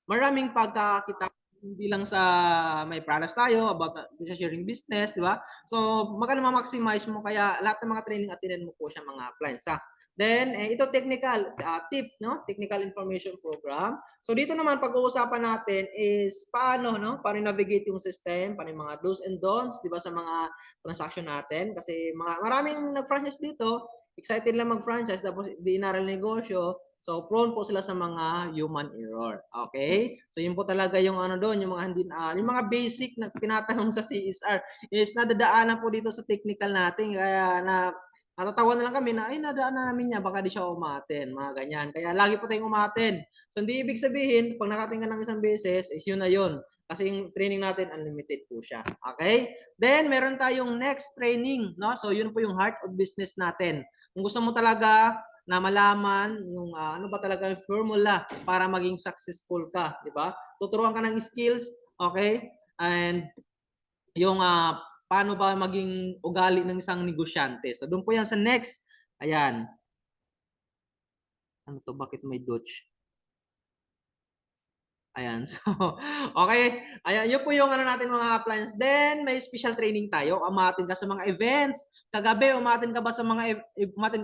maraming pagkakita hindi lang sa may products tayo about sa sharing business, di ba? So, magkano ma-maximize mo kaya lahat ng mga training attend mo po siya mga clients. Then, ito technical tip, no? Technical information program. So, dito naman pag-uusapan natin is paano, no? Paano navigate yung system, paano yung mga do's and don'ts, di ba, sa mga transaction natin. Kasi maraming nag-franchise dito, excited lang mag-franchise, tapos di inaral negosyo. So, prone po sila sa mga human error. Okay? So, yun po talaga yung ano doon, yung mga hindi yung mga basic na tinatanong sa CSR is nadadaanan po dito sa technical natin. Kaya natatawa na lang kami na, ay, nadaanan namin niya, baka di siya umaten, mga ganyan. Kaya lagi po tayong umaten. So, hindi ibig sabihin, pag nakating ka ng isang beses, is yun na yun. Kasi yung training natin, unlimited po siya. Okay? Then, meron tayong next training, no? So, yun po yung heart of business natin. Kung gusto mo talaga na malaman yung ano ba talaga yung formula para maging successful ka, di ba? Tuturuan ka ng skills, okay? And yung paano ba maging ugali ng isang negosyante. So doon po yan sa next. Ayan. Ano to? Bakit may Dutch? Ayan. So, okay. Ayan, yun po yung ano natin mga appliance. Then, may special training tayo. Umatin ka sa mga events. Kagabi, umatin ka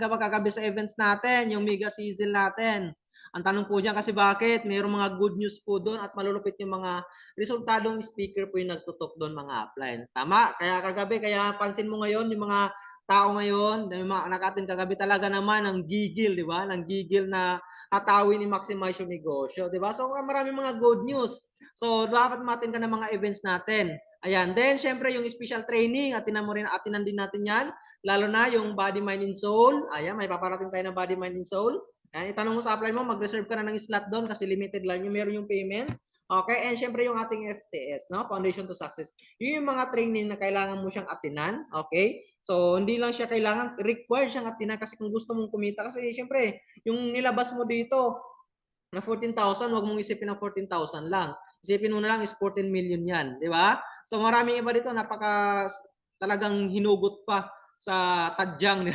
ba kagabi sa events natin, yung mega sizzle natin? Ang tanong po diyan kasi bakit? Mayroong mga good news po doon at malulupit yung mga resultadong speaker po yung nagtutok doon mga appliance. Tama? Kaya kagabi, kaya pansin mo ngayon yung mga tao ngayon, yung mga nakatin kagabi talaga naman ng gigil, di ba? Ng gigil na hatawin i-maximize yung negosyo, di ba? So, maraming mga good news. So, dapat matin ka ng mga events natin. Ayan. Then, syempre, yung special training, atinan din natin yan. Lalo na yung body, mind, and soul. Ayan, may paparating tayo ng body, mind, and soul. Ayan, itanong mo sa apply mo, mag-reserve ka na ng slot doon kasi limited lang yung meron yung payment. Okay, and syempre yung ating FTS, no? Foundation to Success. Yun yung mga training na kailangan mo siyang atinan, okay? So, hindi lang siya kailangan, required siyang atinan kasi kung gusto mong kumita, kasi syempre, yung nilabas mo dito na 14,000, wag mong isipin na 14,000 lang. Isipin mo na lang is 14 million yan, di ba? So, maraming iba dito, napaka talagang hinugot pa sa tadyang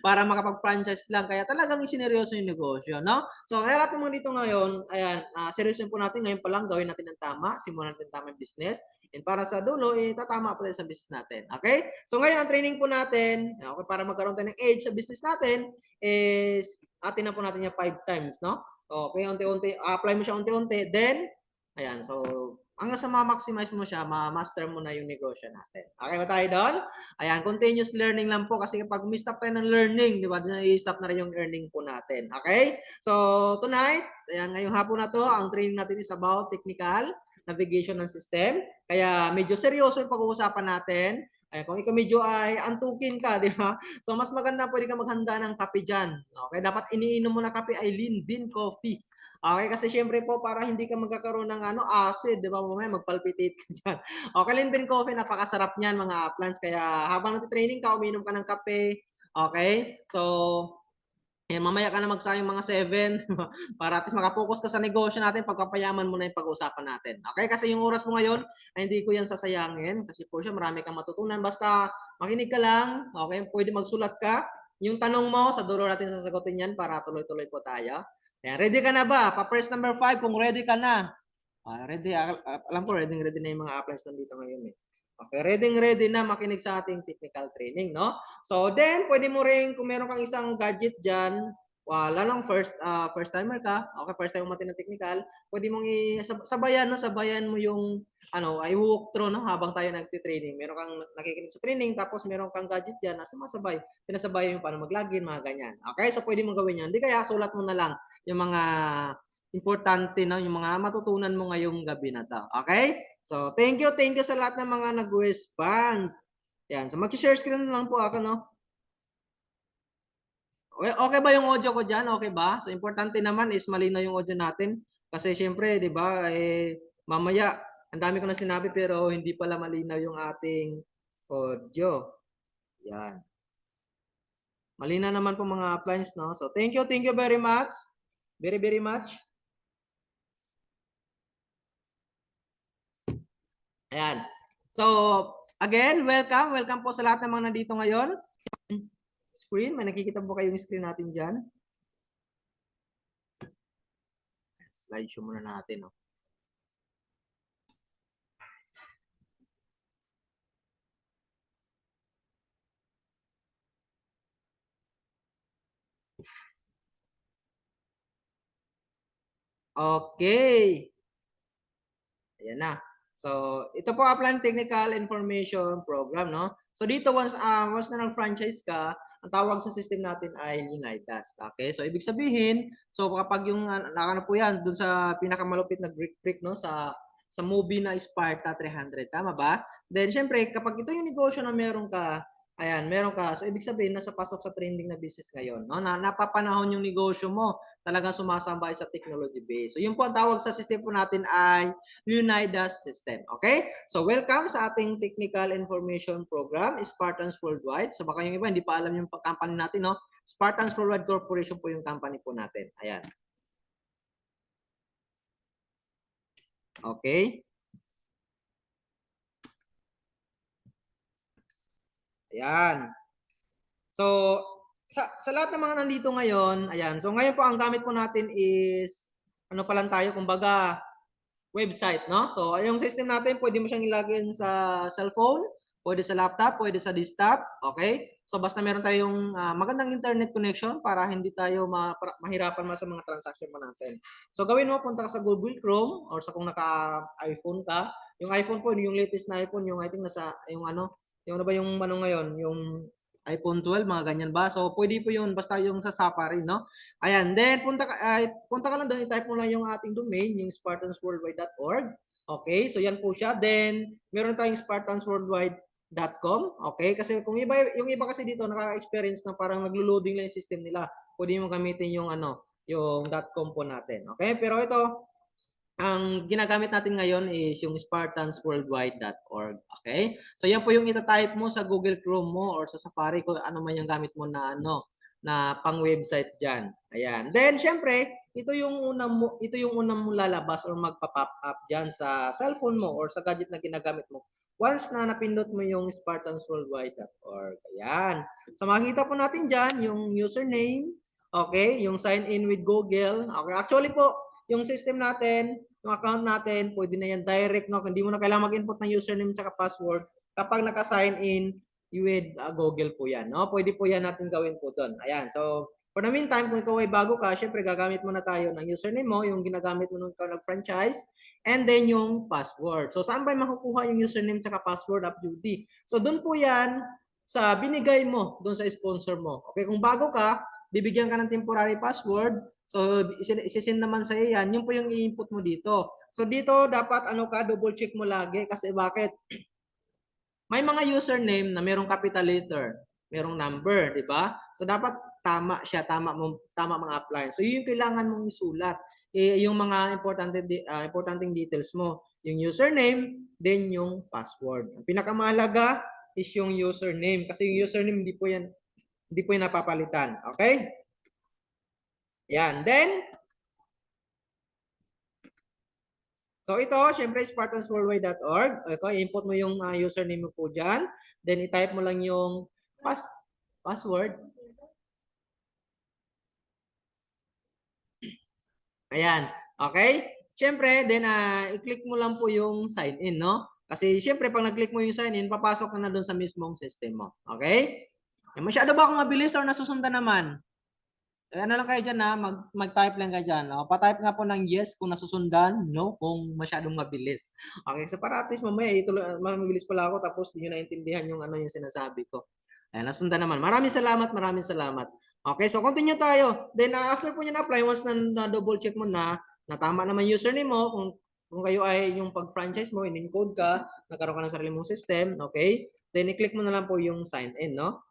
para makapag-franchise lang. Kaya talagang isineryoso yung negosyo, no? So, kaya lahat naman dito ngayon, ayan, seryoso po natin ngayon pa lang, gawin natin ng tama, simulan natin tama yung business. And para sa dulo, tatama pa tayo sa business natin. Okay? So, ngayon, ang training po natin, okay, para magkaroon tayo ng edge sa business natin, is atin na po natin yung 5 times, no? Okay, unti-unti, apply mo siya unti-unti, then, ayan, so, hanggang sa ma-maximize mo siya, ma-master mo na yung negosyo natin. Okay ba tayo doon? Ayan, continuous learning lang po kasi kapag umistop tayo ng learning, di ba, i-stop na rin yung earning po natin. Okay? So, tonight, ayan, ngayong hapon na to, ang training natin is about technical navigation ng system. Kaya medyo seryoso yung pag-uusapan natin. Ayan, kung ikaw medyo ay antukin ka, di ba? So, mas maganda pwede ka maghanda ng kape dyan. Okay? Dapat iniinom mo na kape ay lean bean coffee. Okay, kasi syempre po para hindi ka magkakaroon ng acid, 'di ba? Mamaya magpalpitate ka diyan. Okay, lean bean coffee napakasarap niyan mga plants kaya habang nagte-training ka, umiinom ka ng kape. Okay? So, ayan, mamaya ka na magsayang mga 7 para at least makapokus ka sa negosyo natin, pagpapayaman mo na yung pag-uusapan natin. Okay? Kasi yung oras mo ngayon, ay hindi ko yan sasayangin kasi po siya marami kang matutunan. Basta makinig ka lang, okay? Pwede magsulat ka. Yung tanong mo, sa dulo natin sasagutin yan para tuloy-tuloy po tayo. Ayan, ready ka na ba? Pa-press number 5 kung ready ka na. Ready. Alam ko, ready na yung mga appliance nandito ngayon eh. Okay, ready na makinig sa ating technical training, no? So then, pwede mo rin, kung meron kang isang gadget dyan, wala lang first timer ka, okay, first time umatin ng technical, pwede mong sabayan, no? Sabayan mo yung, ay walk through, no? Habang tayo nagtitraining. Meron kang nakikinig sa training, tapos meron kang gadget dyan na sumasabay. Sinasabay yung paano mag-login, mga ganyan. Okay, so pwede mong gawin yan. Hindi kaya sulat mo na lang yung mga importante, no? Yung mga matutunan mo ngayong gabi na to. Okay? So, thank you sa lahat ng mga nag-response. Yan. So, mag-share screen na lang po ako, no? Okay ba yung audio ko dyan? Okay ba? So, importante naman is malinaw yung audio natin. Kasi, syempre, di ba, mamaya, ang dami ko na sinabi pero hindi pala malinaw yung ating audio. Yan. Malinaw naman po mga appliance, no? So, thank you very much. Very, very much. Ayan. So, again, welcome po sa lahat ng mga nandito ngayon. Screen, may nakikita po kayong screen natin dyan. Slideshow muna natin. No? Okay. Ayan na. So, ito po Upline Technical Information Program, no? So dito once na nag-franchise ka, ang tawag sa system natin ay Unidas. Okay? So ibig sabihin, so kapag yung nakano po yan dun sa pinakamalupit na brick no sa movie na Sparta 300, tama ba? Then syempre, kapag ito yung negosyo na meron ka, ayan, meron ka. So ibig sabihin nasa pasok sa trending na business ngayon, no? Na napapanahon yung negosyo mo, talagang sumasabay sa technology base. So yun po ang tawag sa system po natin ay Unidas system. Okay? So welcome sa ating Technical Information Program, Spartans Worldwide. So baka yung iba hindi pa alam yung company natin, no? Spartans Worldwide Corporation po yung company po natin. Ayan. Okay? Ayan. So sa lahat ng mga nandito ngayon, ayan. So ngayon po ang gamit po natin is ano pa lang tayo, kumbaga website, no? So, yung system natin, pwede mo siyang ilagay sa cellphone, pwede sa laptop, pwede sa desktop, okay? So, basta meron tayong magandang internet connection para hindi tayo mahirapan sa mga transaction mo natin. So, gawin mo, punta ka sa Google Chrome or sa kung naka-iPhone ka. Yung iPhone po, yung latest na iPhone, yung I think nasa, yung ano ba yung ano ngayon, yung iPhone 12, mga ganyan ba? So, pwede po yun, basta yung sa Safari, no? Ayan, then punta ka lang doon, i-type mo lang yung ating domain, yung spartansworldwide.org. Okay, so yan po siya. Then, meron tayong spartansworldwide.com. Okay, kasi kung yung iba kasi dito nakaka-experience na parang naglo-loading lang yung system nila. Pwede mo gamitin yung yung .com po natin. Okay, pero ito, ang ginagamit natin ngayon is yung spartansworldwide.org. Okay? So yan po yung ita-type mo sa Google Chrome mo or sa Safari kung ano man yung gamit mo na pang-website diyan. Ayan. Then syempre, ito yung unang mo lalabas or magpa-pop up diyan sa cellphone mo or sa gadget na ginagamit mo. Once na napindot mo yung spartansworldwide.org. Ayan. So makikita po natin diyan yung username, okay, yung sign in with Google. Okay, actually po, yung system natin, yung account natin, pwede na yan direct, no? Hindi mo na kailangan mag-input ng username at password kapag naka-sign in with Google po yan, no? Pwede po yan natin gawin po doon. Ayan, so for the meantime, kung ikaw ay bago ka, syempre gagamit mo na tayo ng username mo, yung ginagamit mo nung ikaw nag-franchise, and then yung password. So saan ba makukuha yung username at password of duty? So doon po yan sa binigay mo doon sa sponsor mo. Okay, kung bago ka, bibigyan ka ng temporary password. So, isisend naman sa iyo yan. Yun po yung i-input mo dito. So, dito dapat double check mo lagi. Kasi bakit? May mga username na merong capital letter, merong number, di ba? So, dapat tama siya, tama mga apply. So, yun yung kailangan mong isulat. Yung mga importanteng details mo. Yung username, then yung password. Ang pinakamahalaga is yung username. Kasi yung username, hindi po yan napapalitan. Okay? Yan. Then, so ito, syempre, spartansworldwide.org. Okay, input mo yung username mo po dyan. Then, i-type mo lang yung password. Ayan. Okay? Syempre, then, i-click mo lang po yung sign in, no? Kasi, syempre, pag nag-click mo yung sign in, papasok ka na doon sa mismong system mo. Okay? Masyado ba akong mabilis or nasusundan naman? Ano lang kayo dyan mag-type lang kayo dyan. Pa-type nga po ng yes kung nasusundan, no kung masyadong mabilis. Okay, so para at least mamaya mabilis pala ako tapos hindi nyo naintindihan yung yung sinasabi ko. Ayan, nasundan naman. Maraming salamat, maraming salamat. Okay, so continue tayo. Then after po nyo na-apply, once na double check mo na tama naman username mo, kung kayo ay yung pag-franchise mo, in-encode ka, nagkaroon ka ng sarili mong system, okay? Then i-click mo na lang po yung sign in, no?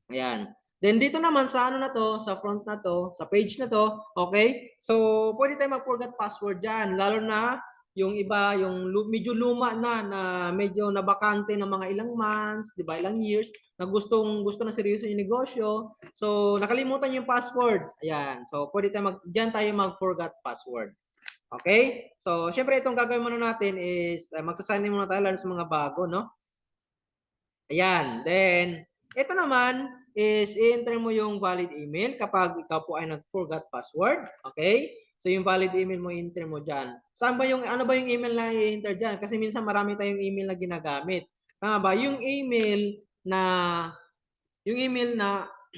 Ayan. Then dito naman sa na to, sa front na to, sa page na to, okay? So, pwede tayo mag-forgot password dyan. Lalo na yung iba, yung medyo luma na medyo nabakante ng mga ilang months, di ba, ilang years, na gusto na seryoso yung negosyo. So, nakalimutan yung password. Ayan. So, pwede tayo dyan tayo mag-forgot password. Okay? So, syempre itong gagawin muna natin is magsasign in muna tayo lalo sa mga bago, no? Ayan. Then, ito naman is i-enter mo yung valid email kapag ikaw po ay nag-forgot password. Okay? So, yung valid email mo, i-enter mo dyan. Saan ba ano ba yung email na i-enter dyan? Kasi minsan marami tayong email na ginagamit. Tama ba? Yung email na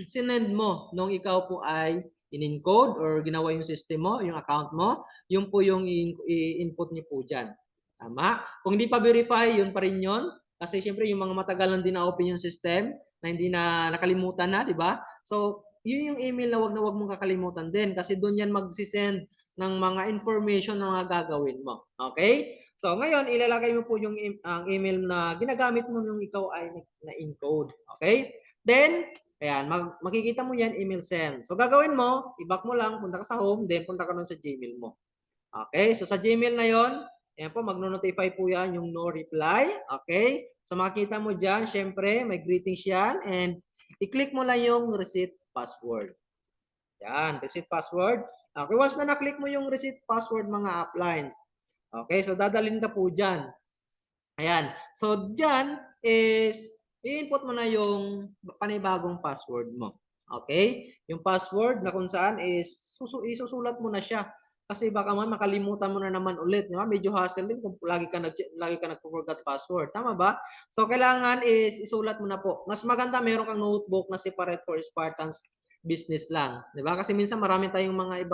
sinend mo nung ikaw po ay in-encode or ginawa yung system mo, yung account mo, yun po yung i-input niyo po dyan. Tama? Kung hindi pa verify, yun pa rin yun. Kasi siyempre yung mga matagal lang din na-open yung system, na hindi na nakalimutan na, di ba? So, yun yung email na wag mong kakalimutan din kasi doon yan magsisend ng mga information na mga gagawin mo. Okay? So, ngayon, ilalagay mo po yung ang email na ginagamit mo nung ikaw ay na-encode. Okay? Then, ayan, makikita mo yan, email send. So, gagawin mo, i-back mo lang, punta ka sa home, then punta ka nun sa Gmail mo. Okay? So, sa Gmail na yon, ayan po, magno-notify po yan yung no reply. Okay? So, makikita mo dyan, syempre, may greetings yan, and i-click mo lang yung reset password. Yan, reset password. Okay, once na na-click mo yung reset password mga uplines, okay, so dadalhin ka po dyan. Ayan, so dyan is, i-input mo na yung panibagong password mo. Okay? Yung password na kung saan is, isusulat mo na siya. Kasi baka man makalimutan mo na naman ulit, di ba? Medyo hassle din kung lagi ka nagpo-forgot password. Tama ba? So kailangan is isulat mo na po. Mas maganda meron kang notebook na separate for Spartans business lang, 'di ba? Kasi minsan marami tayong mga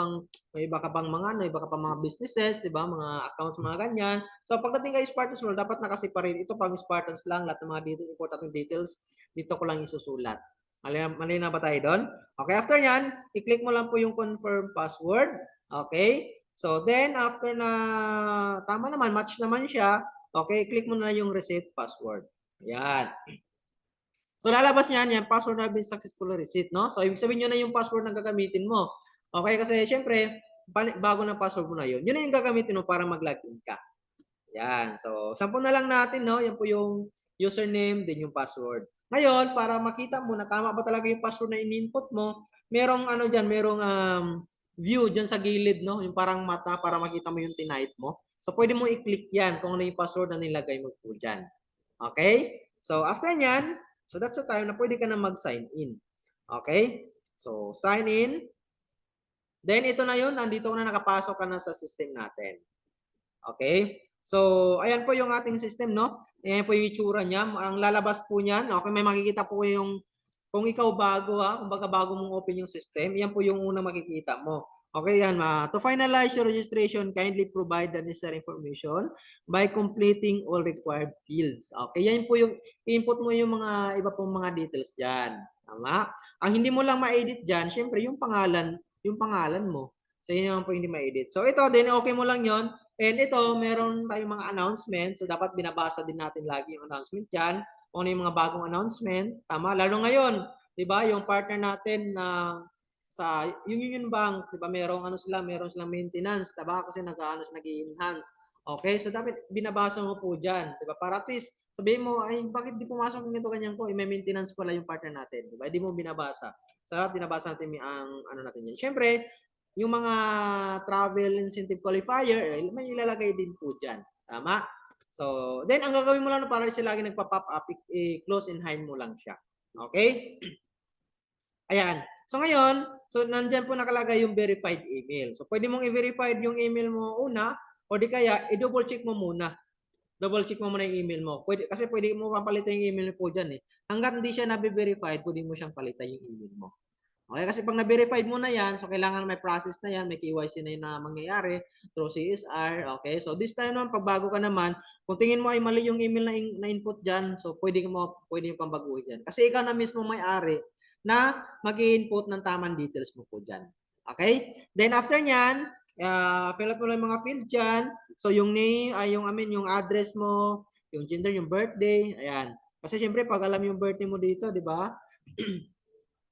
may iba ka pang mga iba ka pang mga businesses, 'di ba? Mga accounts, mga ganyan. So pagdating kay Spartans World, dapat naka-separate. Ito pang Spartans lang, lahat ng mga dito important details dito ko lang isusulat. Malinaw ba tayo doon? Okay, after nyan, i-click mo lang po yung confirm password. Okay? So, then, after na tama naman, match naman siya, okay, click mo na yung reset password. Yan. So, lalabas niyan, yan, password na been successfully reset, no? So, ibig sabihin yun na yung password na gagamitin mo. Okay, kasi syempre, bago na password mo na yun, yun na yung gagamitin mo para mag-login ka. Yan. So, sample na lang natin, no? Yan po yung username, din yung password. Ngayon, para makita mo na tama ba talaga yung password na in-input mo, merong ano diyan, merong view diyan sa gilid, no? Yung parang mata para makita mo yung tinype mo. So, pwede mo i-click yan kung ano yung password na nilagay mo po diyan. Okay? So, after nyan, so that's the time na pwede ka na mag-sign in. Okay? So, sign in. Then, ito na yun. Nandito na nakapasok ka na sa system natin. Okay? So, ayan po yung ating system, no? Ayan po yung itsura niya. Ang lalabas po niyan, okay, may makikita po yung, kung ikaw bago ha, kung baga bago mong open yung system, yan po yung unang makikita mo. Okay, yan. To finalize your registration, kindly provide the necessary information by completing all required fields. Okay, yan po yung input mo yung mga iba pong mga details dyan. Tama? Ang hindi mo lang ma-edit dyan, syempre yung pangalan mo. So, yun naman po hindi ma-edit. So, ito din, okay mo lang yon. And ito, meron tayong mga announcement. So, dapat binabasa din natin lagi yung announcement dyan. Kung ano yung mga bagong announcement. Tama? Lalo ngayon, di ba, yung partner natin na sa yung Union Bank, di ba, meron silang maintenance, di ba? Kasi nag-i-enhance. Okay? So, dapat binabasa mo po dyan. Di ba? Para at least, sabihin mo, ay, bakit di pumasok ng ito ganyan ko? May maintenance pala yung partner natin. Di ba? Di mo binabasa. So, dapat binabasa natin ang ano natin yan. Siyempre, yung mga travel incentive qualifier, may ilalagay din po dyan. Tama? So, then, ang gagawin mo lang para siya lagi nagpa-pop up, i-close and hide mo lang siya. Okay? Ayan. So, ngayon, so, nandyan po nakalagay yung verified email. So, pwede mong i-verify yung email mo una, o di kaya, i-double check mo muna. Double check mo muna yung email mo. Kasi pwede mo papalitan yung email po dyan eh. Hanggat hindi siya na-verified, pwede mo siyang palitan yung email mo. Okay, kasi pag na-verified mo na yan, so kailangan may process na yan, may KYC na yun na mangyayari through CSR. Okay, so this time naman, pag bago ka naman, kung tingin mo ay mali yung email na input dyan, so pwede mo pang baguhin yan. Kasi ikaw na mismo may-ari na mag-i-input ng tamang details mo po dyan. Okay? Then after nyan, fill out mo lang mga field dyan. So yung name, yung address mo, yung gender, yung birthday, ayan. Kasi syempre, pag alam yung birthday mo dito, di ba?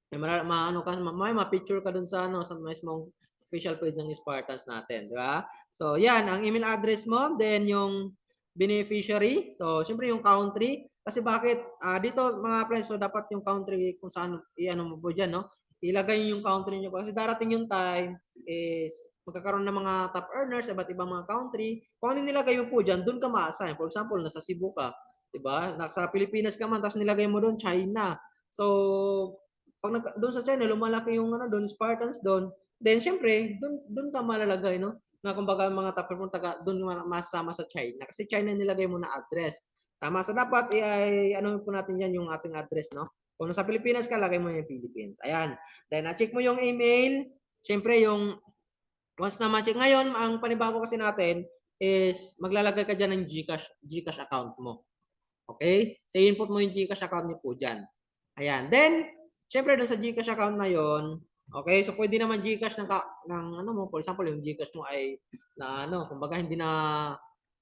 May ma-picture ka dun sa mismong official page ng Spartans natin, di ba? So, yan, ang email address mo, then yung beneficiary, so, syempre yung country, kasi bakit, dito mga friends, so dapat yung country kung saan, i-ano mo po dyan, no? Ilagay yung country nyo, kasi darating yung time is, magkakaroon ng mga top earners, iba't ibang mga country, kung ano nilagay mo po dyan, dun ka ma-assign. For example, nasa Cebu ka, di ba? Nasa Pilipinas ka man, tapos nilagay mo doon, China. So, pag doon sa China, lumalaki yung doon, Spartans doon, then syempre, doon ka malalagay, no? Na kumbaga mga tapos mo doon masama sa China. Kasi China nilagay mo na address. Tama. So dapat ano po natin yan yung ating address, no? Kung nasa Pilipinas ka, lagay mo yung Philippines. Ayan. Then check mo yung email. syempre yung once na ma-check ngayon, ang panibago kasi natin is maglalagay ka diyan ng GCash account mo. Okay? So input mo yung GCash account niyo po diyan. Ayan. Then syempre doon sa GCash account na yon, okay? So pwede naman GCash ng ano mo, for example, yung GCash mo ay na ano, kumbaga hindi na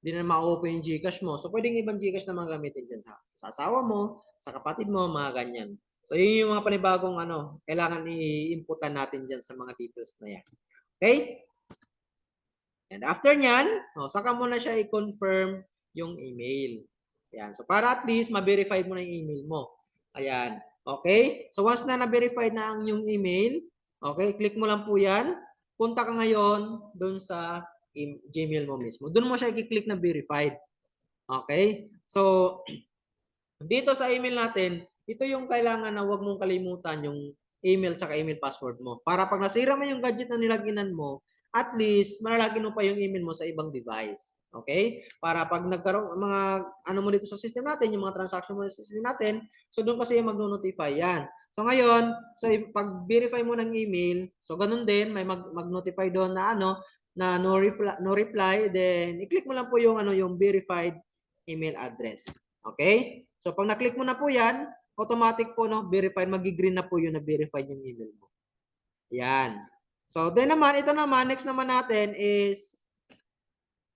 ma-open yung GCash mo. So pwedeng ibang GCash naman gamitin diyan sa asawa mo, sa kapatid mo, mga ganyan. So yun yung mga panibagong ano, kailangan i-inputan natin diyan sa mga details na yan. Okay? And after nyan, saka mo na siya i-confirm yung email. Ayan. So para at least ma-verify mo na yung email mo. Ayan. Okay? So once na na-verify na ang yung email, okay, click mo lang po yan. Punta ka ngayon dun sa Gmail mo mismo. Dun mo siya i-click na verified. Okay? So dito sa email natin, ito yung kailangan na huwag mong kalimutan yung email tsaka email password mo. Para pag nasira mo yung gadget na nilaginan mo, at least malalagin mo pa yung email mo sa ibang device. Okay? Para pag nagkaroon mga ano mo dito sa system natin, yung mga transaction mo sa system natin, so doon kasi magno-notify yan. So ngayon, so pag verify mo ng email, so ganun din may mag-notify doon na ano na no reply, then i-click mo lang po yung ano yung verified email address. Okay? So pag na-click mo na po 'yan, automatic po no, verified, magi-green na po yung na-verified yung email mo. Yan. So, then naman, ito naman, next naman natin is,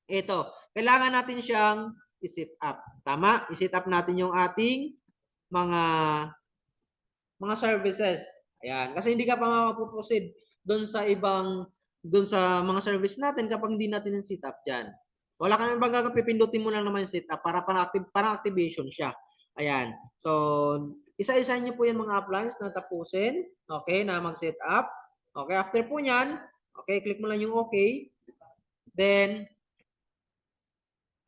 ito, kailangan natin siyang i-set up. Tama? I-set up natin yung ating mga services. Ayan. Kasi hindi ka pa mapuproceed doon sa doon sa mga service natin kapag hindi natin set up dyan. Wala ka naman baga, pipindutin mo lang naman yung setup para activation siya. Ayan. So, isa-isa niyo po yung mga appliance na tapusin. Okay, na mag-set up. Okay, after po niyan, okay, click mo lang yung okay. Then,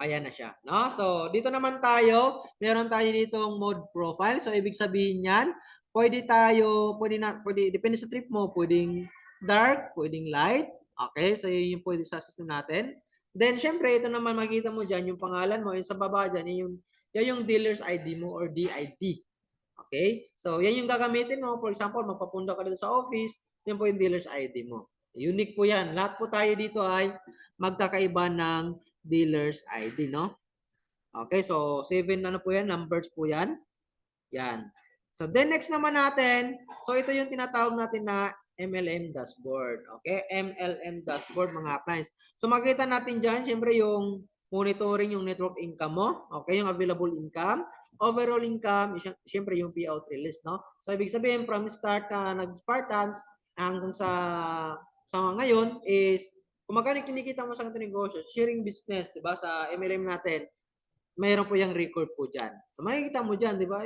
ayan na siya. No? So, dito naman tayo, meron tayo ditong mode profile. So, ibig sabihin niyan, pwede, depende sa trip mo, pwedeng dark, pwedeng light. Okay, so yun yung pwede sa system natin. Then, syempre, ito naman makikita mo dyan, yung pangalan mo, yung sa baba dyan, yan yung dealer's ID mo or DID. Okay? So, yan yung gagamitin mo. For example, magpapunta ka dito sa office, yan po yung dealer's ID mo. Unique po yan. Lahat po tayo dito ay magkakaiba ng dealer's ID, no? Okay, so 7 ano po yan, numbers po yan. Yan. So then next naman natin, so ito yung tinatawag natin na MLM dashboard. Okay, MLM dashboard mga appliance. So makita natin dyan, syempre yung monitoring yung network income mo. Okay, yung available income. Overall income, syempre yung payout release, no? So ibig sabihin from start nag-Spartans hanggang sa ngayon is kung magkano kinikita mo sa ganitong negosyo, sharing business, 'di ba? Sa MLM natin, mayroon po yung record po diyan. So makikita mo diyan, 'di ba?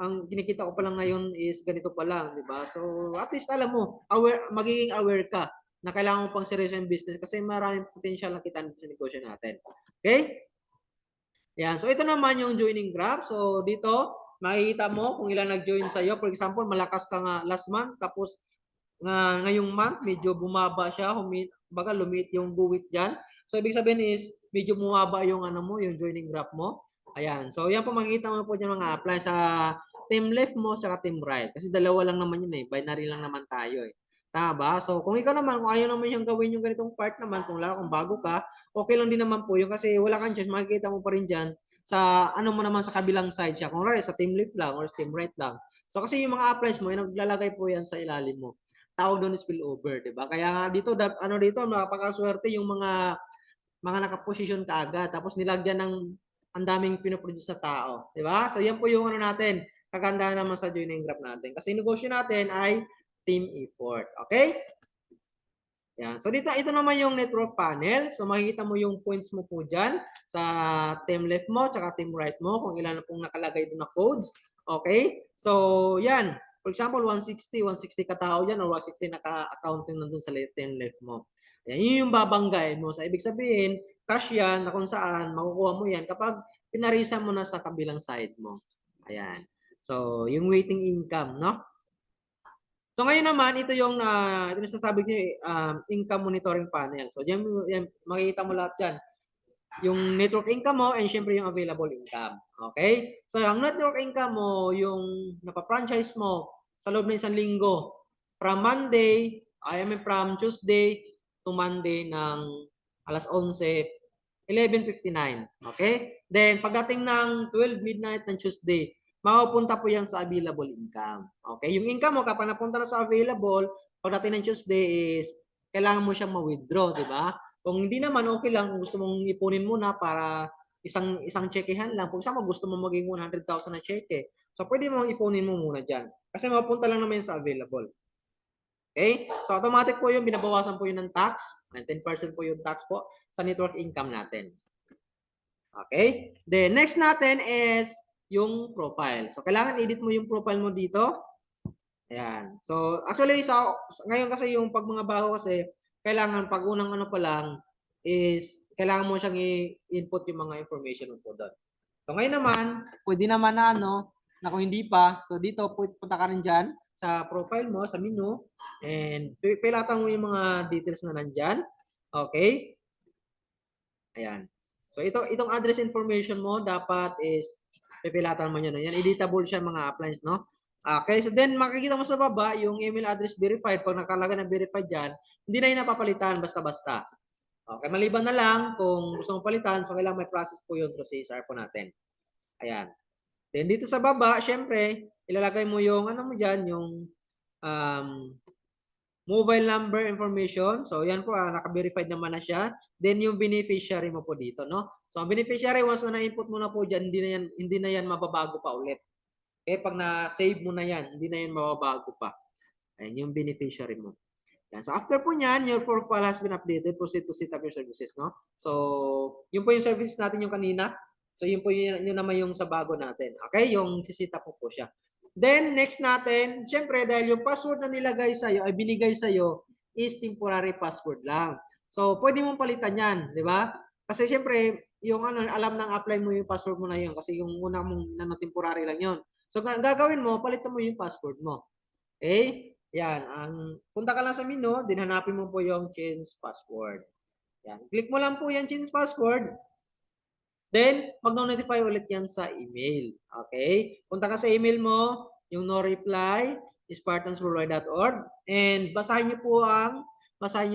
Ang kinikita ko pa lang ngayon is ganito pa lang, 'di ba? So at least alam mo, magiging aware ka na kailangan mo pang seryoso yung business kasi maraming potential na kita sa negosyo natin. Okay? Yan. So ito naman yung joining graph. So dito, makikita mo kung ilan nag-join sa iyo. For example, malakas ka nga last month tapos ngayong month medyo bumaba siya, baga lumit yung buwit diyan. So ibig sabihin is medyo bumaba yung ano mo, yung joining graph mo. Ayan. So yan po makikita mo po yung mga apply sa team left mo sa team right. Kasi dalawa lang naman yun eh. Binary lang naman tayo eh. Tama ba? So kung ikaw naman, kung ayaw naman siyang gawin yung ganitong part naman, kung lalo kung bago ka, okay lang din naman po yun kasi wala kang chance, makikita mo pa rin dyan sa ano mo naman sa kabilang side siya. Kung sa team left lang or sa team right lang. So kasi yung mga applies mo, naglalagay po yan sa ilalim mo. Tawag doon spillover, 'di ba? Kaya nga dito napakaswerte yung mga naka-position kaagad tapos nilagyan ng ang daming pinoproduce na tao, 'di ba? So yan po yung ano natin, kagandahan naman sa joining graph natin. Kasi negosyo natin ay team effort. Okay? Yan. So dito, ito naman yung network panel. So makikita mo yung points mo po dyan sa team left mo tsaka team right mo kung ilan na pong nakalagay doon na codes. Okay? So yan. For example, 160 katao dyan or 160 naka-accounting nandun sa team left mo. Yan, yun yung babanggain mo. So ibig sabihin, cash yan na kung saan makukuha mo yan kapag pinarisa mo na sa kabilang side mo. Ayan. So yung waiting income, no? So ngayon naman, ito yung sasabi niyo income monitoring panel. So yan makikita mo lahat diyan. Yung network income mo and syempre yung available income. Okay? So ang network income mo, yung napa-franchise mo sa loob ng isang linggo from Monday I mean from Tuesday to Monday ng alas 11, 11:59. Okay? Then, pagdating ng 12 midnight ng Tuesday, mapupunta po yan sa available income. Okay? Yung income mo, kapag napunta na sa available, pagdating ng Tuesday is, kailangan mo siyang ma-withdraw, di ba? Kung hindi naman, okay lang. Kung gusto mong ipunin muna para isang tsekehan lang. Kung saan mo gusto mo maging 100,000 na tseke. So, pwede mo ipunin mo muna dyan. Kasi mapunta lang naman sa available. Okay? So, automatic po yung binabawasan po yun ng tax. 10% po yung tax po sa network income natin. Okay? Then, next natin is yung profile. So, kailangan edit mo yung profile mo dito. Ayan. So, actually, ngayon kasi yung pag mga bago kasi, kailangan pag unang ano pa lang is, kailangan mo siyang i-input yung mga information mo po doon. So, ngayon naman, pwede naman na na kung hindi pa, so dito, punta ka rin dyan sa profile mo, sa menu, and pilatan mo yung mga details na nandyan. Okay? Ayan. So, itong address information mo, dapat is, pipilatan mo yan. Yan, editable siya mga appliance, no? Okay, so then makikita mo sa baba yung email address verified. Pag nakalagay na verified dyan, hindi na yun napapalitan basta-basta. Okay, maliban na lang kung gusto mong palitan, so kailangan may process po yun through CSR po natin. Ayan. Then dito sa baba, syempre, ilalagay mo yung ano mo dyan, yung mobile number information. So yan po, naka-verified naman na siya. Then yung beneficiary mo po dito, no? So ang beneficiary, once na na-input mo na po dyan, hindi na yan mababago pa ulit. Eh, pag na-save mo na yan, hindi na yan mababago pa. Ayan, yung beneficiary mo. Yan. So, after po nyan, your profile has been updated. Proceed to set up your services, no? So, yun po yung services natin yung kanina. So, yun po yun naman yung sa bago natin. Okay? Yung sisit up po siya. Then, next natin, syempre, dahil yung password na nilagay sa'yo, ay binigay sa'yo, is temporary password lang. So, pwede mong palitan yan, di ba? Kasi syempre, yung alam ng apply mo yung password mo na yun kasi yung una mong temporary lang yun. So, gagawin mo, palitan mo yung password mo. Okay? Yan. Punta ka lang sa menu, din hanapin mo po yung change password. Yan. Click mo lang po yan, change password. Then, mag-notify ulit yan sa email. Okay? Punta ka sa email mo, yung no reply, spartansworldwide.org, and basahin niyo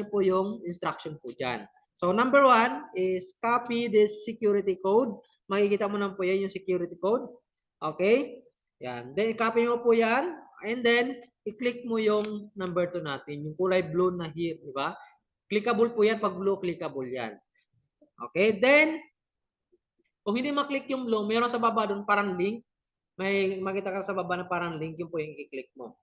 po yung instruction po dyan. So, number 1 is copy this security code. Makikita mo na po yan yung security code. Okay? Yan. Then, copy mo po yan. And then, i-click mo yung number 2 natin. Yung kulay blue na here. Di ba? Clickable po yan. Pag blue, clickable yan. Okay? Then, kung hindi maklik yung blue, meron sa baba doon parang link. May makita ka sa baba na parang link. Yun po yung i-click mo.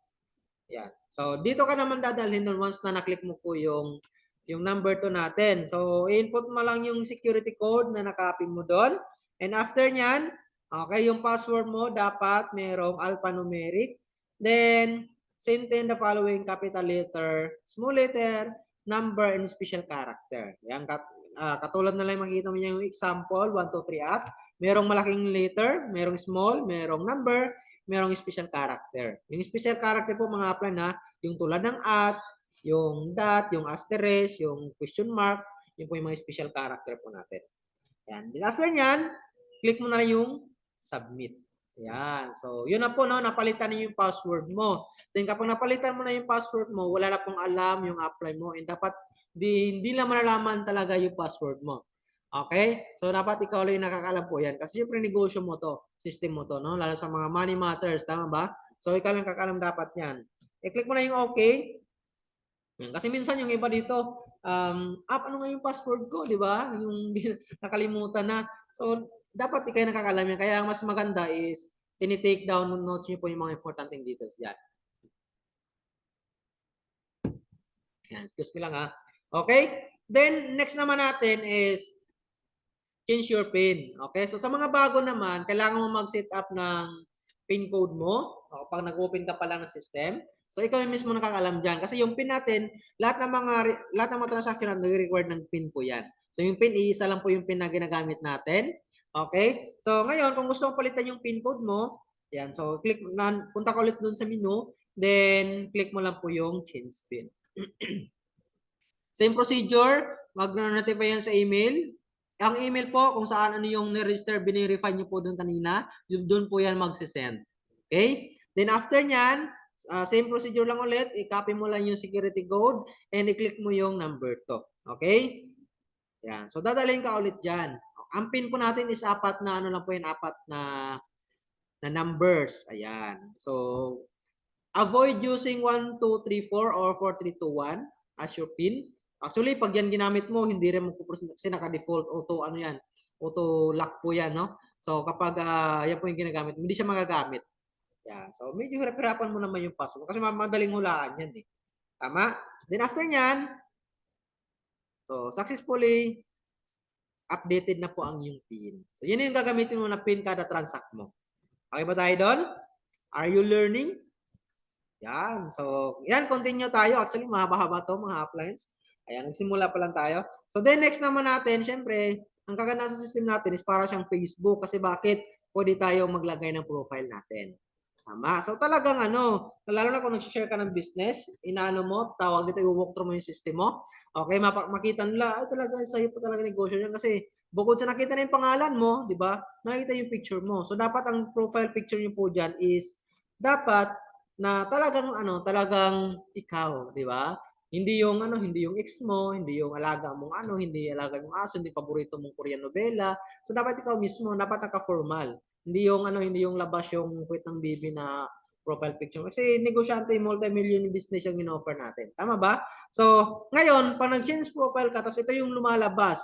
Yan. So, dito ka naman dadalhin doon once na naklik mo po yung number 2 natin. So, input mo lang yung security code na nakapin mo doon. And after nyan, okay, yung password mo dapat merong alphanumeric. Then, send the following capital letter, small letter, number, and special character. Yan, katulad na lang makikita mo yung example, 1, 2, 3 at. Merong malaking letter, merong small, merong number, merong special character. Yung special character po mga apply na, yung tulad ng at, yung dot, yung asterisk, yung question mark, yun po yung mga special character po natin. Yan. Then after nyan, click mo na lang yung submit. Yan. So, yun na po, no? Napalitan na yung password mo. Then kapag napalitan mo na yung password mo, wala na pong alam yung apply mo. And dapat, hindi lang malalaman talaga yung password mo. Okay? So, dapat ikaw lang yung nakakalam po yan. Kasi syempre, negosyo mo to. System mo to, no? Lalo sa mga money matters. Tama ba? So, ikaw lang kakalam dapat yan. I-click mo na yung okay. Yan. Kasi minsan yung iba dito, ano nga yung password ko, di ba? Yung nakalimutan na. So, dapat ikaw yung nakakalam yan. Kaya mas maganda is, tinitake down notes nyo po yung mga importanteng details yan. Yan. Excuse me lang ha. Okay? Then, next naman natin is, change your PIN. Okay? So, sa mga bago naman, kailangan mo mag-set up ng PIN code mo. Kapag nag-open ka pa lang ng system. So, ikaw yung mismo nakakalam dyan. Kasi yung PIN natin, lahat ng mga transaction na nag-require ng PIN po yan. So, yung PIN, iisa lang po yung PIN na ginagamit natin. Okay? So, ngayon, kung gusto mong palitan yung PIN code mo, yan. So, punta ka ulit dun sa menu. Then, click mo lang po yung change PIN. Same procedure, mag-notify yan sa email. Ang email po, kung saan ano yung ni-register, binirify nyo po doon kanina, doon po yan magsisend. Okay? Then after nyan, Same procedure lang ulit, i-copy mo lang yung security code and i-click mo yung number 2. Okay? Yan. So, dadalhin ka ulit dyan. Ang pin po natin is apat na ano lang po yan, apat na numbers. Ayan. So, avoid using 1, 2, 3, 4 or 4, 3, 2, 1 as your pin. Actually, pag yan ginamit mo, hindi rin magpuproceed kasi naka-default auto ano yan, auto lock po yan, no? So kapag yan po yung ginagamit, hindi siya magagamit. Yan. So medyo hirap-hirapan mo naman yung password kasi madaling hulaan yan eh. Tama? Then after nyan, so successfully updated na po ang yung pin. So yun yung gagamitin mo na pin kada transact mo. Okay ba tayo doon? Are you learning? Yan. So, yan, continue tayo. Actually, mahaba-haba to mga uplines. Ayan, nagsimula pa lang tayo. So, then next naman natin, syempre, ang kaganda sa system natin is para siyang Facebook. Kasi bakit? Pwede tayo maglagay ng profile natin. Tama. So, talagang ano, lalo na kung nag-share ka ng business, inaano mo, tawag dito, i-walk through mo yung system mo. Okay, makita nila, ay talaga, sa'yo pa talaga negosyo yan. Kasi bukod sa nakita na yung pangalan mo, di ba, nakita yung picture mo. So, dapat ang profile picture niyo po dyan is, dapat na talagang ikaw, 'di ba? Hindi yung hindi yung ex mo, hindi yung alaga mong hindi alaga mong aso, hindi paborito mong Korean novela. So dapat ikaw mismo, dapat naka-formal. Hindi yung labas yung kwit ng bibi na profile picture. Kasi negosyante, multi-million business yung in-offer natin. Tama ba? So, ngayon, pag nag-change profile ka, tapos ito yung lumalabas,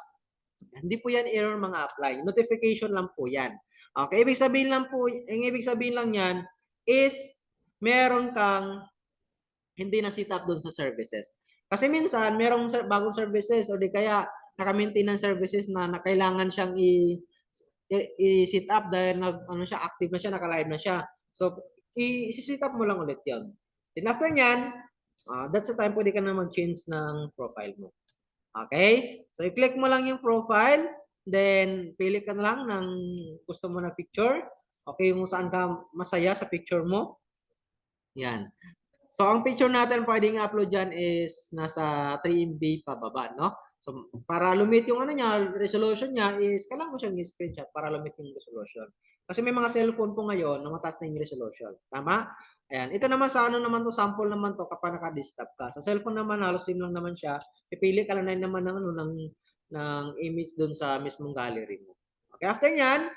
hindi po yan error mga apply. Notification lang po yan. Okay, ibig sabihin lang yan is meron kang hindi na sit up doon sa services. Kasi minsan, merong bagong services o di kaya naka-maintain ng services na kailangan siyang i-sit up dahil active na siya, naka-live na siya. So, i-sit up mo lang ulit 'yon. Then after niyan, that's the time pwede ka na mag-change ng profile mo. Okay? So, i-click mo lang yung profile, then pili ka na lang ng gusto mo na picture. Okay, kung saan ka masaya sa picture mo. Yan. So, ang picture natin pwedeng upload dyan is nasa 3 MB pababa, no? So, para lumit yung resolution niya is kailangan mo siyang i-screenshot para lumit yung resolution. Kasi may mga cellphone po ngayon na mataas na yung resolution. Tama? Ayan. Ito naman sa naman to, sample naman to kapag naka-desktop ka. Sa cellphone naman, halos same lang naman siya. Pipili ka lang naman ng image dun sa mismong gallery mo. Okay, after nyan,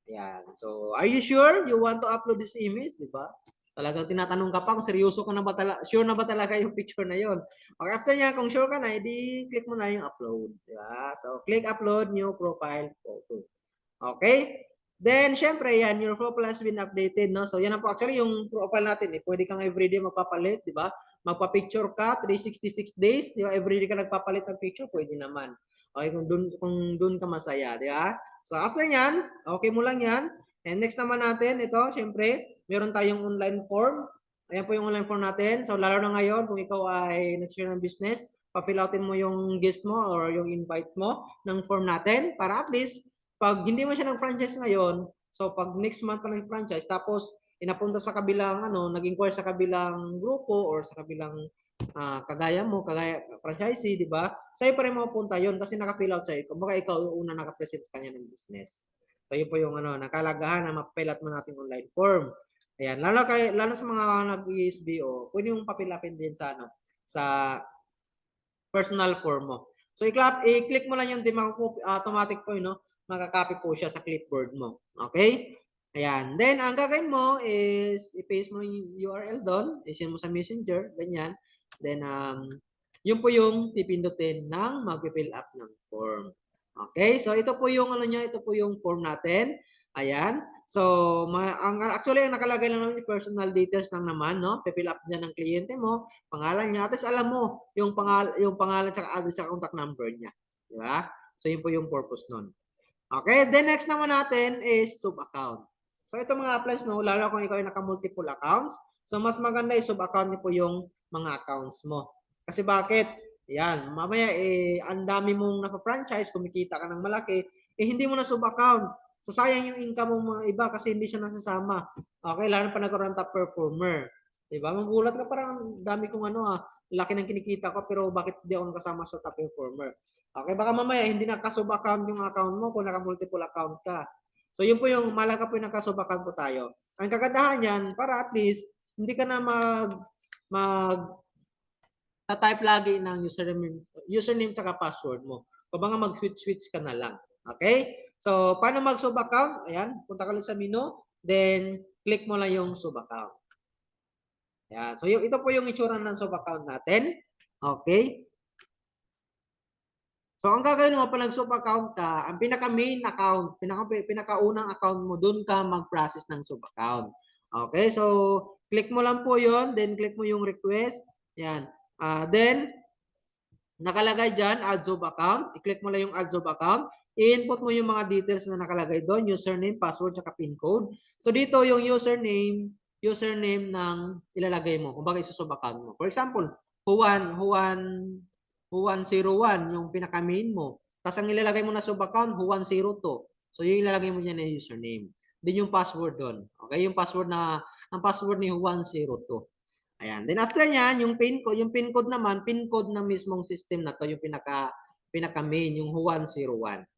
ayan. So, are you sure you want to upload this image? Diba? Talagang tinatanong ka pa kung seryoso ka na ba talaga, sure na ba talaga yung picture na yon. Okay, after niya, kung sure ka na, edi click mo na yung upload. Diba? So, click upload new profile photo. Okay? Then, syempre, yan, your profile has been updated, no? So, yan po actually yung profile natin. Pwede kang everyday magpapalit, di ba? Magpa-picture ka, 366 days, di ba? Everyday ka nagpapalit ng picture, pwede naman. Okay, kung dun ka masaya, di ba? So, after yan, okay mo lang yan. And next naman natin, ito, syempre, meron tayong online form. Ayan po yung online form natin. So, lalo na ngayon, kung ikaw ay nag-share ng business, pa-fill outin mo yung guest mo or yung invite mo ng form natin para at least pag hindi mo siya ng-franchise ngayon, so pag next month pa ng-franchise, tapos inapunta sa kabilang, nag-inquire sa kabilang grupo or sa kabilang kagaya franchisee, di ba? Sa'yo pa rin mapupunta yun kasi naka-fill out sa'yo. Kumbaga ikaw yung una naka-present sa kanya ng business. So yun po yung nakalagahan na ma-fill out mo natin online form. Ayan, lalo sa mga nag-ESBO, pwede mong papilapin din sa personal form mo. So i-click mo lang yung automatic po yun, makakopy po siya sa clipboard mo. Okay? Ayan. Then, ang gagawin mo is, i-paste mo yung URL doon, i-send mo sa messenger, ganyan. Then, yun po yung pipindutin ng mag-fill up ng form. Okay? So, ito po yung ito po yung form natin. Ayan. So, actually, ang nakalagay lang naman yung personal details lang naman, no? Fill up dyan ng kliyente mo, pangalan niya, at alam mo yung pangalan tsaka address tsaka contact number niya. Di ba? So, yun po yung purpose nun. Okay, then next naman natin is sub-account. So, ito mga applies, no? Lalo kung ikaw ay naka-multiple accounts. So, mas maganda yung sub-account niyo po yung mga accounts mo. Kasi bakit? Yan, mamaya ang dami mong naka-franchise, kumikita ka ng malaki, hindi mo na sub-account. So, sayang yung income ng mga iba kasi hindi siya nasasama. Okay, lalo pa nagkaroon top performer. Diba? Magulat ka parang dami kong laki ng kinikita ko pero bakit hindi ako nakasama sa top performer? Okay, baka mamaya hindi nakasub account yung account mo kung naka-multiple account ka. So, yun po yung malaga po yung nakasub account po tayo. Ang kagandahan yan, para at least, hindi ka na type lagi ng username tsaka password mo. Kumbaga mag-switch ka na lang. Okay? So, paano mag-sub account? Ayan, punta ka lang sa menu, then click mo lang yung sub account. Ayan. So, ito po yung itsura ng sub account natin. Okay? So, ang gagawin mo pag nag-sub account ka, ang pinaka-main account, pinaka-unang account mo, dun ka mag-process ng sub account. Okay? So, click mo lang po yon, then click mo yung request. Yan. Then, nakalagay dyan, add sub account. I-click mo lang yung add sub account. I-input mo yung mga details na nakalagay doon, username, password, saka PIN code. So, dito yung username ng ilalagay mo. Kung bagay sa sub account mo. For example, Juan01 yung pinaka-main mo. Tapos ang ilalagay mo na sub account, Juan02. So, yung ilalagay mo dyan na username. Then yung password doon. Okay? Yung password ang password ni Juan02. Ayan. Then after niyan, yung pin code naman, pin code ng mismong system na to, yung pinaka-main, yung Juan01.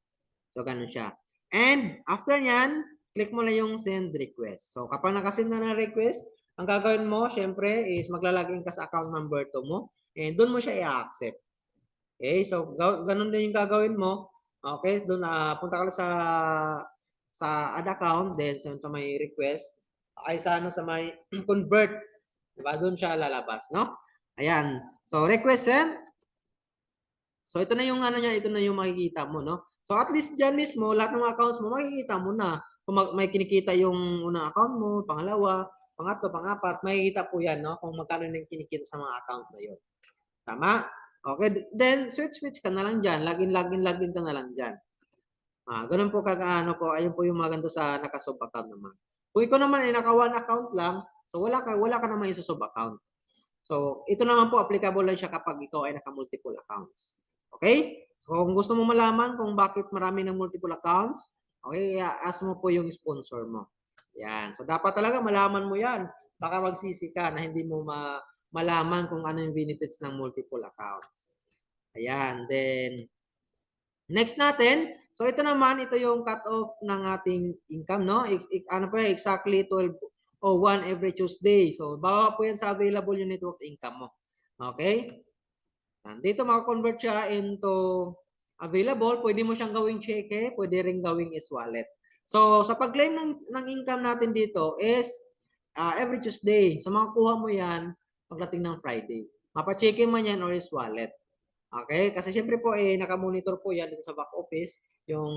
So, ganun siya. And after niyan, click mo lang yung send request. So, kapag nakasend na ng request, ang gagawin mo, syempre, is maglalagin ka sa account number to mo, and doon mo siya i-accept. Okay? So, ganun din yung gagawin mo. Okay? Doon, punta ka sa add account, then sa may request, ay sa may convert. Diba? Doon siya lalabas, no? Ayan. So, request send. So, ito na yung ito na yung makikita mo, no? So, at least dyan mismo, lahat ng accounts mo, makikita mo na. Kung may kinikita yung unang account mo, pangalawa, pangatlo, pangapat, makikita po yan, no? Kung magkano yung kinikita sa mga account na yun. Tama? Okay. Then, switch ka na lang dyan. Login ka na lang dyan. Ganun po po, ayun po yung maganda sa naka-sub account naman. Kung ikaw naman ay naka-one account lang, so wala ka naman yung sub account. So, ito naman po, applicable lang siya kapag ikaw ay naka-multiple accounts. Okay? So, kung gusto mo malaman kung bakit marami ng multiple accounts, okay, ask mo po yung sponsor mo. Yan. So, dapat talaga malaman mo yan. Baka magsisi ka na hindi mo malaman kung ano yung benefits ng multiple accounts. Ayan. Then, next natin, so ito naman, ito yung cut-off ng ating income, no? Ano pa, exactly 12:01 every Tuesday. So, bawa po yan sa available yung network income mo. Okay? Dito makakonvert siya into available. Pwede mo siyang gawing cheque, pwede rin gawing wallet. So, sa pag-claim ng income natin dito is every Tuesday. So, makakuha mo yan pagdating ng Friday. Mapa-cheque man yan or wallet. Okay? Kasi siyempre po, naka-monitor po yan dito sa back office. Yung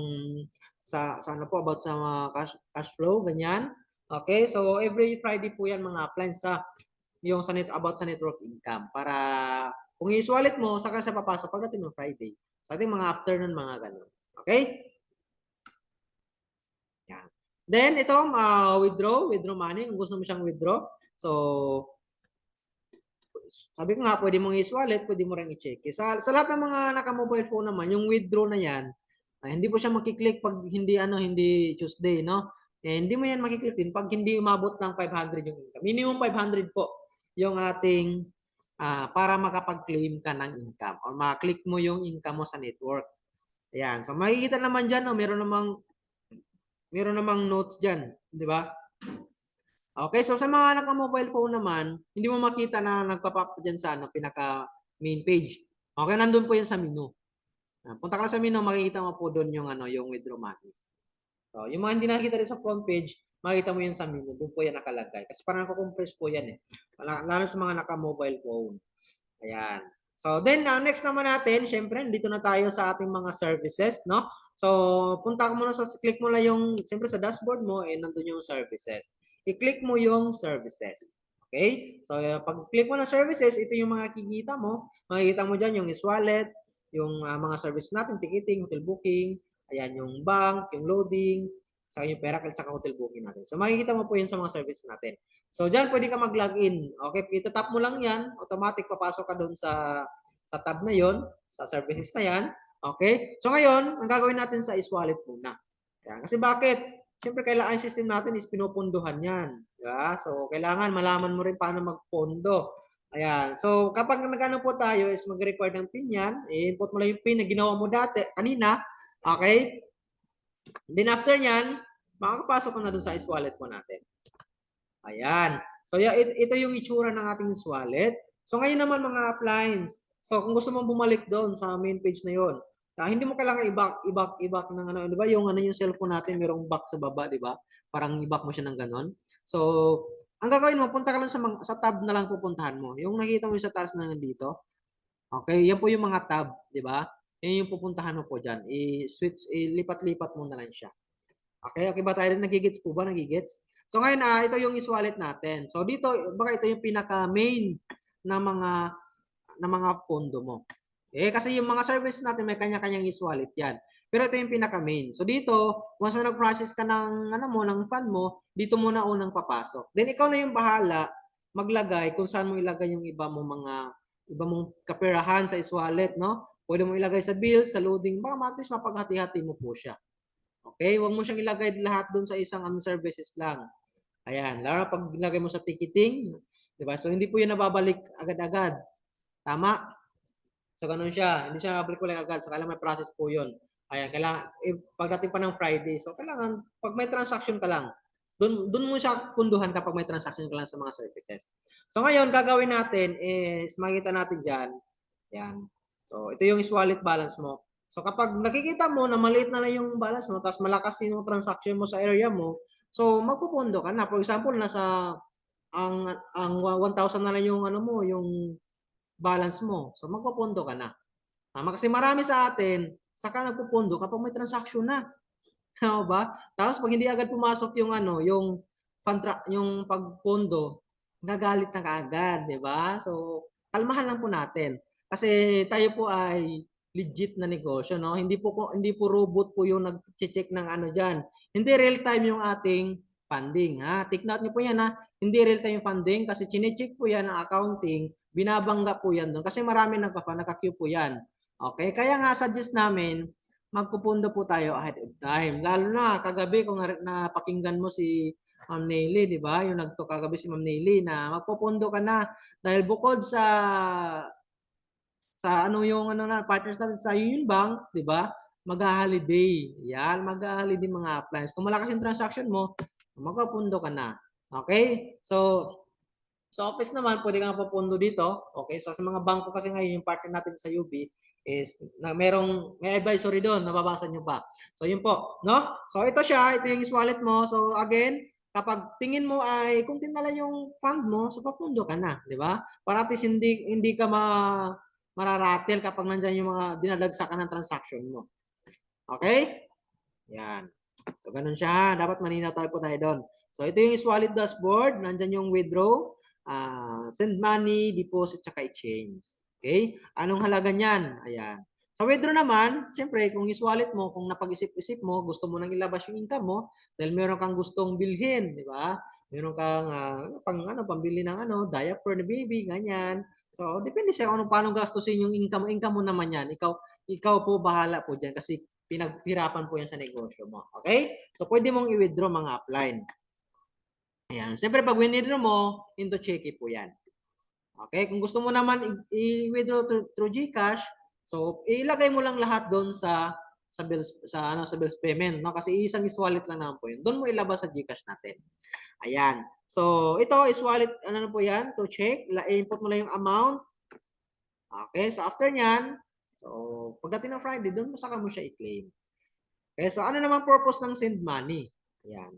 sa ano po, about sa cash flow, ganyan. Okay? So, every Friday po yan mga plans yung about sa network income. Para kung i-wallet mo, saka siya papasok pagdating ng Friday. Sa ating mga afternoon, mga ganun. Okay? Yan. Then, itong withdraw money. Kung gusto mo siyang withdraw. So, sabi ko nga, pwede mong i-wallet, pwede mo rin i-check. Sa lahat ng mga naka-mobile phone naman, yung withdraw na yan, hindi po siya makiklik pag hindi Tuesday, no? Hindi mo yan makiklik din pag hindi umabot ng 500 yung income. Minimum 500 po yung ating para makapag-claim ka ng income or makaklik mo yung income mo sa network. Ayan. So, makikita naman dyan, no? Meron namang notes dyan. Di ba? Okay, so sa mga naka-mobile phone naman, hindi mo makita na nagpa-pop dyan sa pinaka main page. Okay, nandun po yan sa menu. Punta ka sa menu, makikita mo po doon yung yung withdraw money. So, yung mga hindi nakikita rin sa front page, makikita mo yun sa menu. Doon po yan nakalagay. Kasi parang nako-compress po yan lalo sa mga naka-mobile phone. Ayan. So, then, next naman natin, syempre, dito na tayo sa ating mga services, no? So, punta ka muna click mo lang yung, syempre sa dashboard mo, nandun yung services. I-click mo yung services. Okay? So, pag-click mo na services, ito yung mga kikita mo. Makikita mo dyan yung wallet, yung mga service natin, ticketing, hotel booking, ayan, yung bank, yung loading, saka yung pera, saka hotel booking natin. So, makikita mo po yun sa mga service natin. So, dyan pwede ka mag-login. Okay, itatap mo lang yan. Automatic papasok ka doon sa tab na yon, sa services na yan. Okay? So, ngayon, ang gagawin natin sa wallet muna. Ayan. Kasi bakit? Siyempre, kailangan yung system natin is pinupunduhan yan. Diba? So, kailangan malaman mo rin paano magpondo. Ayan. So, kapag nagano po tayo is mag-require ng PIN yan. I-input mo lang yung PIN na ginawa mo dati, kanina. Okay? Then after yan, makakapasok ka na dun sa wallet mo natin. Ayan. So, yeah, ito yung itsura ng ating wallet. So, ngayon naman mga appliance. So, kung gusto mong bumalik doon sa main page na yon, hindi mo kailangan i-back ng ano, di ba? Yung ano yung cellphone natin, merong back sa baba, di ba? Parang i-back mo siya ng ganon. So, ang gagawin mo, punta ka lang sa tab na lang pupuntahan mo. Yung nakita mo sa taas na nandito. Okay, yan po yung mga tab, di ba? Yan yung pupuntahan mo po dyan. I-switch, ilipat-lipat mo na lang siya. Okay, okay ba tayo? Nagigits po ba? Nagigits? So ngayon, ito yung is-wallet natin. So dito, baka ito yung pinaka-main na mga pondo mo. Kasi yung mga service natin, may kanya-kanyang is-wallet yan. Pero ito yung pinaka-main. So dito, once na nag-process ka ng, ng fund mo, dito muna unang papasok. Then ikaw na yung bahala maglagay kung saan mo ilagay yung iba mong kaperahan sa is-wallet, no? Pwede mo ilagay sa bills, sa loading, baka matis mapaghati-hati mo po siya. Okay, huwag mo siyang ilagay lahat doon sa isang services lang. Ayan, lalo pag ilagay mo sa ticketing, 'di ba? So hindi po 'yun nababalik agad-agad. Tama? So ganun siya, hindi siya nababalik agad, so kailangan may process po 'yun. Ayan, kailangan pagdating pa ng Friday, so kailangan pag may transaction ka lang, doon mo siya punduhan kapag may transaction ka lang sa mga services. So ngayon, gagawin natin is makikita natin diyan. Yan. So ito yung wallet balance mo. So kapag nakikita mo na maliit na lang yung balance mo, tapos malakas yung transaction mo sa area mo, so magpupundo ka na. For example, nasa ang 1,000 na lang yung ano mo, yung balance mo. So magpupundo ka na. Tama, kasi marami sa atin, saka nagpupundo kapag may transaction na. Tama ba? Tapos pag hindi agad pumasok yung yung pagpondo, nagalit na kaagad, 'di ba? So kalmahan lang po natin. Kasi tayo po ay legit na negosyo, no? Hindi po robot po yung nag-check ng ano diyan. Hindi real time yung ating funding, ha? Take note niyo po 'yan, ha? Hindi real time yung funding kasi chine-check po 'yan ng accounting, binabangga po 'yan doon kasi marami naka-queue po 'yan. Okay? Kaya nga suggest namin magpupundo po tayo ahead of time. Lalo na kagabi kung napakinggan mo si Ma'am Nelly, di ba? Yung nagto kagabi si Ma'am Nelly na magpupundo ka na dahil bukod sa ano yung ano na partners natin sa Union Bank, di ba? Mag-holiday. Yan, mag-holiday mga appliance. Kung malakas yung transaction mo, magpupundo ka na. Okay? So, sa office naman, pwede kang papundo dito. Okay? So, sa mga bangko kasi ngayon, yung partner natin sa UB is na may advisory doon, nababasa nyo ba? So, yun po. No? So, ito siya. Ito yung wallet mo. So, again, kapag tingin mo ay kung tinala yung fund mo, so papundo ka na, di ba? Para at least hindi ka mararatel kapag nandiyan yung mga dinadagsakan ng transaction mo. Okay? Yan. So, ganun siya. Dapat maninaw tayo po tayo doon. So, ito yung wallet dashboard. Nandiyan yung withdraw, send money, deposit, tsaka exchange. Okay? Anong halaga niyan? Ayan. Sa withdraw naman, siyempre, kung wallet mo, kung napag-isip-isip mo, gusto mo nang ilabas yung income mo, dahil meron kang gustong bilhin, di ba? Meron kang pambili ng diaper na baby, ganyan. So, depende sa kung paano gastusin yung income mo. Income mo naman yan. Ikaw po bahala po dyan kasi pinaghirapan po yan sa negosyo mo. Okay? So, pwede mong i-withdraw mga upline. Ayan. Siyempre, pag withdraw mo, into cheque po yan. Okay? Kung gusto mo naman i-withdraw through GCash, so, ilagay mo lang lahat doon sa bills payment, no? Kasi isang wallet lang naman po yun. Doon mo ilabas sa GCash natin. Ayan. So, ito is wallet, ano na po yan? To check. I-input mo lang yung amount. Okay. So, after nyan, so, pagdating ng Friday, doon mo saka mo siya i-claim. Okay. So, ano naman purpose ng send money? Ayan.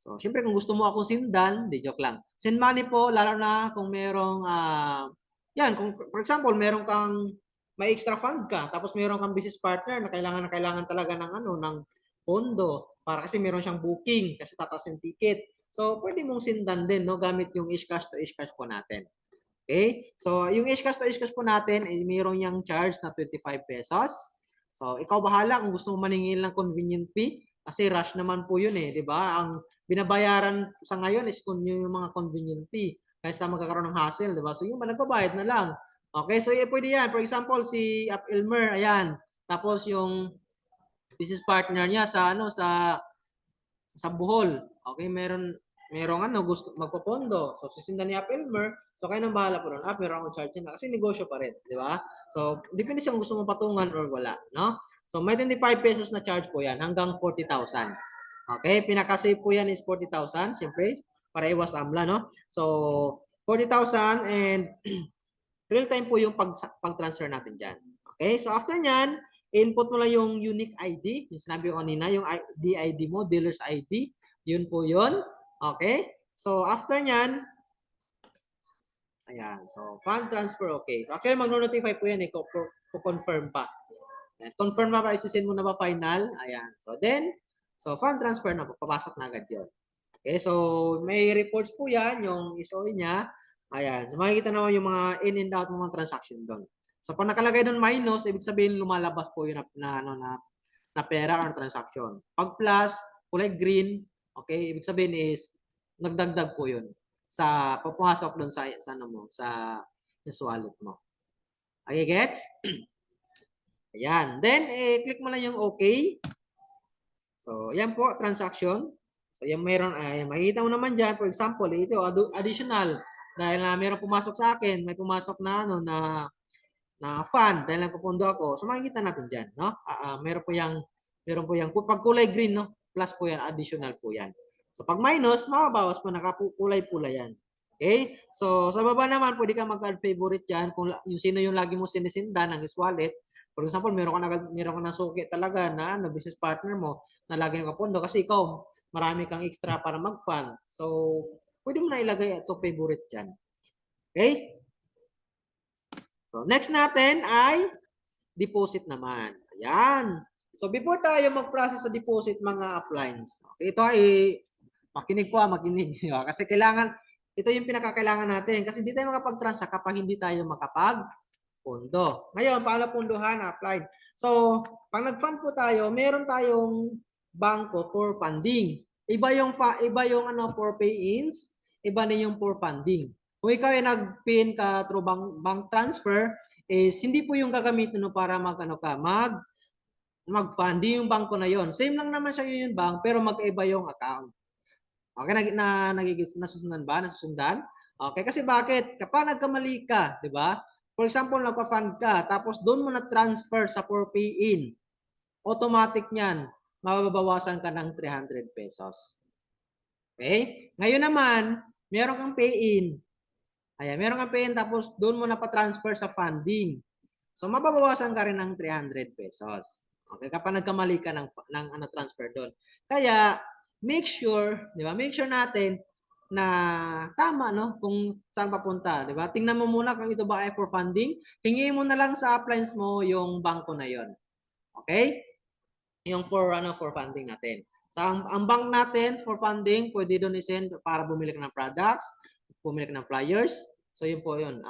So, syempre kung gusto mo akong sindan, di joke lang. Send money po, lalo na kung merong, kung for example, meron kang may extra fund ka, tapos meron kang business partner na kailangan talaga ng pondo para kasi meron siyang booking kasi tataas yung ticket. So, pwede mong sindan din, no, gamit yung Ishcash to Ishcash po natin. Okay? So, yung Ishcash to Ishcash po natin, meron yung charge na 25 pesos. So, ikaw bahala kung gusto mo maningil ng convenient fee kasi rush naman po yun di ba? Ang binabayaran sa ngayon is yung mga convenient fee kaysa magkakaroon ng hassle, di ba? So, yung nagbabayad na lang. Okay, so pwede yan. For example, si Up Elmer, ayan. Tapos yung business partner niya sa Bohol. Okay, merong gusto magpopondo. So sisindan ni Up Elmer, so kayo nang bahala po ron. Meron akong charge na kasi negosyo pa rin, di ba? So depende siya kung gusto mo patungan or wala, no? So may 25 pesos na charge po yan hanggang 40,000. Okay, pinaka-safe po yan is 40,000, siyempre. para iwas AMLA, no? So, 40,000 and real time po yung pag-transfer natin dyan. Okay, so after nyan, input mo lang yung unique ID, yung sinabi ko kanina, yung DID mo, dealer's ID, yun po yun. Okay, so after nyan, ayan, so fund transfer, okay. So actually, mag-notify po yan, confirm pa. Ayan, confirm pa ba, isisend mo na ba final? Ayan, so then, so fund transfer na po, papasok na agad yun. Okay, so may reports po yan, yung ISO niya. Ayan, so makikita naman yung mga in and out mga transaction doon. So pag nakalagay doon minus, ibig sabihin lumalabas po yung na pera or transaction. Pag plus, kulay green, okay, ibig sabihin is nagdagdag po yun sa papasok doon sa ano mo, sa wallet mo. Okay, gets? Ayan. Then, click mo lang yung okay. So, yan po, transaction. So, yan meron, makikita mo naman dyan, for example, ito, additional. Dahil na meron pumasok sa akin, may pumasok na, ano, na fund, dahil nagpupundo ako. So, makikita natin dyan, no? Meron po yung, pag kulay green, no? Plus po yan, additional po yan. So, pag minus, mababawas po, nakakulay-pula yan. Okay? So, sa baba naman, pwede ka mag-add favorite dyan kung yung sino yung lagi mo sinisindan ng wallet. For example, meron ka na suki talaga na business partner mo na lagi nakapondo kasi ikaw, marami kang extra para mag-fund. So, pwede mo na ilagay ito favorite dyan. Okay? So, next natin ay deposit naman. Ayan. So, before tayo mag-process sa deposit, mga uplines. Okay, ito ay makinig po, makinig. Kasi kailangan, ito yung pinakakailangan natin. Kasi hindi tayo makapag-transact kapag hindi tayo makapag-pondo. Ngayon, paano punduhan? Upline. So, pag nag-fund po tayo, meron tayong bangko for funding. Iba yung for pay-ins, iba na yung for funding. Kung ikaw ay nag-pin ka through bank transfer, is hindi po yung gagamitin mo para mag-funding yung bangko na yon. Same lang naman siya yung bank, pero magkaiba yung account. Okay, nasusundan ba? Nasusundan? Okay, kasi bakit? Kapag nagkamali ka, di ba? For example, nagpa-fund ka, tapos doon mo na-transfer sa for pay-in, automatic niyan, mababawasan ka ng 300 pesos. Okay? Ngayon naman, meron kang pay-in. Ayan, meron kang pay-in, tapos doon mo na pa-transfer sa funding. So, mababawasan ka rin ng 300 pesos. Okay, kapag nagkamali ka ng transfer doon. Kaya, make sure, di ba? Make sure natin na tama, no? Kung saan papunta, di ba? Tingnan mo muna kung ito ba ay for funding. Hingin mo na lang sa uplines mo yung bangko na yon. Okay? Yung for funding natin. So, ang bank natin for funding, pwede doon i-send para bumili ka ng products, bumili ka ng flyers. So, yun po yun,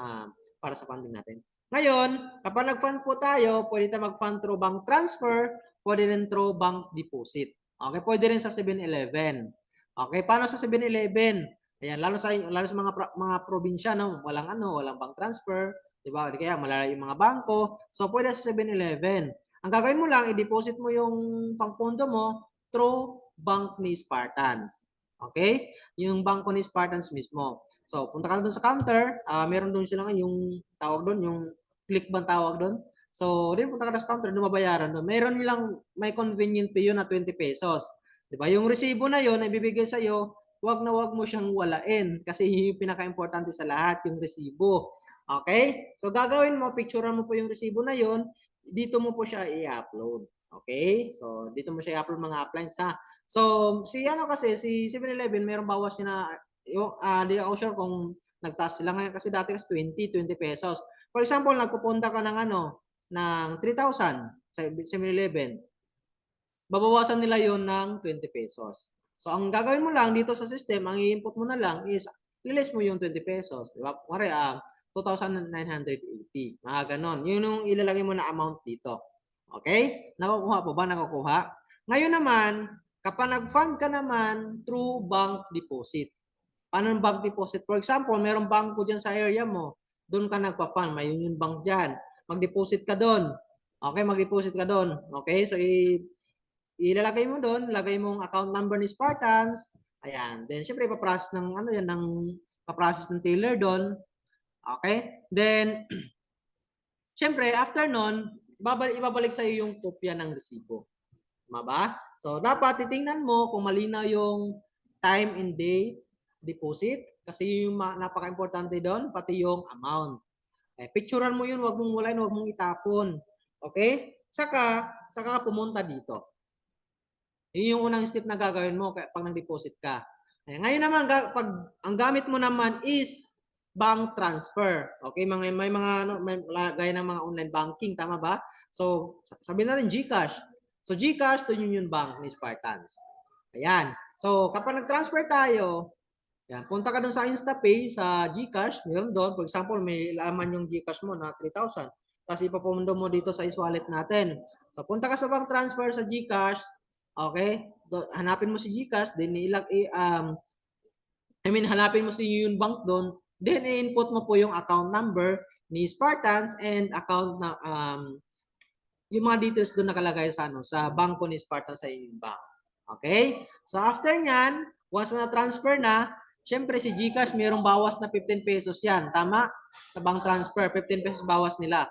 para sa funding natin. Ngayon, kapag nag-fund po tayo, pwede tayo mag-fund through bank transfer, pwede rin through bank deposit. Okay, pwede rin sa 7-Eleven. Okay, paano sa 7-Eleven? Ayan, lalo sa mga probinsya, no, walang bank transfer, 'di ba? Kaya malalayo yung mga bangko. So pwede sa 7-Eleven. Ang gagawin mo lang, i-deposit mo yung pangpondo mo through bank ni Spartans. Okay? Yung bangko ni Spartans mismo. So, punta ka doon sa counter, meron doon silang yung tawag doon, yung click bang tawag doon. So, din punta ka sa counter, doon mabayaran doon. Meron nilang may convenient fee yun na 20 pesos. 'Di ba? Yung resibo na yun, na ibibigay sa iyo, wag mo siyang walain kasi yung pinaka-importante sa lahat, yung resibo. Okay? So, gagawin mo, picturean mo po yung resibo na yun, dito mo po siya i-upload. Okay? So, dito mo siya i-upload mga uplines ha. So, si 7-Eleven, mayroong bawas niya na, di ako sure kung nagtaas sila ngayon kasi dati kasi 20 pesos. For example, nagpupunta ka ng ng 3,000 sa 7-Eleven. Babawasan nila yon ng 20 pesos. So, ang gagawin mo lang dito sa system, ang i-input mo na lang is, release mo yung 20 pesos. Di ba? Kumari, 2,980. Mga ganon. Yun yung ilalagay mo na amount dito. Okay? Nakukuha po ba? Nakukuha? Ngayon naman, kapag nag-fund ka naman through bank deposit. Paano yung bank deposit? For example, mayroong bangko dyan sa area mo. Doon ka nagpa-fund. May Union Bank dyan. Mag-deposit ka doon. Okay, mag-deposit ka doon. Okay, so ilalagay mo doon, lagay mo ang account number ni Spartans. Ayan. Then, syempre, paprocess ng teller doon. Okay? Then, syempre, after nun, ibabalik sa iyo yung kopya ng resibo. Tama ba? So, dapat titingnan mo kung malinaw yung time and date, deposit, kasi yung napaka-importante doon, pati yung amount. Picturean mo yun, wag mong walain, wag mong itapon. Okay? Saka ka pumunta dito. Yun yung unang step na gagawin mo pag nag-deposit ka. Ngayon naman, pag ang gamit mo naman is bank transfer. Okay, may mga ano, gaya ng mga online banking, tama ba? So, sabihin natin GCash. So, GCash to Union Bank ni Spartans. Ayan. So, kapag nag-transfer tayo, yan, punta ka doon sa InstaPay, sa GCash, meron doon. For example, may laman yung GCash mo na 3,000. Tapos ipapundo mo dito sa e-wallet natin. So, punta ka sa bank transfer sa GCash. Okay? Hanapin mo si GCash, then hanapin mo si Union Bank doon. Then, i-input mo po yung account number ni Spartans and account na, yung mga details doon nakalagay sa, sa bangko ni Spartans sa Union Bank. Okay? So, after nyan, once na transfer na, syempre si GCash mayroong bawas na 15 pesos yan. Tama? Sa bank transfer, 15 pesos bawas nila.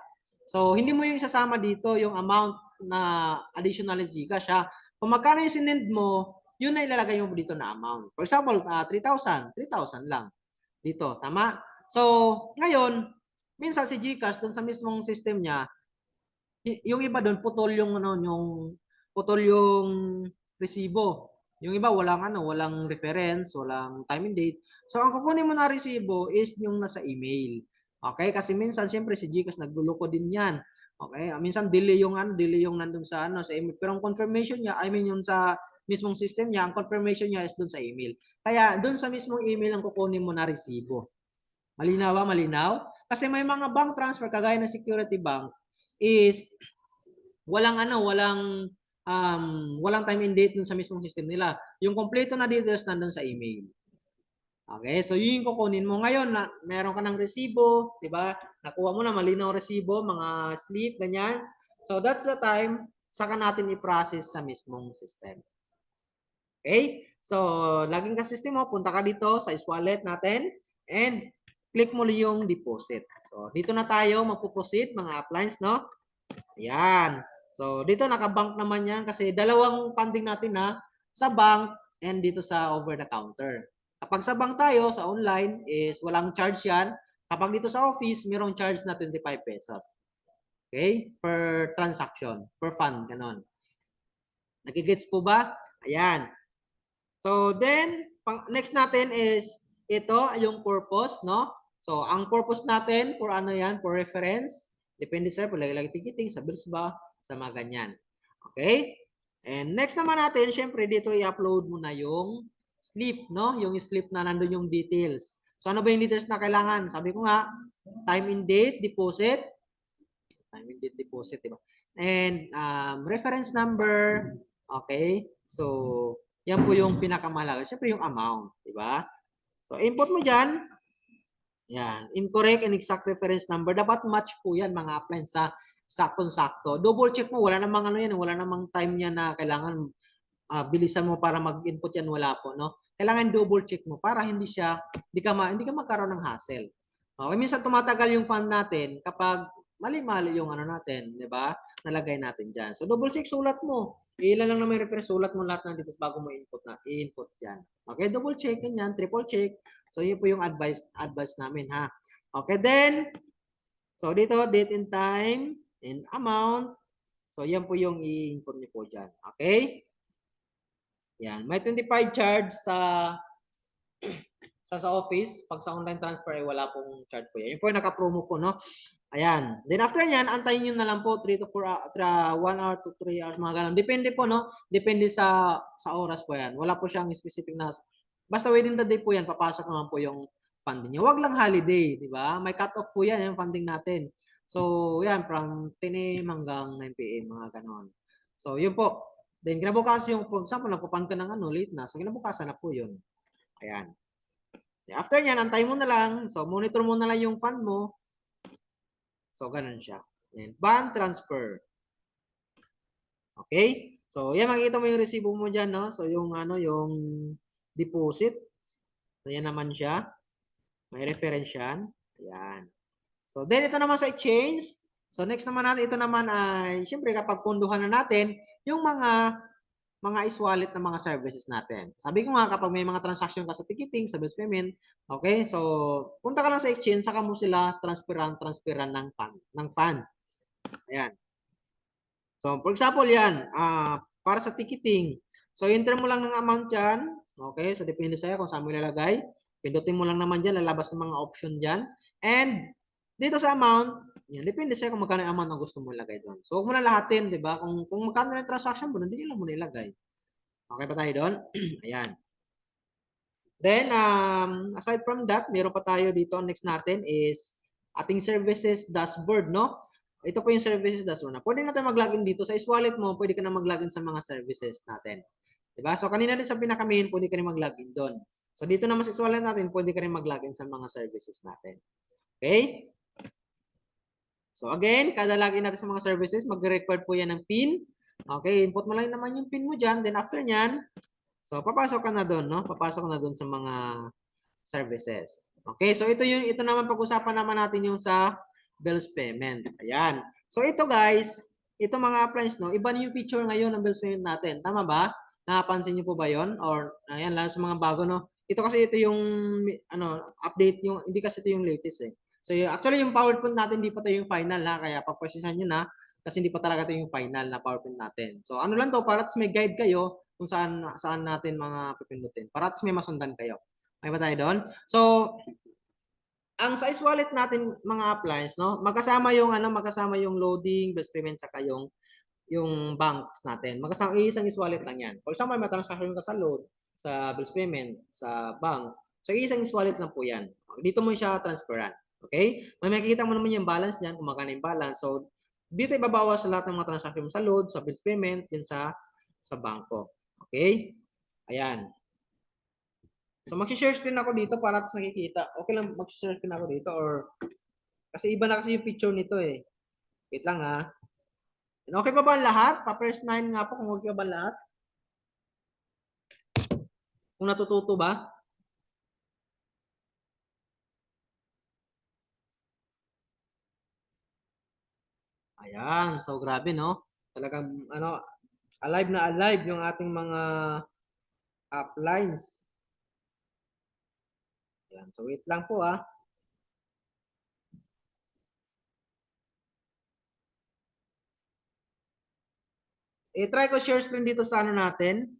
So, hindi mo yung isasama dito yung amount na additional ni GCash ha. Kung magkano yung sinend mo, yun na ilalagay mo dito na amount. For example, 3,000. 3,000 lang. Dito. Tama? So, ngayon, minsan si GCash dun sa mismong system niya, yung iba doon putol yung putol yung resibo. Yung iba walang reference, walang time and date. So ang kukunin mo na resibo is yung nasa email. Okay? Kasi minsan siyempre si GCash nagluloko din 'yan. Okay? Minsan delay yung nandun sa sa email. Pero ang confirmation niya, I mean yung sa mismong system niya, ang confirmation niya is doon sa email. Kaya doon sa mismong email ang kukunin mo na resibo. Malinaw ba? Malinaw? Kasi may mga bank transfer kagaya ng Security Bank is walang time and date dun sa mismong system nila. Yung kompleto na details nandun sa email. Okay, so yun yung kukunin mo. Ngayon, meron ka ng resibo, di ba? Nakuha mo na malinaw resibo, mga slip, ganyan. So that's the time, saka natin i-process sa mismong system. Okay? So, laging ka system mo, punta ka dito sa wallet natin and click mo yung deposit. So, dito na tayo magpo-proceed, mga appliance, no? Ayan. So, dito naka-bank naman yan kasi dalawang funding natin na sa bank and dito sa over the counter. Kapag sa bank tayo, sa online, is walang charge yan. Kapag dito sa office, mayroong charge na 25 pesos. Okay? Per transaction, per fund, ganon. Nagigets po ba? Ayan. So, then, next natin is ito, yung purpose, no? So, ang purpose natin, for ano yan, for reference, depende sir, palagi-lagi ticketing, sa bills ba, sa mga ganyan. Okay? And next naman natin, syempre dito i-upload mo na yung slip, no? Yung slip na nandun yung details. So, ano ba yung details na kailangan? Sabi ko nga, time and date, deposit. Time and date, deposit, diba? And reference number. Okay? So, yan po yung pinakamahalaga. Syempre yung amount, diba? So, input mo dyan. Yan. Incorrect and exact reference number. Dapat match po yan, mga upline sa saktong-sakto. Double check mo. Wala namang ano yan. Wala namang time niya na kailangan bilisan mo para mag-input yan. Wala po, no? Kailangan double check mo para hindi ka magkaroon ng hassle. Okay, minsan tumatagal yung fund natin kapag mali-mali yung ano natin, di ba? Nalagay natin dyan. So, double check, sulat mo. Ilan lang naman yung reference, sulat mo lahat ng details bago mo i-input dyan. Okay, double check, ganyan, triple check. So, yun po yung advice namin, ha? Okay, then, so dito, date and time and amount. So, yan po yung i-input niyo po dyan. Okay? Yan. May 25 charge sa office. Pag sa online transfer, ay wala pong charge po yan. Yung po yung naka-promo ko, no? Ayan. Then after nyan, antayin nyo na lang po 3 to 4, 1 hour to 3 hours, mga ganun. Depende po, no? Depende sa oras po yan. Wala po siyang specific na, basta within the day po yan, papasok naman po yung funding niya. Huwag lang holiday, di ba? May cut-off po yan, yung funding natin. So, yan, from 10 a.m. hanggang 9 p.m., mga ganon. So, yun po. Then, kinabukasan yung, for example, nagpapan ka ng late na. So, kinabukasan na po yun. Ayan. After nyan, antay mo na lang. So, monitor mo na lang yung fund mo. So, ganun siya. And bank transfer. Okay? So, yan, makikita mo yung resibo mo dyan, no? So, yung yung deposit. So, yan naman siya. May reference yan. Ayan. So, then ito naman sa exchange. So, next naman natin, ito naman ay, syempre kapag punduhan na natin, yung mga mga is-wallet na mga services natin. Sabi ko nga, kapag may mga transaction ka sa ticketing, sa bills payment, okay, so punta ka lang sa exchange, saka mo sila transferan ng fund. Ayan. So, for example, yan, para sa ticketing. So, enter mo lang ng amount dyan. Okay, so depende sa'yo kung saan mo ilalagay. Pindutin mo lang naman dyan, lalabas ng mga option dyan. And, dito sa amount, yan, depende sa'yo kung magkano yung amount na gusto mo ilagay doon. So, huwag mo na lahatin, di ba? Kung magkano yung transaction mo, hindi lang mo na ilagay. Okay pa tayo doon? Ayan. Then, aside from that, meron pa tayo dito. Next natin is ating services dashboard, no? Ito po yung services dashboard na. Pwede natin mag-login dito. Sa wallet mo, pwede ka na mag-login sa mga services natin. Diba? So, kanina din sa pinaka-main, pwede ka rin mag-login doon. So, dito naman sa wallet natin, pwede ka rin mag-login sa mga services natin. Okay? So, again, kada login natin sa mga services, mag-record po yan ng PIN. Okay, input mo lang naman yung PIN mo dyan. Then, after nyan, so, papasok ka na doon, no? Papasok na doon sa mga services. Okay, so ito naman pag-usapan naman natin yung sa bills payment. Ayan. So, ito guys, ito mga appliance, no? Iba na yung feature ngayon ng bills payment natin. Tama ba? Nakapansin niyo po ba yon? Or, ayan, lalo sa mga bago, no? Ito kasi ito yung, update yung, hindi kasi ito yung latest eh. So, actually, yung PowerPoint natin, hindi pa ito yung final ha. Kaya pag-processan nyo na, kasi hindi pa talaga ito yung final na PowerPoint natin. So, ano lang to, para may guide kayo kung saan natin mga pipindutin. Para may masundan kayo. May ba tayo doon? So, ang size wallet natin mga appliance, no? Magkasama yung loading, bills payment, saka yung banks natin. Magkasama isang wallet lang yan. For example, may transaction ka sa load, sa bills payment, sa bank. So, isang wallet lang po yan. Dito mo siya transferan. Okay? May makikita mo naman yung balance niyan, kung magkano yung balance. So, dito ibabawas sa lahat ng mga transaction sa load, sa bills payment, din sa bangko. Okay? Ayan. So, mag-share screen ako dito para sa nakikita. Okay lang mag-share screen ako dito or kasi iba na kasi yung picture nito eh. Wait lang ha. Okay pa ba ang lahat? Pa-first 9 nga po kung okay pa ba lahat? Kung natututo ba? Ayan. So, grabe no? Talagang alive na alive yung ating mga uplines. Ayan. So, wait lang po ha. I-try ko share screen dito sa natin.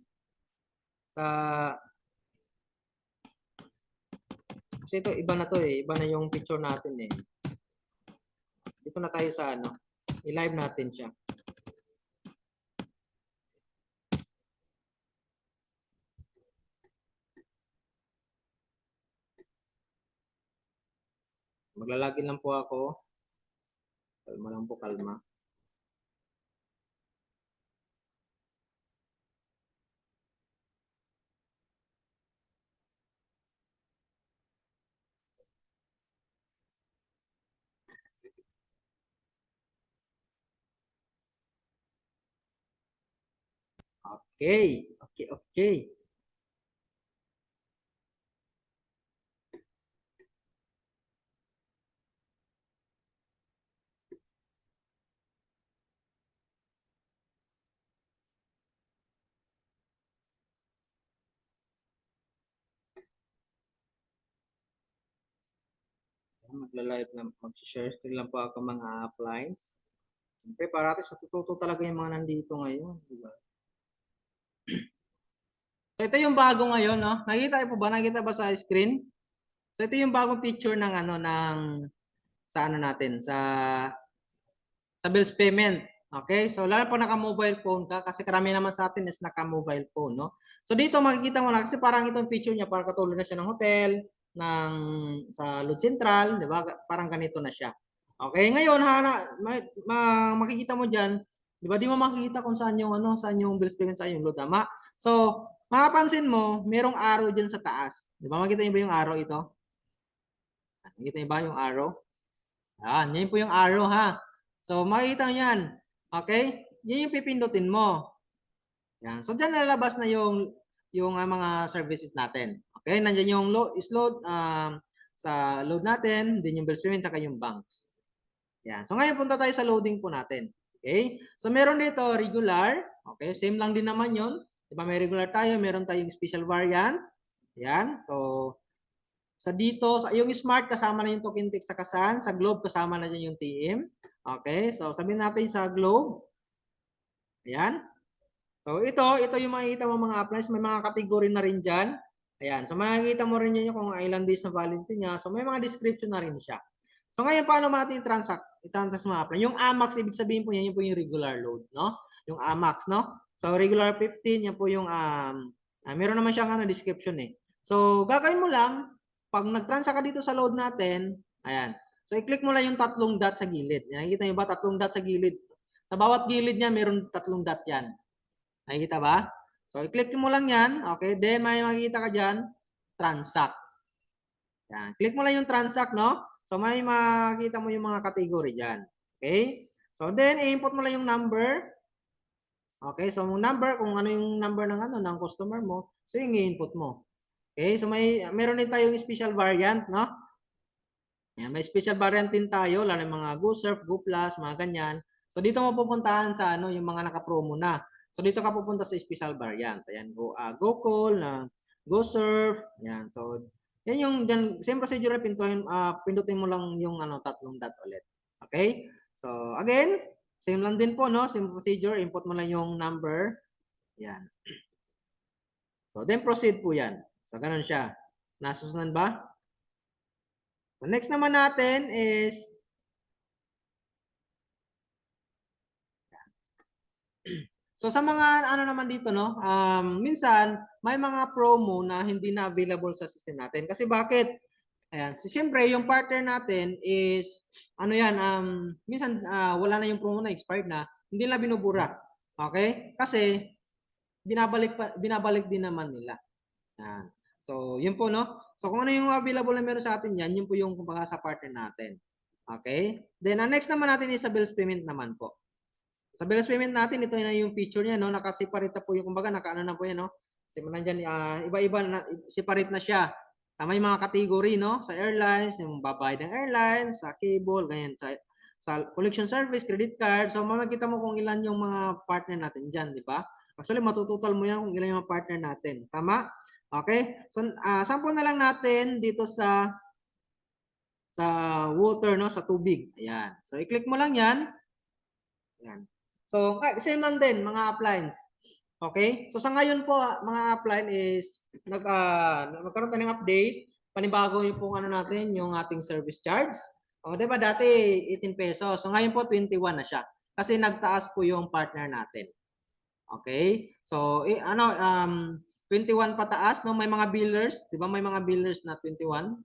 Kasi ito, iba na to eh. Iba na yung picture natin eh. Dito na tayo sa i-live natin siya. Maglalagin lang po ako. Kalma lang po, kalma. Okay. Okay. Magla-live lang, mag-share screen lang po ako mga uplines. Siyempre, parating sa tututo talaga yung mga nandito ngayon. Diba? So, ito yung bago ngayon, no? Nakita po ba? Nakita ba sa screen? So, ito yung bagong picture ng sa natin, sa bills payment. Okay? So, lalo po naka-mobile phone ka kasi karami naman sa atin is naka-mobile phone, no? So, dito makikita mo na kasi parang itong picture niya, parang katulad na siya ng hotel, sa Load Central, di ba? Parang ganito na siya. Okay, ngayon makikita mo diyan, di ba? Di mo makikita kung saan yung bills payment, saan yung load, tama? So, mapapansin mo, merong arrow diyan sa taas. Di ba? Makita niyo ba yung arrow ito? Makita niyo ba yung arrow? Yan po yung arrow ha. So, makikita niyo yan. Okay? Yan yung pipindutin mo. Yan. So, diyan lalabas na yung mga services natin. Okay? Nandiyan yung load sa load natin, din yung bills payment, saka yung banks. Yan. So, ngayon punta tayo sa loading po natin. Okay? So, meron dito regular. Okay? Same lang din naman yon. Di ba may regular tayo, meron tayong special variant. Yan. So, sa dito, sa yung Smart kasama na yung token tick sa Kasan, sa Globe kasama na din yung TM. Okay, so sabihin natin sa Globe. Ayan. So ito yung makikita mo mga appliance, may mga category na rin diyan. Ayan, so makikita mo rin yun kung ilang days na validity niya. So may mga description na rin siya. So ngayon paano ba natin i-transact mga appliance? Yung AMAX ibig sabihin po yan, yun po yung regular load, no? Yung AMAX, no? So regular 15, yan po yung meron naman siyang description eh. So gagawin mo lang pag nag-transact ka dito sa load natin, ayan. So i-click mo lang yung tatlong dot sa gilid. Nakikita niyo ba tatlong dot sa gilid? Sa bawat gilid niya meron tatlong dot yan. Nakikita ba? So, i-click mo lang yan. Okay. Then, may makikita ka dyan, transact. Yan. Click mo lang yung transact, no? So, may makikita mo yung mga category dyan. Okay. So, then, i-input mo lang yung number. Okay. So, yung number, kung ano yung number ng customer mo, so, yung i-input mo. Okay. So, meron din tayong special variant, no? Yan, may special variant din tayo, lalo yung mga GoSurf, GoPlus, mga ganyan. So, dito mo pupuntahan sa yung mga naka-promo na. So dito ka pupunta sa special variant. Ayan, go call na go surf. Ayan. So yan yung same procedure pindutin mo lang yung tatlong dot ulit. Okay? So again, same lang din po no, same procedure, input mo lang yung number. Yan. So then proceed po yan. So ganun siya. Nasusunod ba? So, next naman natin is so sa mga naman dito no, minsan may mga promo na hindi na available sa system natin. Kasi bakit? Ayan, so siyempre yung partner natin is minsan wala na yung promo na expired na, hindi na binubura. Okay? Kasi binabalik din naman nila. Ayan. So, yun po no. So kung ano yung available na meron sa atin yan, yun po yung kumbaga sa partner natin. Okay? Then next naman natin is sa bills payment naman po. Sa bills payment natin, ito na yung feature niya, no? Naka-separate na po yung, kumbaga, naka-ano na po yan, no? Kasi nandiyan, iba-iba na, separate na siya. May mga category, no? Sa airlines, yung babayad ng airlines, sa cable, ganyan, sa collection service, credit card. So, makikita mo kung ilan yung mga partner natin dyan, di ba? Actually, matututal mo yan kung ilan yung mga partner natin. Tama? Okay? So, sample na lang natin dito sa water, no? Sa tubig. Ayan. So, i-click mo lang yan. Ayan. So, same lang din, mga appliance. Okay? So, sa ngayon po, mga appliance is, nagkaroon tayo ng update. Panibago yung pong natin, yung ating service charge. O, diba, dati 18 pesos. So, ngayon po, 21 na siya. Kasi nagtaas po yung partner natin. Okay? So, 21 pataas, no? May mga billers, di ba? May mga billers na 21.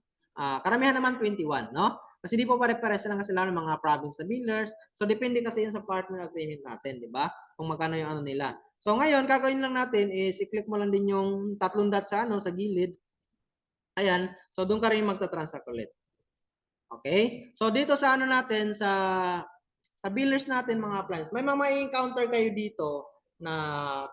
Karamihan naman 21, no? Kasi di po pare-pares lang kasi lalo mga province na billers. So, depende kasi yan sa partner agreement natin, di ba? Kung magkano yung nila. So, ngayon, gagawin lang natin is i-click mo lang din yung tatlong dot sa gilid. Ayan. So, doon ka rin magta-transact ulit. Okay? So, dito sa natin, sa billers natin, mga appliance, may mga encounter kayo dito na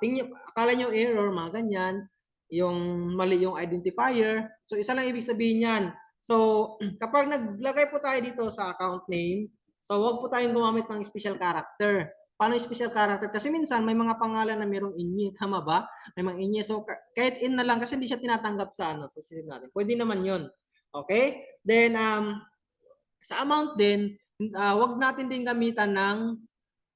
akala nyo error, mga ganyan, yung mali yung identifier. So, isa lang ibig sabihin yan. So, kapag naglagay po tayo dito sa account name, so wag po tayong gumamit ng special character. Paano yung special character? Kasi minsan may mga pangalan na mayroong inye, tama ba? May mga inye. So, kahit in na lang kasi hindi siya tinatanggap sa sa system natin. Pwede naman yun. Okay? Then, sa amount din, wag natin din gamitan ng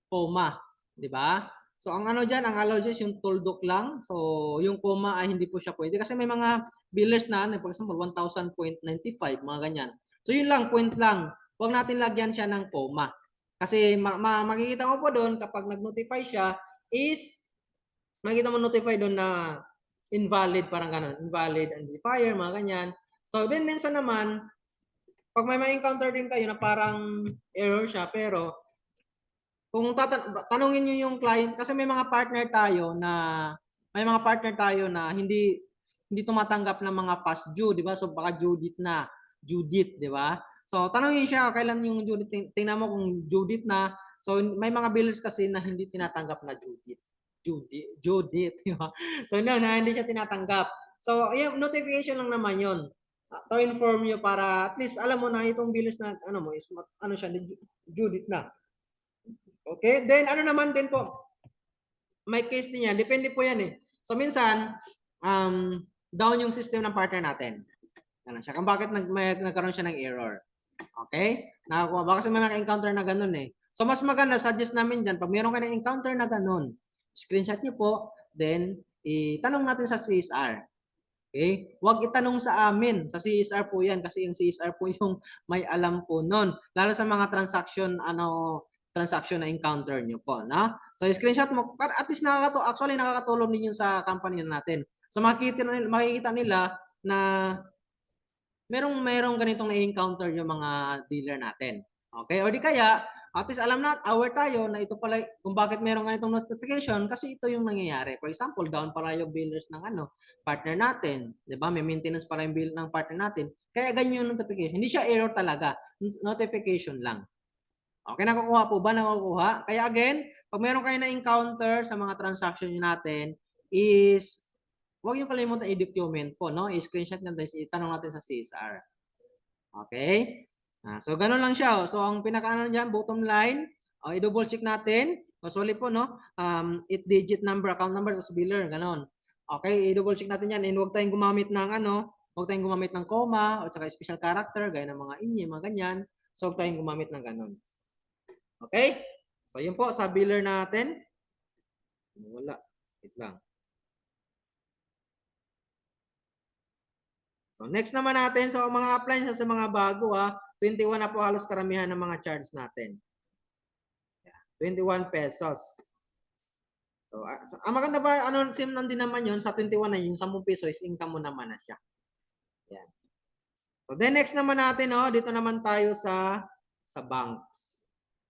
comma. Di ba? So, ang dyan, ang allow dyan yung tuldok lang. So, yung comma ay hindi po siya pwede. Kasi may mga billers na, for example, 1,000.95, mga ganyan. So, yun lang, point lang. Huwag natin lagyan siya ng comma. Kasi makikita mo po doon, kapag nag-notify siya, is, makikita mo notify doon na invalid, parang gano'n. Invalid identifier, mga ganyan. So, then, minsan naman, pag may ma-encounter din kayo na parang error siya, pero kung tanungin niyo yung client, kasi may mga partner tayo na hindi tumatanggap ng mga past due, di ba? So baka Judith, di ba? So tanungin siya kailan yung Judith, tingnan mo kung Judith na. So may mga billers kasi na hindi tinatanggap na Judith, di ba? So no, na hindi siya tinatanggap. So yung notification lang naman 'yon. To inform you para at least alam mo na itong billers na is siya Judith na. Okay? Then, naman din po, may case din yan. Depende po yan eh. So minsan, down yung system ng partner natin. Ganun siya. Kung bakit nagkaroon siya ng error. Okay? Nakakuha. Baka kasi may naka-encounter na ganun eh. So mas maganda, suggest namin dyan, pag mayroon ka na encounter na ganun, screenshot nyo po, then itanong natin sa CSR. Okay? Huwag itanong sa amin. Sa CSR po yan kasi yung CSR po yung may alam po nun. Lalo sa mga transaction na encounter nyo po. Na? So, screenshot mo. At least actually nakakatulong din yun sa company natin. So, makikita nila na merong ganitong na-encounter yung mga dealer natin. Okay? O di kaya, at least alam na, aware tayo na ito pala, kung bakit merong ganitong notification, kasi ito yung nangyayari. For example, down para yung billers ng partner natin. Di ba? May maintenance para yung bill ng partner natin. Kaya ganyan yung notification. Hindi siya error talaga. Notification lang. Okay, nakukuha po ba? Nakukuha? Kaya again, pag meron kayo na-encounter sa mga transaction natin, is huwag yung kalimutan i-document po, no? I-screenshot natin, itanong natin sa CSR. Okay? So, ganun lang siya. So, ang pinaka-ano dyan, bottom line, i-double check natin. Usually po, no? 8-digit number, account number, tapos biller, ganun. Okay, i-double check natin yan. And huwag tayong gumamit ng huwag tayong gumamit ng comma, o saka special character, gaya ng mga inye, mga ganyan. So, huwag tayong gumamit ng ganun. Okay? So, yun po, sa biller natin. Wala. Wait lang. So, next naman natin, so mga appliances sa mga bago 21 na po halos karamihan ng mga charge natin. 21 pesos. So, ang maganda ba, sim din naman yun, sa 21 na yun, 10 peso is income mo naman na siya. Yan. So, then next naman natin, dito naman tayo sa banks.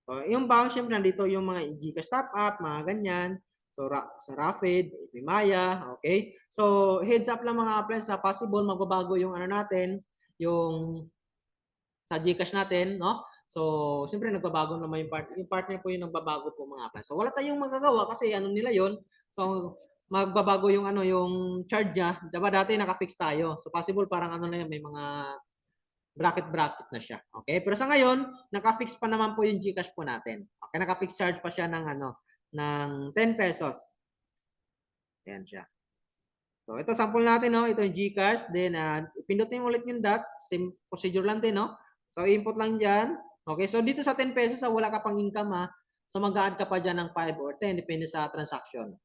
So, yung bank, syempre nandito yung mga GCash top up, mga ganyan. So, sa Rapid, Pimaya, okay? So, heads up lang mga appliances, possible magbabago yung natin, yung sa GCash natin, no? So, siyempre nagbabago naman yung partner po yung nagbabago po mga appliances. So, wala tayong magagawa kasi nila yon. So, magbabago yung yung charge niya. Diba dati naka-fix tayo. So, possible parang na yan, may mga bracket na siya. Okay? Pero sa ngayon, naka-fix pa naman po yung GCash po natin. Okay, naka-fix charge pa siya ng ng 10 pesos. Ayan siya. So, ito sample natin, no? Ito yung GCash. Then, pindutin ulit yung dot. Same procedure lang din, no? So, input lang dyan. Okay, so dito sa 10 pesos, wala ka pang income, So, mag-add ka pa dyan ng 5 or 10, depende sa transaction.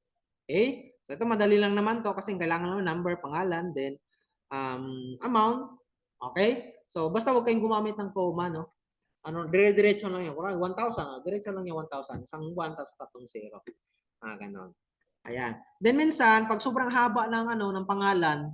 Okay? So, ito madali lang naman to kasi kailangan lang number, pangalan, then amount. Okay? So, basta huwag kayong gumamit ng comma, no? Dire-diretso lang yan. 1,000, diretso lang yung 1,000. Isang 1 tapos 3 0. Ganon. Ayan. Then minsan, pag sobrang haba ng pangalan,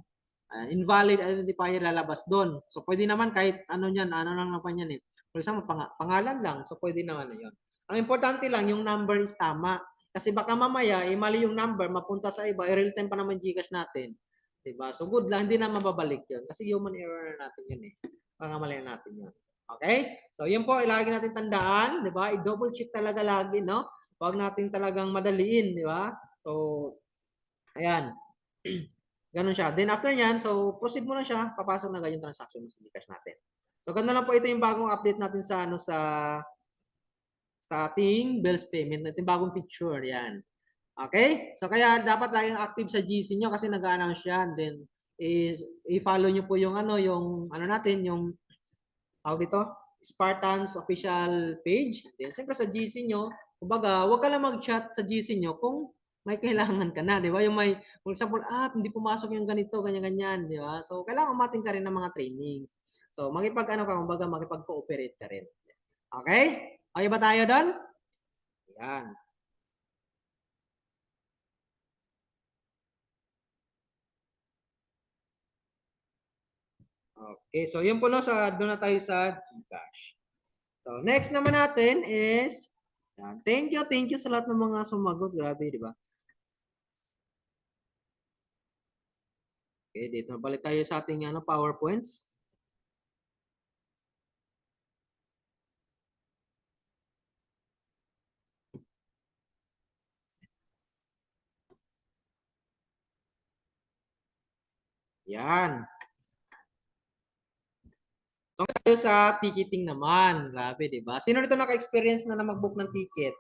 invalid identifier lalabas doon. So, pwede naman kahit niyan, lang naman yan eh. For example, pangalan lang. So, pwede naman na yun. Ang importante lang, yung number is tama. Kasi baka mamaya, mali yung number, mapunta sa iba, real time pa naman GCash natin. Diba? So, good lang, hindi na mababalik yun. Kasi human error natin yun eh. Pangamali natin yun. Okay? So, yun po, ilagi natin tandaan. Diba? I-double check talaga lagi, no? Huwag natin talagang madaliin, di ba? So, ayan. Ganun siya. Then after nyan, so proceed mo na siya, papasok na ganyan transaction mo sa GCash natin. So, ganun lang po, ito yung bagong update natin sa sa ating bills payment, ito yung bagong picture, yan. Okay? So, kaya dapat laging active sa GC nyo kasi nag-announce yan. Then, i-follow nyo po yung yung natin, yung dito, Spartans official page. Then, siyempre sa GC nyo, kumbaga, huwag ka lang mag-chat sa GC nyo kung may kailangan ka na, di ba? Yung may, for example, hindi pumasok yung ganito, ganyan-ganyan, di ba? So, kailangan umating ka rin ng mga trainings. So, kumbaga, makipag-cooperate ka rin. Okay? Okay ba tayo doon? Yan. Okay, so yun po doon na tayo sa GCash. So, next naman natin is, thank you sa lahat ng mga sumagot. Grabe, di ba? Okay, dito balik tayo sa ating PowerPoints. Yan. So, tayo sa ticketing naman. Grabe, di ba? Sino nito naka-experience na mag-book ng ticket?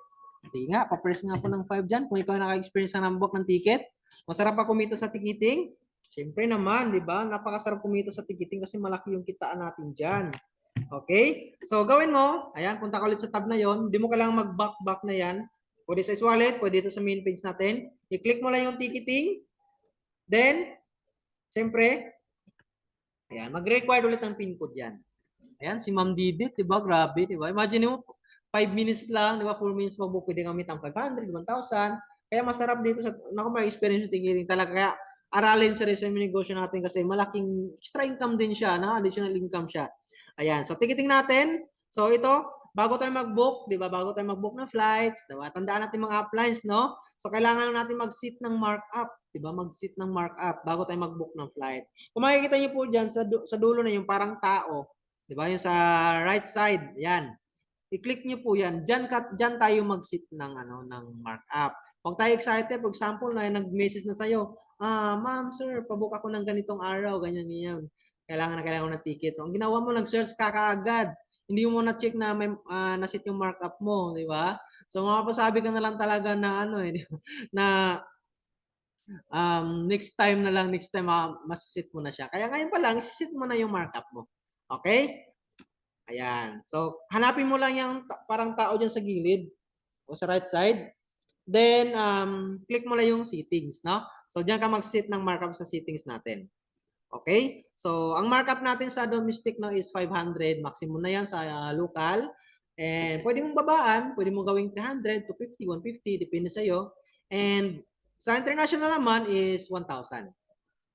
Sige nga, pa-press nga po ng 5 dyan. Kung ikaw naka-experience na mag-book ng ticket, Masarap pa kumita sa ticketing? Siyempre naman, di ba? Napakasarap kumita sa ticketing kasi malaki yung kitaan natin dyan. Okay? So, gawin mo, ayan, punta ka ulit sa tab na yon. Hindi mo kailangang mag-back na yan. Pwede sa wallet, pwede dito sa main page natin. I-click mo lang yung ticketing. Then, siyempre, ayan, mag-require ulit ng PIN code yan. Ayan, si Ma'am Didit, di ba? Grabe, di ba? Imagine mo, 5 minutes lang, di ba? 4 minutes mag-book, pwede kami ng 500, 1,000. Kaya masarap dito sa, naku, may experience yung ticketing talaga. Kaya, aralin sa resume negosyo natin kasi malaking extra income din siya, na additional income siya. Ayan, so ticketing natin. So ito, bago tayo mag-book, 'di ba? Bago tayo mag-book ng flights, 'di ba? Tandaan natin mga uplines, no? So kailangan natin mag-sit ng markup, 'di ba? Mag-sit ng markup bago tayo mag-book ng flight. Kung makikita niyo po diyan sa dulo na yung parang tao, 'di ba? Yung sa right side, 'yan. I-click niyo po 'yan. Diyan tayo mag-sit ng ng markup. Kung tayo excited, for example, na nag-message na tayo, ma'am, sir, pabook ako ng ganitong araw, ganyan ganyan. Kailangan ko ng ticket. So, ang ginawa mo, nag-search ka kaagad. Hindi mo na-check na may na-set yung markup mo, di ba? So mapapasabi ka na lang talaga na na next time na lang, next time mas-set mo na siya. Kaya ngayon pa lang, set mo na yung markup mo. Okay? Ayan. So, hanapin mo lang yung parang tao dyan sa gilid o sa right side. Then, click mo lang yung settings, no? So, dyan ka mag-set ng markup sa settings natin. Okay? So, ang markup natin sa domestic no is 500. Maximum na yan sa local. And pwede mong babaan. Pwede mong gawing 300, 250, 150. Depende sa'yo. And sa international naman is 1,000.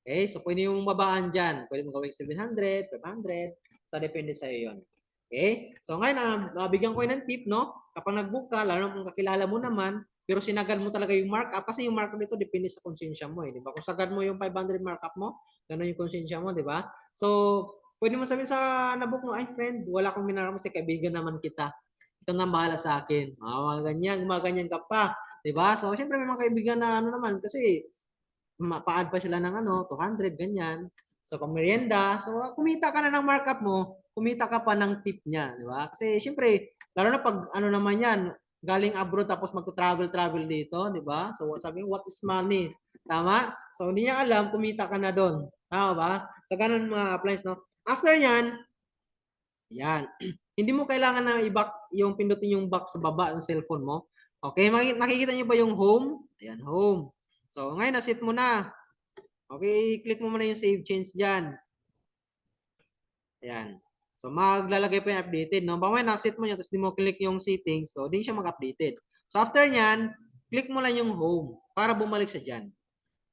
Okay? So, pwede mong babaan dyan. Pwede mong gawing 700, 500. So, depende sa'yo yun. Okay? So, ngayon, bigyan ko kayo ng tip, no? Kapag nag-book ka, lalo kung kakilala mo naman, pero sinagad mo talaga yung markup kasi yung markup nito depende sa konsensya mo, di ba? Kung sagad mo yung 500 markup mo, ganun yung konsensya mo, di ba? So, pwede mo sabihin sa nabook mo, ay friend, wala akong minarap kasi kaibigan naman kita. Ikaw na bahala sa akin. Mga ganyan ka pa, di ba? So, syempre may mga kaibigan na naman kasi pa-add pa sila ng 200 ganyan. So, pang merienda, so kumita ka na ng markup mo, kumita ka pa ng tip niya, di ba? Kasi syempre, lalo na pag naman yan, galing abroad tapos magto-travel dito, di ba? So sabi what is money? Tama? So hindi niya alam, kumita ka na doon. Tama ba? So ganun mga appliance, no? After niyan, yan. Hindi mo kailangan na i-back yung pindutin yung back sa baba ng cellphone mo. Okay, nakikita niyo ba yung home? Ayan, home. So ngayon na-set mo na. Okay, click mo muna yung save change diyan. Ayan. So, maglalagay pa yung updated. No? Baka may naset mo yan, tapos di mo click yung settings, so di siya mag-updated. So, after nyan, click mo lang yung home para bumalik siya dyan.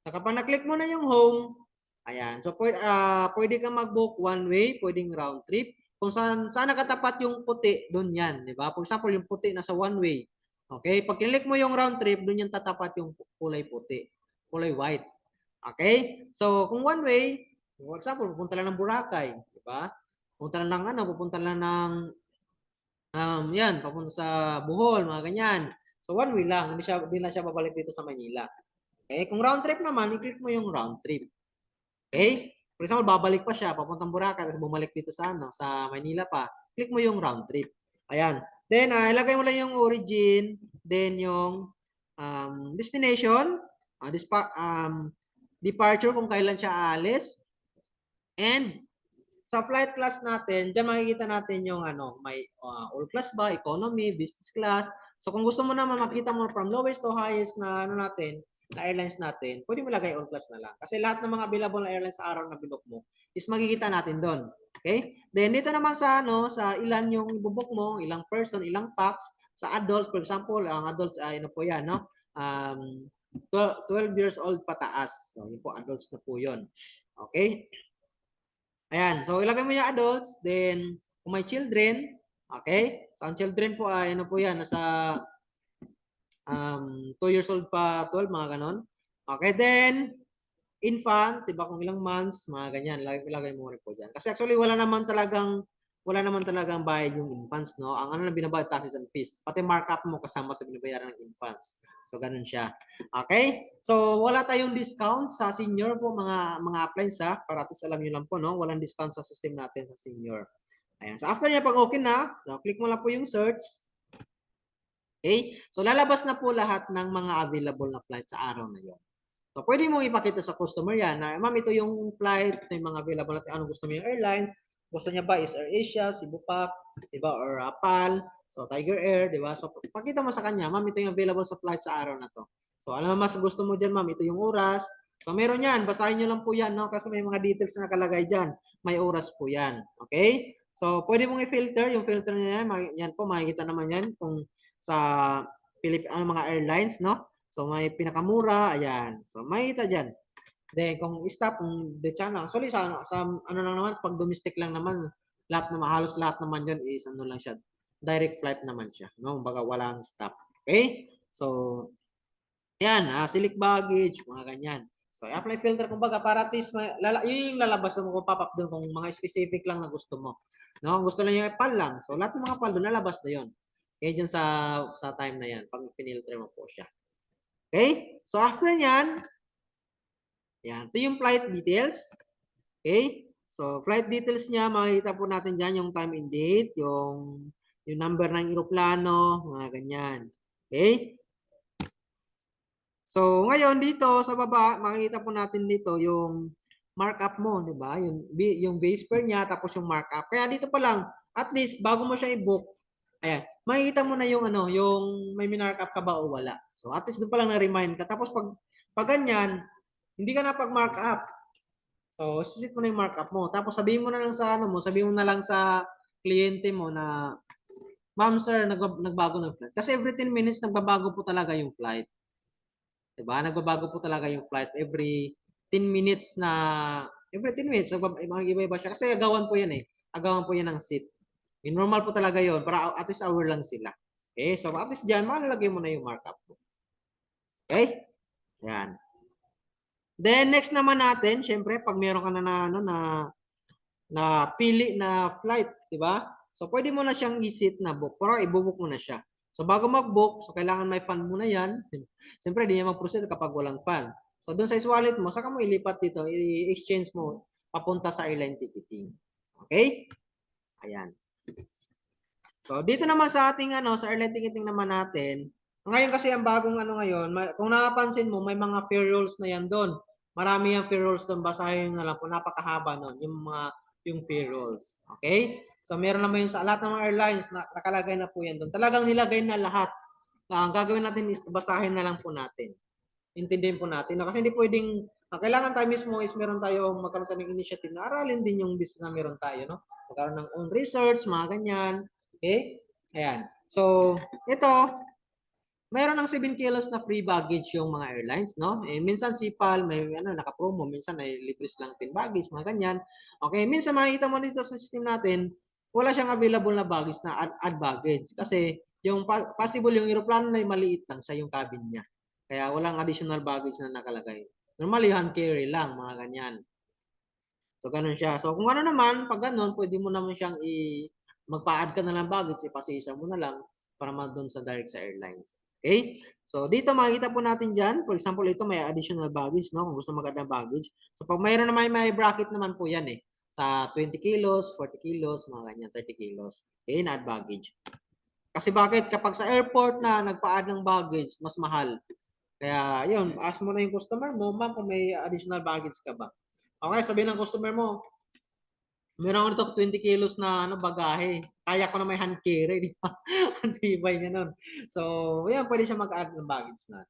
So, kapag na-click mo na yung home, ayan. So, pwede kang mag-book one way, pwedeng round trip. Kung saan nakatapat yung puti, doon yan. Di ba? For example, yung puti nasa one way. Okay? Pag click mo yung round trip, doon yung tatapat yung kulay puti, kulay white. Okay? So, kung one way, for example, pupunta lang ng Boracay. Di ba? Pupunta lang ng pupunta lang ng yan, papunta sa Bohol, mga ganyan. So one way lang, hindi na siya babalik dito sa Manila. Okay? Kung round trip naman, i-click mo yung round trip. Okay? For example, babalik pa siya papuntang Boracay tapos bumalik dito sa Manila pa. Click mo yung round trip. Ayan. Then ilagay mo lang yung origin, then yung destination, departure kung kailan siya aalis. And sa flight class natin, diyan makikita natin yung may all class ba, economy, business class. So kung gusto mo naman makita mo from lowest to highest na natin, na airlines natin, pwede mo lagay all class na lang. Kasi lahat ng mga available na airlines sa araw na binook mo is makikita natin doon. Okay? Then dito naman sa ilan yung ibubok mo, ilang person, ilang packs, sa adults, for example, ang adults ay po yan, no? 12 years old pataas. So, yun po, adults na po yun. Okay? Ayan. So, ilagay mo yung adults. Then, kung may children, okay? So, ang children po ay, po yan, nasa 2 years old pa, 12, mga ganon. Okay, then, infant, diba, kung ilang months, mga ganyan, ilagay mo rin po dyan. Kasi actually, wala naman talagang bayad yung infants, no? Ang lang binabayad, taxes and fees. Pati markup mo kasama sa binabayaran ng infants. So, ganun siya. Okay? So, wala tayong discount sa senior po, mga appliance, ha? Para at least alam nyo lang po, no? Walang discount sa system natin sa senior. Ayan. So, after niya, pag okay na, so, click mo lang po yung search. Okay? So, lalabas na po lahat ng mga available na flight sa araw na yon. So, pwede mong ipakita sa customer yan na, ma'am, ito yung flight, ito yung mga available natin, anong gusto mo yung airlines, gusto niya ba is AirAsia, Cebu Pac, di ba, or PAL, so Tiger Air, di ba? So, pakita mo sa kanya, ma'am, ito yung available sa flight sa araw na to. So, alam mo mas gusto mo dyan, ma'am, ito yung oras. So, meron yan, basahin nyo lang po yan, no? Kasi may mga details na nakalagay dyan. May oras po yan. Okay? So, pwede mong i-filter, yung filter niya yan po, makikita naman yan kung sa mga airlines, no? So, may pinakamura, ayan. So, makita dyan. Then, kung stop, kung the channel, actually, sa ano lang naman, pag domestic lang naman, lahat naman, halos lahat naman dyan is, ano lang siya, direct flight naman siya, no? Baga, walang stop. Okay? So, yan, select baggage, mga ganyan. So, apply filter, kumbaga, para at least, yun yung lalabas mo kung pop-up doon kung mga specific lang na gusto mo. No? Kung gusto lang yung PAL lang. So, lahat ng mga PAL doon, lalabas na yun. Kaya dyan sa time na yan, pag pinilter mo po siya. Okay? So, after nyan, yan. Ito yung flight details. Okay? So, flight details niya, makikita po natin dyan yung time and date, yung number ng eroplano, mga ganyan. Okay? So, ngayon dito sa baba, makikita po natin dito yung markup mo, di ba? Yung base fare niya, tapos yung markup. Kaya dito pa lang, at least, bago mo siya i-book, ayan, makikita mo na yung ano, yung may minarkup ka ba o wala. So, at least doon pa lang na-remind ka. Tapos, pag ganyan, hindi ka na pag-markup. So, sisit mo na yung markup mo. Tapos, sabihin mo na lang sa ano mo, sabihin mo na lang sa kliyente mo na, ma'am, sir, nagbago ng flight. Kasi every 10 minutes, nagbabago po talaga yung flight. Diba? Nagbabago po talaga yung flight every 10 minutes every 10 minutes, mag-iba-iba siya. Kasi agawan po yan eh. Agawan po yan ng seat. Normal po talaga yon para at least hour lang sila. Okay? So, at least dyan, malalagay mo na yung markup mo. Okay? Yan. Then, next naman natin, syempre, pag meron ka na pili na flight, di ba? So, pwede mo na siyang i-seat na book. Pero, i-book mo na siya. So, bago mag-book, so, kailangan may fund muna yan. Siyempre, di niya mag-proceed kapag walang fund. So, dun sa wallet mo, saka mo ilipat dito, i-exchange mo papunta sa airline ticketing. Okay? Ayan. So, dito naman sa ating sa airline ticketing naman natin, ngayon kasi ang bagong ngayon, kung napapansin mo, may mga fare rules na yan doon. Marami yung fare rules doon, basahin na lang po, napakahaba noon, yung fare rules. Okay? So, meron naman yung sa lahat ng mga airlines, nakalagay na po yan doon. Talagang nilagay na lahat. Ang gagawin natin is basahin na lang po natin. Intindihin po natin. Kasi hindi pwedeng, kailangan tayo mismo is meron tayo, magkaroon tayo ng initiative na aralin din yung business na meron tayo. No? Magkaroon ng own research, mga ganyan. Okay? Ayan. So, ito, mayroon ng 7 kilos na free baggage yung mga airlines, no? Minsan si PAL, may naka-promo, minsan ay libre lang 10 baggage, mga ganyan. Okay, minsan makikita mo dito sa system natin, wala siyang available na baggage na add baggage kasi yung possible yung eroplano na maliit lang sa yung cabin niya. Kaya walang additional baggage na nakalagay. Normally, hand carry lang, mga ganyan. So, ganun siya. So, kung ano naman, pag ganun, pwede mo naman siyang magpa-add ka na lang baggage, ipasisa mo na lang para doon sa direct sa airlines. Okay? So, dito makikita po natin dyan. For example, ito may additional baggage, no? Kung gusto mag-add ng baggage. So, pag mayroon naman may bracket naman po yan eh. Sa 20 kilos, 40 kilos, mga ganyan, 30 kilos. Okay, na-add baggage. Kasi bakit? Kapag sa airport na nagpa-add ng baggage, mas mahal. Kaya, yun, ask mo na yung customer mo, ma'am, kung may additional baggage ka ba. Okay, sabihin ng customer mo, meron ako 20 kilos na bagahe. Kaya ko na may hand carry, di ba? Ang tibay niya nun. So, yan, pwede siya mag-add ng baggage na.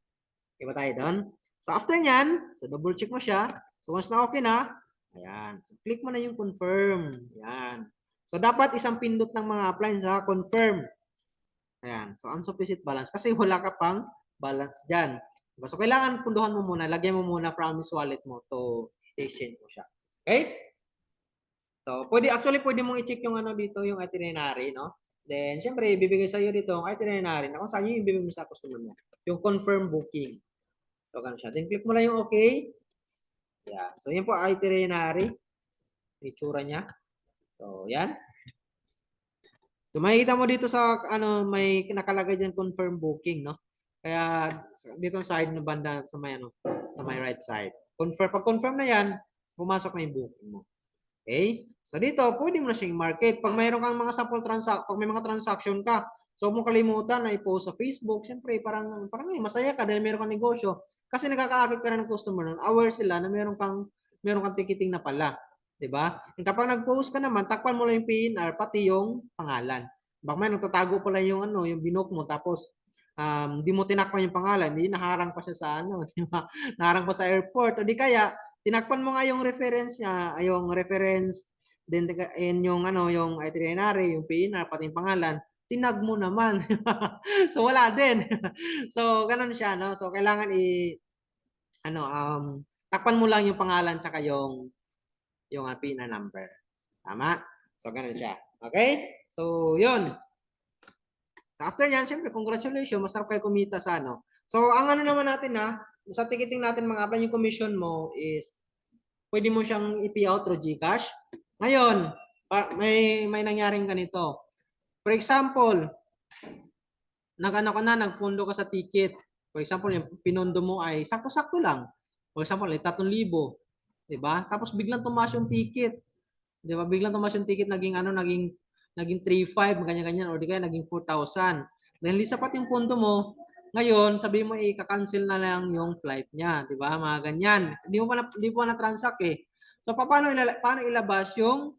Okay ba tayo doon? So, after nyan, so double check mo siya. So, once na okay na, ayan. So, click mo na yung confirm. Ayan. So, dapat isang pindot ng mga appliance ha, confirm. Ayan. So, insufficient balance. Kasi wala ka pang balance dyan. Diba? So, kailangan punduhan mo muna. Lagyan mo muna from this wallet mo to exchange mo siya. Okay? So, pwede mong i-check yung dito, yung itinerary, no? Then, syempre, ibibigay sa iyo dito ang itinerary na kung saan yung ibibigay mo sa customer mo. Yung confirm booking. So, ganun siya. Then, click mo lang yung okay. Yeah. So, yan po itinerary. Itsura niya. So, yan. So, makikita mo dito sa, may nakalagay dyan confirm booking, no? Kaya, dito sa side na banda, sa may right side. Pag confirm na yan, pumasok na yung booking mo. Okay? So dito, pwede mo na siyang market. Pag mayroon kang mga sample pag may mga transaction ka, So, huwag mong kalimutan na i-post sa Facebook. Siyempre, parang masaya ka dahil meron kang negosyo. Kasi nakakaakit ka na ng customer nun, aware sila na meron kang ticketing na pala. 'Di ba? And kapag nag-post ka naman, takpan mo lang yung PNR pati yung pangalan. Baka may nagtatago pala yung yung binook mo tapos di mo tinakpan yung pangalan, hindi naharang pa siya sa di ba? Naharang pa sa airport o di kaya tinakpan mo nga yung reference niya, yung reference then yung yung itinerary, yung PNR pati yung pangalan, tinag mo naman. So wala din. So ganun siya, no? So kailangan takpan mo lang yung pangalan tsaka yung PIN number. Tama? So ganun siya. Okay? So yun. So, after yan, syempre congratulations, masarap kayo kumita sa So ang naman natin sa ticketing natin mga apply yung commission mo is pwede mo siyang i-payout through GCash. Ngayon, may nangyaring ganito. For example, nagpundo ka sa ticket. For example, yung pinondo mo ay sakto-sakto lang. For example, ay 3,000. 'Di ba? Tapos biglang tumaas yung ticket. 'Di ba? Biglang tumaas yung ticket naging 3,500 ganyan-ganyan or di kaya naging 4,000. Dahil hindi sapat yung pondo mo, ngayon sabi mo i-cancel na lang yung flight niya, 'di ba? Mga ganyan. Hindi mo pa na-transact eh. So paano ilabas yung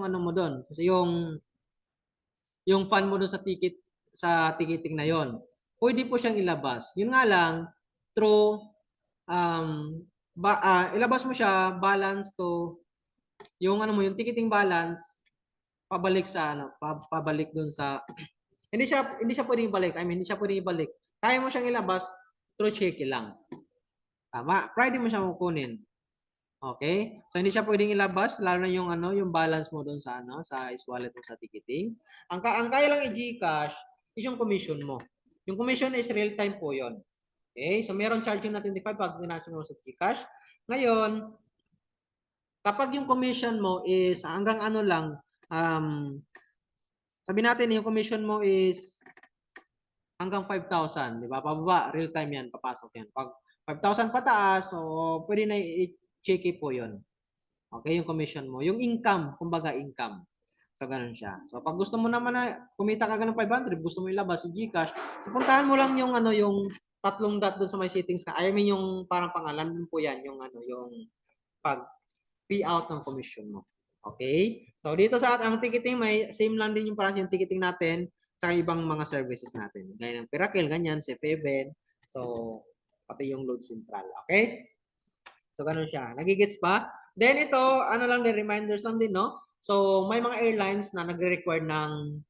mo doon? Kasi yung fund mo doon sa ticketing na yon. Pwede po siyang ilabas. Yun nga lang through ilabas mo siya balance to yung yung ticketing balance pabalik sa pabalik doon sa hindi siya pwedeng ibalik. I mean, hindi siya pwedeng ibalik. Kaya mo siyang ilabas through cheque lang. Tama? Friday mo siya kukunin. Okay? So hindi siya pwedeng ilabas lalo na yung balance mo doon sa sa wallet mo sa ticketing. Ang kaya lang i-GCash is yung commission mo. Yung commission is real time po 'yon. Okay? So meron charge na 25 pag tinasa mo sa GCash. Ngayon, kapag yung commission mo is hanggang lang sabi natin yung commission mo is hanggang 5,000, 'di ba? Pababa, real time 'yan, papasok 'yan. Pag 5,000 pataas, so pwede na i-check po 'yon. Okay, yung commission mo. Yung income, kumbaga income. So, ganun siya. So, pag gusto mo naman na kumita ka ng 500, gusto mo ilabas sa GCash, so puntahan mo lang yung yung tatlong dot doon sa may settings ka. I mean yung parang pangalan po 'yan, yung yung pag pay out ng commission mo. Okay? So, dito sa ang ticketing may same lang din yung parang yung ticketing natin sa ibang mga services natin. Gaya ng Pirakel, ganyan, si Feven. So, pati yung load central. Okay? So, ganun siya. Nagigets ba? Then ito, lang din, reminders lang din, no? So, may mga airlines na nagre-require ng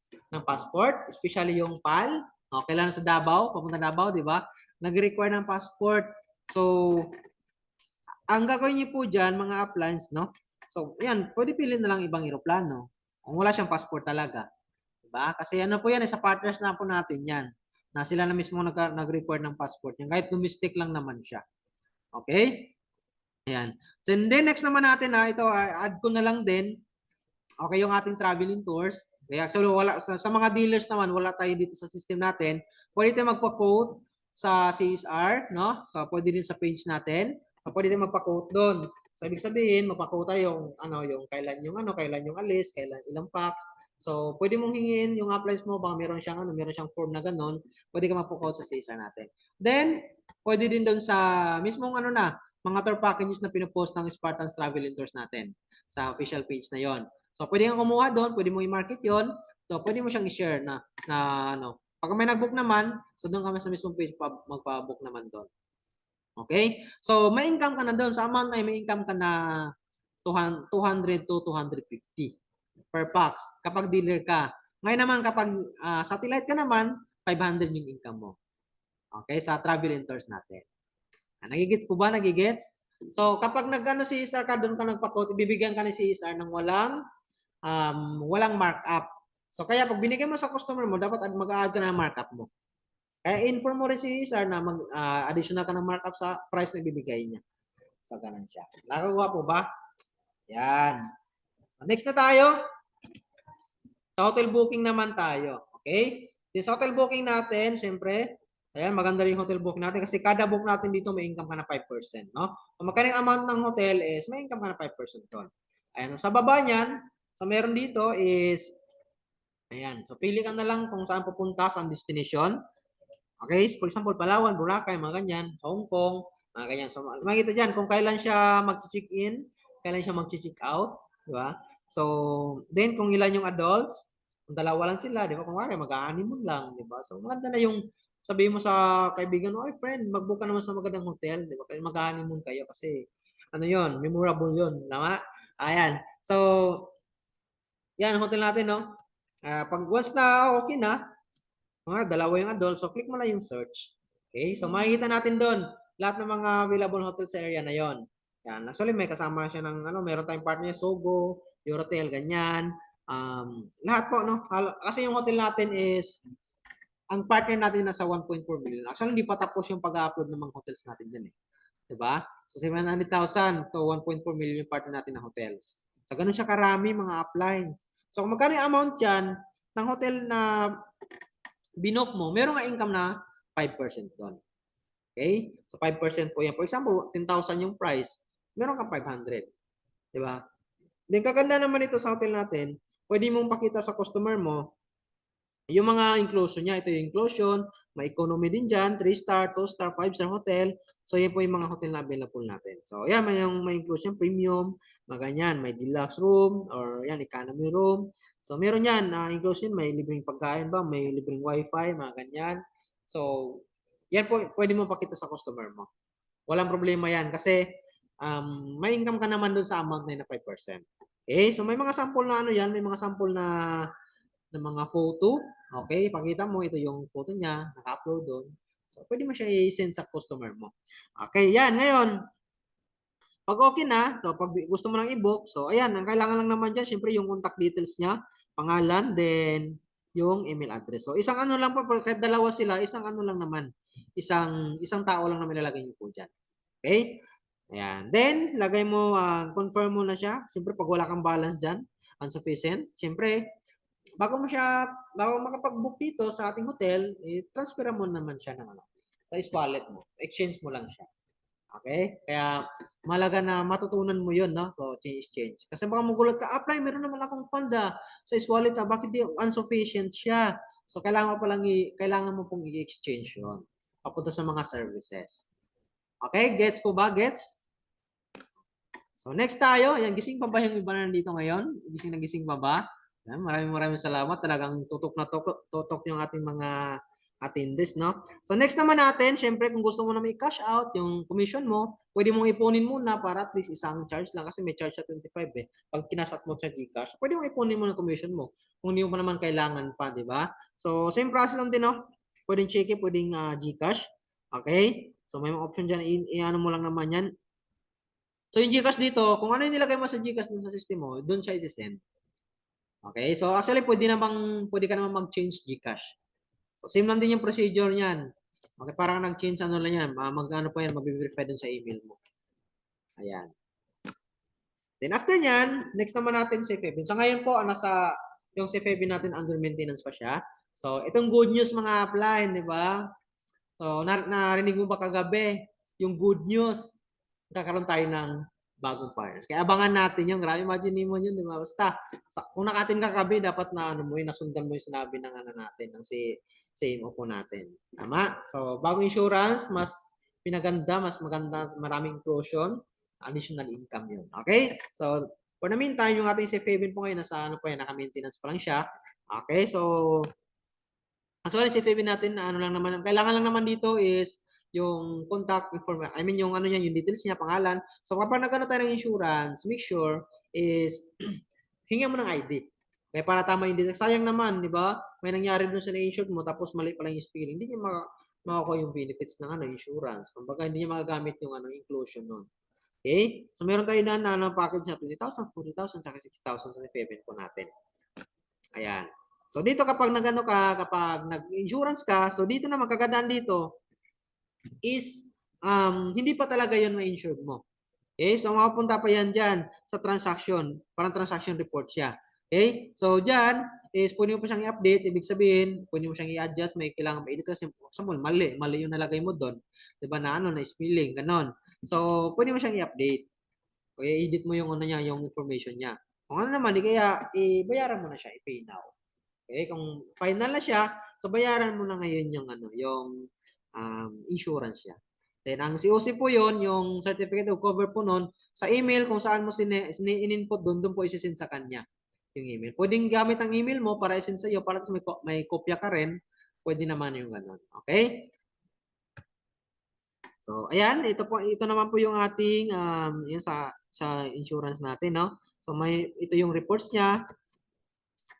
passport, especially yung PAL. O, kailangan sa Davao, papunta Davao, di ba? Nagre-require ng passport. So, ang gagawin niyo po dyan, mga appliance, no? So, yan, pwede pilin na lang ibang eroplano. Kung wala siyang passport talaga. Diba? Kasi po yan, sa partners na po natin yan. Na sila na mismo nag-require ng passport yan. Kahit domestic lang naman siya. Okay? Ayan. So, then next naman natin ito, add ko na lang din. Okay, yung ating traveling tours. Kaya actually, sa mga dealers naman, wala tayo dito sa system natin. Pwede tayo magpa-quote sa CSR, no? So, pwede din sa page natin. So, pwede tayo magpa-quote doon. So, ibig sabihin, magpa-quote tayo yung kailan yung alis, kailan ilang packs. So, pwede mong hingin yung applies mo, baka meron siyang form na ganun. Pwede ka magpa-quote sa CSR natin. Then, pwede din doon sa mismong mga tour packages na pinopost ng Spartans Travel Tours natin sa official page na yon. So, pwede kang kumuha doon, pwede mo i-market yon. So, pwede mo siyang i-share na pag may nag-book naman, so doon kami sa mismong page magpa-book naman doon. Okay? So, may income ka na doon. Sa amount na may income ka na 200 to 250 per pax kapag dealer ka. Ngayon naman kapag satellite ka naman, 500 yung income mo. Okay? Sa travel and tours natin. Nagigits po ba? Nagigits? So, kapag si CSR ka, doon ka nagpa-quote, ibibigyan ka ni CSR ng walang markup. So, kaya pag binigay mo sa customer mo, dapat mag-add ka na ng markup mo. Kaya inform mo rin si CSR na additional ka ng markup sa price na ibibigay niya. So, ganun siya. Nakagawa po ba? Yan. Next na tayo. Sa hotel booking naman tayo. Okay? Sa hotel booking natin, siyempre, ayan, maganda rin yung hotel booking natin kasi kada book natin dito may income ka na 5%, no? Kung magkano yung amount ng hotel is may income ka na 5% doon. Ayan, sa baba niyan, sa meron dito is Ayan. So, pili ka na lang kung saan pupunta sa destination. Okay? For example, Palawan, Boracay, mga ganyan. Sa Hong Kong, mga ganyan. So, makikita dyan kung kailan siya mag-check-in, kailan siya mag-check out. Di ba? So, then kung ilan yung adults, kung dalawa lang sila, di ba? Kung wari, mag-honeymoon lang, di ba? So, maganda na yung sabihin mo sa kaibigan mo, ay friend, mag-book ka naman sa magandang hotel, di ba? Kaya mag-honeymoon kayo kasi, ano yon, memorable yon, tama? Ayan. So, yan, hotel natin, no? Pag once na okay na, mga dalawa yung adult, so click mo lang yung search. Okay, so makikita natin doon lahat ng mga available hotel sa area na yon. Yan, actually may kasama siya ng ano, meron tayong partner Sogo, Eurotel, ganyan. Lahat po, no? Kasi yung hotel natin is, ang partner natin nasa 1.4 million. Actually, hindi pa tapos yung pag-upload ng mga hotels natin dyan eh. Diba? So, 700,000 to 1.4 million yung partner natin na hotels. So, ganun siya karami mga uplines. So, kung magkano yung amount dyan ng hotel na binook mo, meron nga income na 5% doon. Okay? So 5% po yan. For example, 10,000 yung price, meron kang 500. Di ba? Then kaganda naman ito sa hotel natin, pwede mong pakita sa customer mo yung mga inclusion niya. Ito yung inclusion, may economy din dyan, 3-star, 2-star, 5-star hotel. So yan po yung mga hotel na available natin. So yan, may inclusion, premium, maganyan, may deluxe room, or yan, economy room. So meron yan, inclusion, may libreng pagkain ba, may libreng wifi, mga ganyan. So yan po, pwede mo pakita sa customer mo. Walang problema yan kasi may income ka naman dun sa amount na 5%. Okay, so may mga sample na ano yan, may mga sample na mga photo. Okay, pakita mo, ito yung photo niya, naka-upload doon. So, pwede mo siya i-send sa customer mo. Okay, yan. Ngayon, pag okay na, so pag gusto mo lang i-book, so ayan, ang kailangan lang naman dyan, syempre yung contact details niya, pangalan, then yung email address. So, isang ano lang po, kahit dalawa sila, isang ano lang naman, isang tao lang naman ilalagay niyo po dyan. Okay? Ayan. Then, lagay mo, confirm mo na siya. Siyempre, pag wala kang balance dyan, insufficient, siyempre, bago makapag-book dito sa ating hotel, transfer mo naman siya ng ano, sa wallet mo. Exchange mo lang siya. Okay? Kaya malaga na matutunan mo 'yon, no? So, change. Kasi baka magulat ka, apply, meron naman akong fund sa wallet, bakit di insufficient siya? So, kailangan mo pong i-exchange 'yon. Papunta sa mga services. Okay? Gets po ba? Gets? So, next tayo. Yan, gising pa ba yung iba na nandito ngayon? Gising pa ba? Yan, maraming salamat. Talagang tutok yung ating mga attendees, no? So, next naman natin, syempre, kung gusto mo na may cash out, yung commission mo, pwede mong ipunin muna para at least isang charge lang kasi may charge sa 25 eh. Pag kinash out mo sa Gcash, pwede mong ipunin mo ng commission mo kung hindi mo pa naman kailangan pa, di ba? So, same process lang din, no? Pwedeng check, pwedeng Gcash. Okay? So, may mga option dyan. I-ano mo lang naman yan. So, yung Gcash dito, kung ano yung nilagay mo sa Gcash dun sa system mo, doon siya i-send. Okay? So, actually, pwede ka naman mag-change Gcash. So, same lang din yung procedure niyan. Okay, parang nag-change ano lang yan. Mag-ano po yan, mag-verify dun sa email mo. Ayan. Then, after nyan, next naman natin si Febin. So, ngayon po, yung si Febin natin under maintenance pa siya. So, itong good news mga upline, di ba? So, narinig mo ba kagabi yung good news? Kakaroon tayo ng bagong partners. Kaya abangan natin yung grabe. Imagine mo yun, di ba? Basta, kung nakatin ka kagabi, dapat na ano mo yun, nasundan mo yung sinabi ng ano natin, ng CMO po natin. Tama? So, bagong insurance, mas pinaganda, mas maganda, maraming inclusion, additional income yun. Okay? So, for the meantime, yung ating si Fabian po ngayon, nasa ano po yan, naka-maintenance pa lang siya. Okay? So, actually, si Fabian natin, ano lang naman, kailangan lang naman dito is yung contact information, I mean yung ano niya, yung details niya, pangalan. So kapag nagano tayo ng insurance, make sure is hingan mo ng ID. Kaya para tama yung details. Sayang naman, di ba? May nangyari dun sa na-insured mo tapos mali pala yung spelling. Hindi niya makakuha yung benefits ng ano, insurance. Kumbaga hindi niya magagamit yung ano, inclusion nun. Okay? So meron tayo na package na 20,000, 40,000, saka 60,000 sa payment po natin. Ayan. So dito kapag kapag nag-insurance ka, so dito na magkagandaan dito, is hindi pa talaga yun ma-insured mo. Okay? So, makapunta pa yan dyan sa transaction. Parang transaction report siya. Okay? So, dyan is pwede mo pa siyang i-update. Ibig sabihin, pwede mo siyang i-adjust. May kailangan ma-edit kasi, example, mali yung nalagay mo doon. Diba na ano, na spelling, ganon. So, pwede mo siyang i-update. Okay? Edit mo yung ano niya, yung information niya. Kung ano naman, di kaya, bayaran mo na siya, i-pay now. Okay, kung final na siya, so bayaran mo na ngayon yung ano, yung insurance niya. Then ang COC po 'yon, yung certificate of cover po noon, sa email kung saan mo in-input doon po isesend sa kanya yung email. Pwedeng gamit ang email mo para isend sa iyo para may kopya ka rin. Pwede naman yung ganun. Okay? So, ayan, ito naman po yung ating yun sa insurance natin, no? So, ito yung reports niya.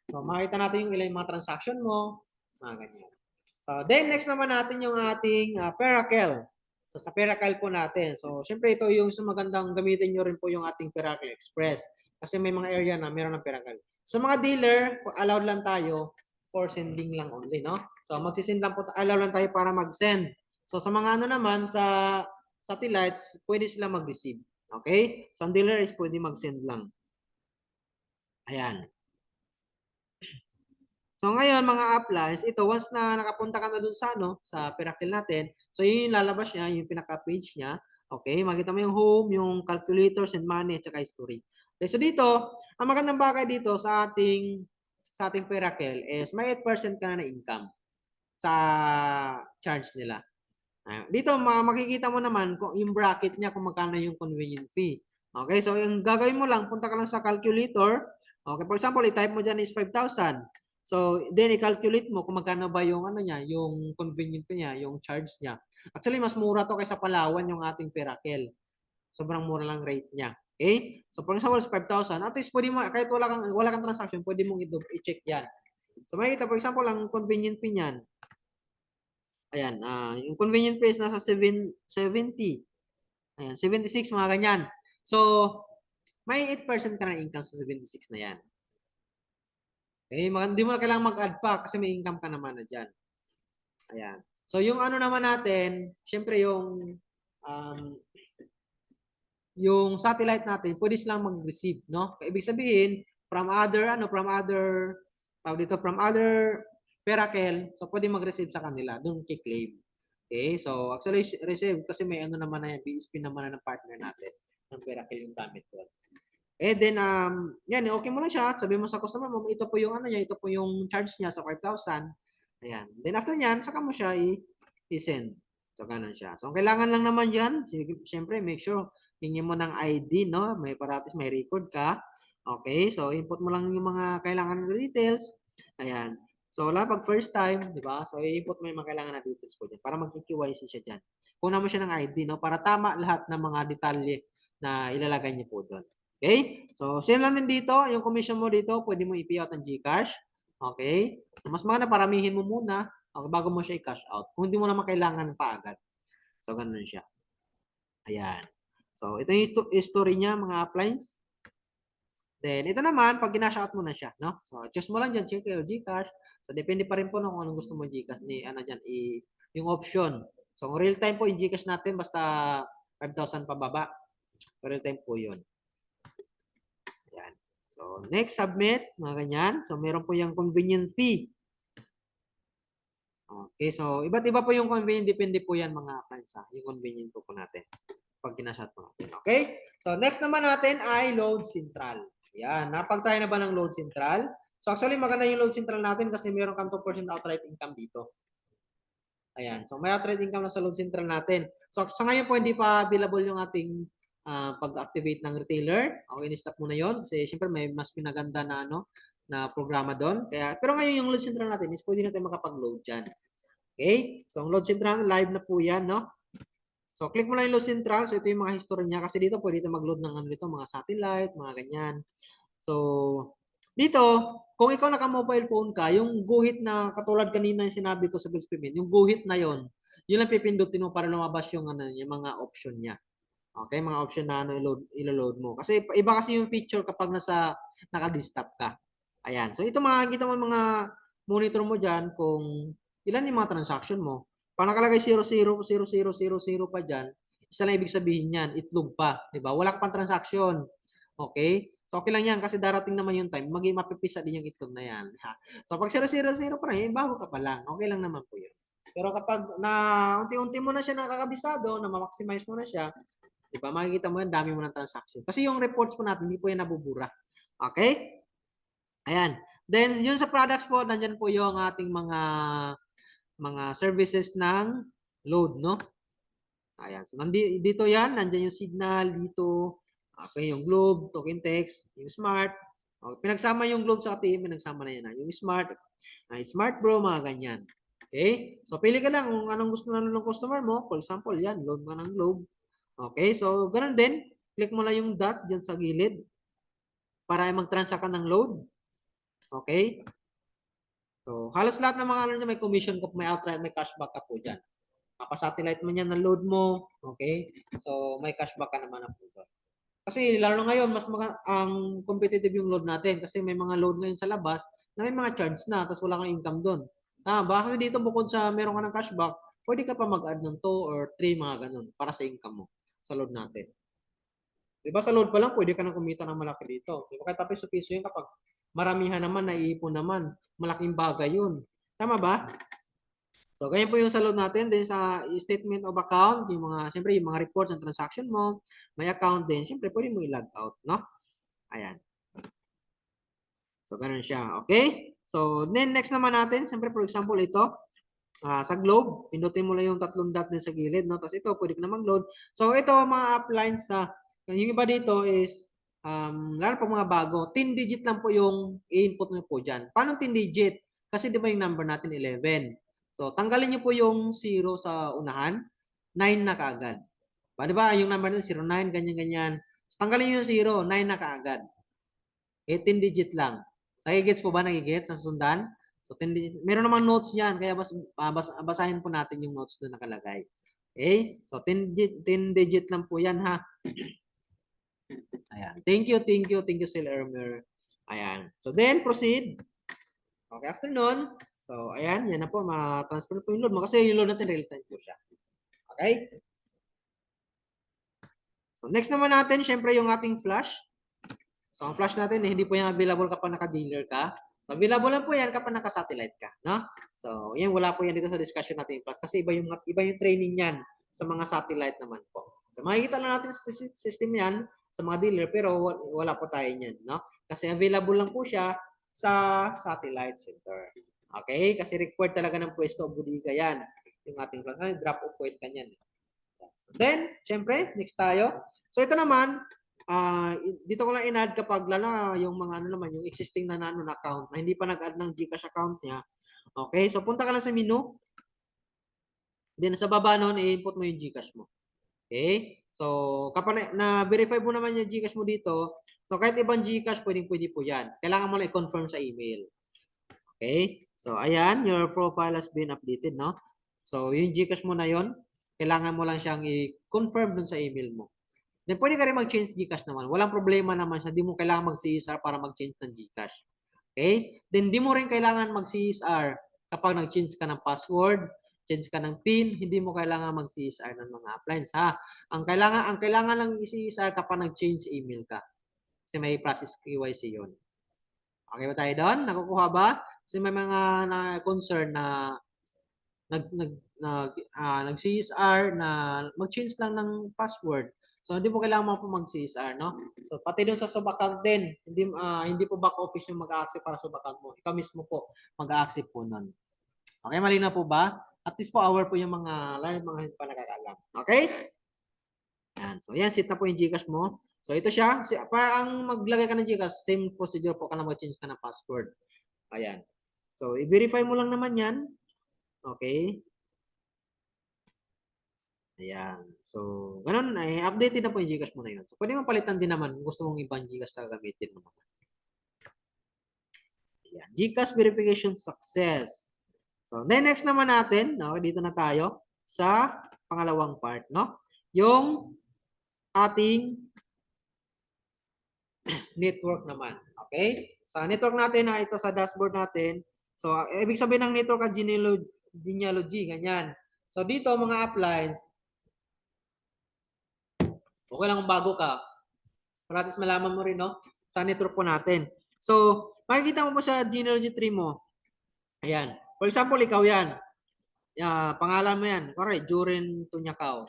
So, makita natin yung ilang mga transaction mo, mga ganyan. So, then next naman natin yung ating Perakel. So, sa Perakel po natin. So, syempre ito yung magandang gamitin nyo rin po yung ating Perakel Express. Kasi may mga area na meron ng Perakel. Sa mga dealer, allowed lang tayo for sending lang only, no? So, magsisend lang po, allow lang tayo para mag-send. So, sa mga ano naman, sa satellites, pwede sila mag-receive. Okay? So, ang dealer is pwede mag-send lang. Ayan. So ngayon mga uplines, ito once na nakapunta ka na dun sa ano, sa Perakel natin, so yun yung lalabas niya, yung pinaka-page niya. Okay, makita mo yung home, yung calculator, send money, at saka history. Okay, so dito, ang magandang bagay dito sa ating Perakel is may 8% ka na income sa charge nila. Dito makikita mo naman kung yung bracket niya kung magkano yung convenient fee. Okay, so yung gagawin mo lang, punta ka lang sa calculator. Okay, for example, i-type mo dyan is 5,000. So, then i-calculate mo kung magkano ba yung ano niya, yung convenient fee niya, yung charge niya. Actually, mas mura to kaysa Palawan yung ating Perakel. Sobrang mura lang rate niya. Okay? So, for example, 5,000. At least pwede mo, kahit wala kang transaction, pwede mong i-check yan. So, makikita, for example, ang convenient fee niyan. Ayan, yung convenient fee is nasa 70. Ayan, 76, mga ganyan. So, may 8% ka na income sa 76 na yan. Okay, hindi mo na kailangan mag-add pa kasi may income ka naman na dyan. Ayan. So, yung ano naman natin, syempre um, yung satellite natin, pwede silang mag-receive, no? Ibig sabihin, from other Perakel, so pwede mag-receive sa kanila, doon kay-claim. Okay, so actually receive kasi may ano naman na yan, BSP naman na ng partner natin ng Perakel yung gamit doon. Then yan, okay mo lang siya, sabi mo sa customer mo, ito po yung ano niya, ito po yung charge niya sa 5,000. Ayan. Then after niyan, saka mo siya i-send. So ganun siya. So kailangan lang naman yan, siyempre make sure hingin mo ng ID, no? May paratis, may record ka. Okay, so input mo lang yung mga kailangan ng details. Ayan. So, wala pag first time, di ba? So, i-input mo yung mga kailangan na details po dyan para mag-KYC siya dyan. Kunan mo siya ng ID, no? Para tama lahat ng mga detalye na ilalagay niyo po doon. Okay? So, same lang din dito. Yung commission mo dito, pwede mo i-payout ng GCash. Okay? So, mas maganda paramihin mo muna bago mo siya i-cash out. Kung hindi mo naman kailangan pa agad. So, ganun siya. Ayan. So, ito yung history niya, mga uplines. Then, ito naman, pag ginash out mo na siya, no? So, choose mo lang dyan, check your GCash. So, depende pa rin po no, kung anong gusto mo GCash, dyan, yung option. So, real time po yung GCash natin, basta 5,000 pababa. Real time po yun. Ayan. So, next, submit, mga ganyan. So, meron po yung convenient fee. Okay, so, iba't iba po yung convenient, depende po yan mga clients, yung convenient po natin. Pag ginash out mo natin. Okay? So, next naman natin ay load central. Yan, napag-try na ba ng load central? So actually maganda yung load central natin kasi meron kang 2% outright income dito. Ayan, so may outright income na sa load central natin. So sa ngayon po hindi pa available yung ating pag-activate ng retailer. Okay, ni-stop muna yon kasi syempre may mas pinaganda na na programa doon. Kaya pero ngayon yung load central natin is pwede natin makapag-load diyan. Okay? So ang load central live na po 'yan, no? So, click mo lang yung load central. So, ito yung mga history niya. Kasi dito, pwede mag-load ng ano dito, mga satellite, mga ganyan. So, dito, kung ikaw naka-mobile phone ka, yung guhit na, katulad kanina yung sinabi ko sa bills payment, yung guhit na yon, yun lang pipindutin mo para lumabas yung, yung mga option niya. Okay, mga option na ilo-load mo. Kasi iba kasi yung feature kapag naka-desktop ka. Ayan. So, ito makikita mo mga monitor mo dyan kung ilan yung mga transaction mo. Pag nakalagay 000000 pa dyan, isa lang ibig sabihin yan, itlog pa. Diba? Wala ka pang transaction. Okay? So, okay lang yan kasi darating naman yung time, maging mapipisa din yung itlog na yan. Ha? So, pag 000 pa rin, bago ka pa lang. Okay lang naman po yun. Pero kapag na unti-unti mo na siya nakakabisado, na ma-maximize mo na siya, diba? Makikita mo yan, dami mo ng transaction. Kasi yung reports po natin, hindi po yan nabubura. Okay? Ayan. Then, yun sa products po, nandyan po yung ating mga services ng load, no? Ayan. So, dito yan. Nandyan yung signal dito. Okay, yung globe, token text, yung smart. Okay, pinagsama yung globe sa TM, pinagsama na yan. Yung smart, smart bro, mga ganyan. Okay? So, pili ka lang kung anong gusto na ng customer mo. For example, yan, load ka ng globe. Okay? So, ganun din. Click mo lang yung dot dyan sa gilid para mag-transact ka ng load. Okay? So, halos lahat ng mga ano niya may commission ka, may outright, may cashback ka po dyan. Mapa-satellite mo yan ng load mo. Okay? So, may cashback ka naman po doon. Kasi lalo ngayon, mas ang competitive yung load natin kasi may mga load ngayon sa labas na may mga charge na tapos wala kang income doon. Baka dito bukod sa meron ka ng cashback, pwede ka pa mag-add ng 2 or 3 mga ganun para sa income mo sa load natin. Diba sa load pa lang, pwede ka nang kumita ng malaki dito. Diba kahit papiso-piso yun kapag maramihan naman, naiipon naman, malaking bagay yun. Tama ba? So, ganyan po yung sa load natin. Then sa statement of account, yung mga, siyempre, yung mga reports ng transaction mo, may account din, siyempre, pwede mo i-log out, no? Ayan. So, ganun siya. Okay? So, then next naman natin, siyempre, for example, ito, sa globe, pinutin mo lang yung tatlong dot din sa gilid, no? Tapos ito, pwede ka na mag-load. So, ito, mga uplines sa, yung iba dito is, lalo pag mga bago, 10 digit lang po yung i-input nyo po dyan. Paano 10 digit? Kasi di ba yung number natin 11. So, tanggalin nyo po yung 0 sa unahan, 9 na kaagad. Di ba? Yung number natin 09, ganyan-ganyan. So, tanggalin nyo yung 0, 9 na kaagad. 18 digit lang. Nagigets po ba? Nagigets? Nasundan? So, 10 digit. Meron naman notes yan. Kaya basahin po natin yung notes doon nakalagay. Okay? So, 10 digit lang po yan, ha? Ayan. Thank you, Sir Ermer. Ayan. So, then, proceed. Okay, after nun, so, ayan, yan na po, ma-transfer po yung load mo kasi yung load natin real time po siya. Okay? So, next naman natin, syempre, yung ating flash. So, ang flash natin, hindi po yan available kapag naka-dealer ka. So, available lang po yan kapag naka-satellite ka. No? So, yan, wala po yan dito sa discussion natin flash kasi iba yung training yan sa mga satellite naman po. So, makikita lang natin sa system yan sa mga dealer pero wala po tayo niyan. No? Kasi available lang po siya sa satellite center. Okay? Kasi required talaga ng pwesto o budiga yan. Yung ating flash. Drop off point kanyan. Then, syempre, next tayo. So, ito naman, dito ko lang in-add kapag yung mga ano naman, yung existing na na account na hindi pa nag-add ng GCash account niya. Okay, so punta ka lang sa menu. Then, sa baba noon, i-input mo yung GCash mo. Okay, so kapag na-verify mo naman yung GCash mo dito, so kahit ibang GCash, pwede po yan. Kailangan mo lang i-confirm sa email. Okay, so ayan, your profile has been updated, no? So, yung GCash mo na yon, kailangan mo lang siyang i-confirm dun sa email mo. Then, pwede ka rin mag-change GCash naman. Walang problema naman siya. Di mo kailangan mag-CSR para mag-change ng GCash. Okay? Then, di mo rin kailangan mag-CSR kapag nag-change ka ng password, change ka ng PIN, hindi mo kailangan mag-CSR ng mga appliance, ha? Ang kailangan lang i-CSR kapag nag-change email ka. Kasi may process KYC yun. Okay ba tayo doon? Nakukuha ba? Kasi may mga concern na nag-CSR na mag-change lang ng password. So, hindi po kailangan po mag-CSR, no? So, pati doon sa sub-account din, hindi po back office yung mag-a-accept para sub-account mo. Ikaw mismo po mag-a-accept po nun. Okay, malinaw po ba? At least po aware po yung mga hindi pa nakakaalam. Okay? Yan. So, yan, set na po yung GCash mo. So, ito siya. Para ang maglagay ka ng GCash, same procedure po ka na mag-change ka ng password. Ayan. So, i-verify mo lang naman yan. Okay? Ayan. So, ganun, updated na po yung GCash mo na yun. So, pwede mo palitan din naman kung gusto mong ibang GCash na gamitin mo. Ayan. GCash verification success. So, then next naman natin, no, dito na tayo sa pangalawang part, no? Yung ating network naman. Okay? Sa network natin, ito sa dashboard natin. So, ibig sabihin ng network genealogy, ganyan. So, dito, mga uplines, okay lang kung bago ka. Para at least malaman mo rin, no? Sa network po natin. So, makikita mo po sa genealogy tree mo. Ayan. For example, ikaw yan. Pangalan mo yan. Correct, Juren Tunyakaw.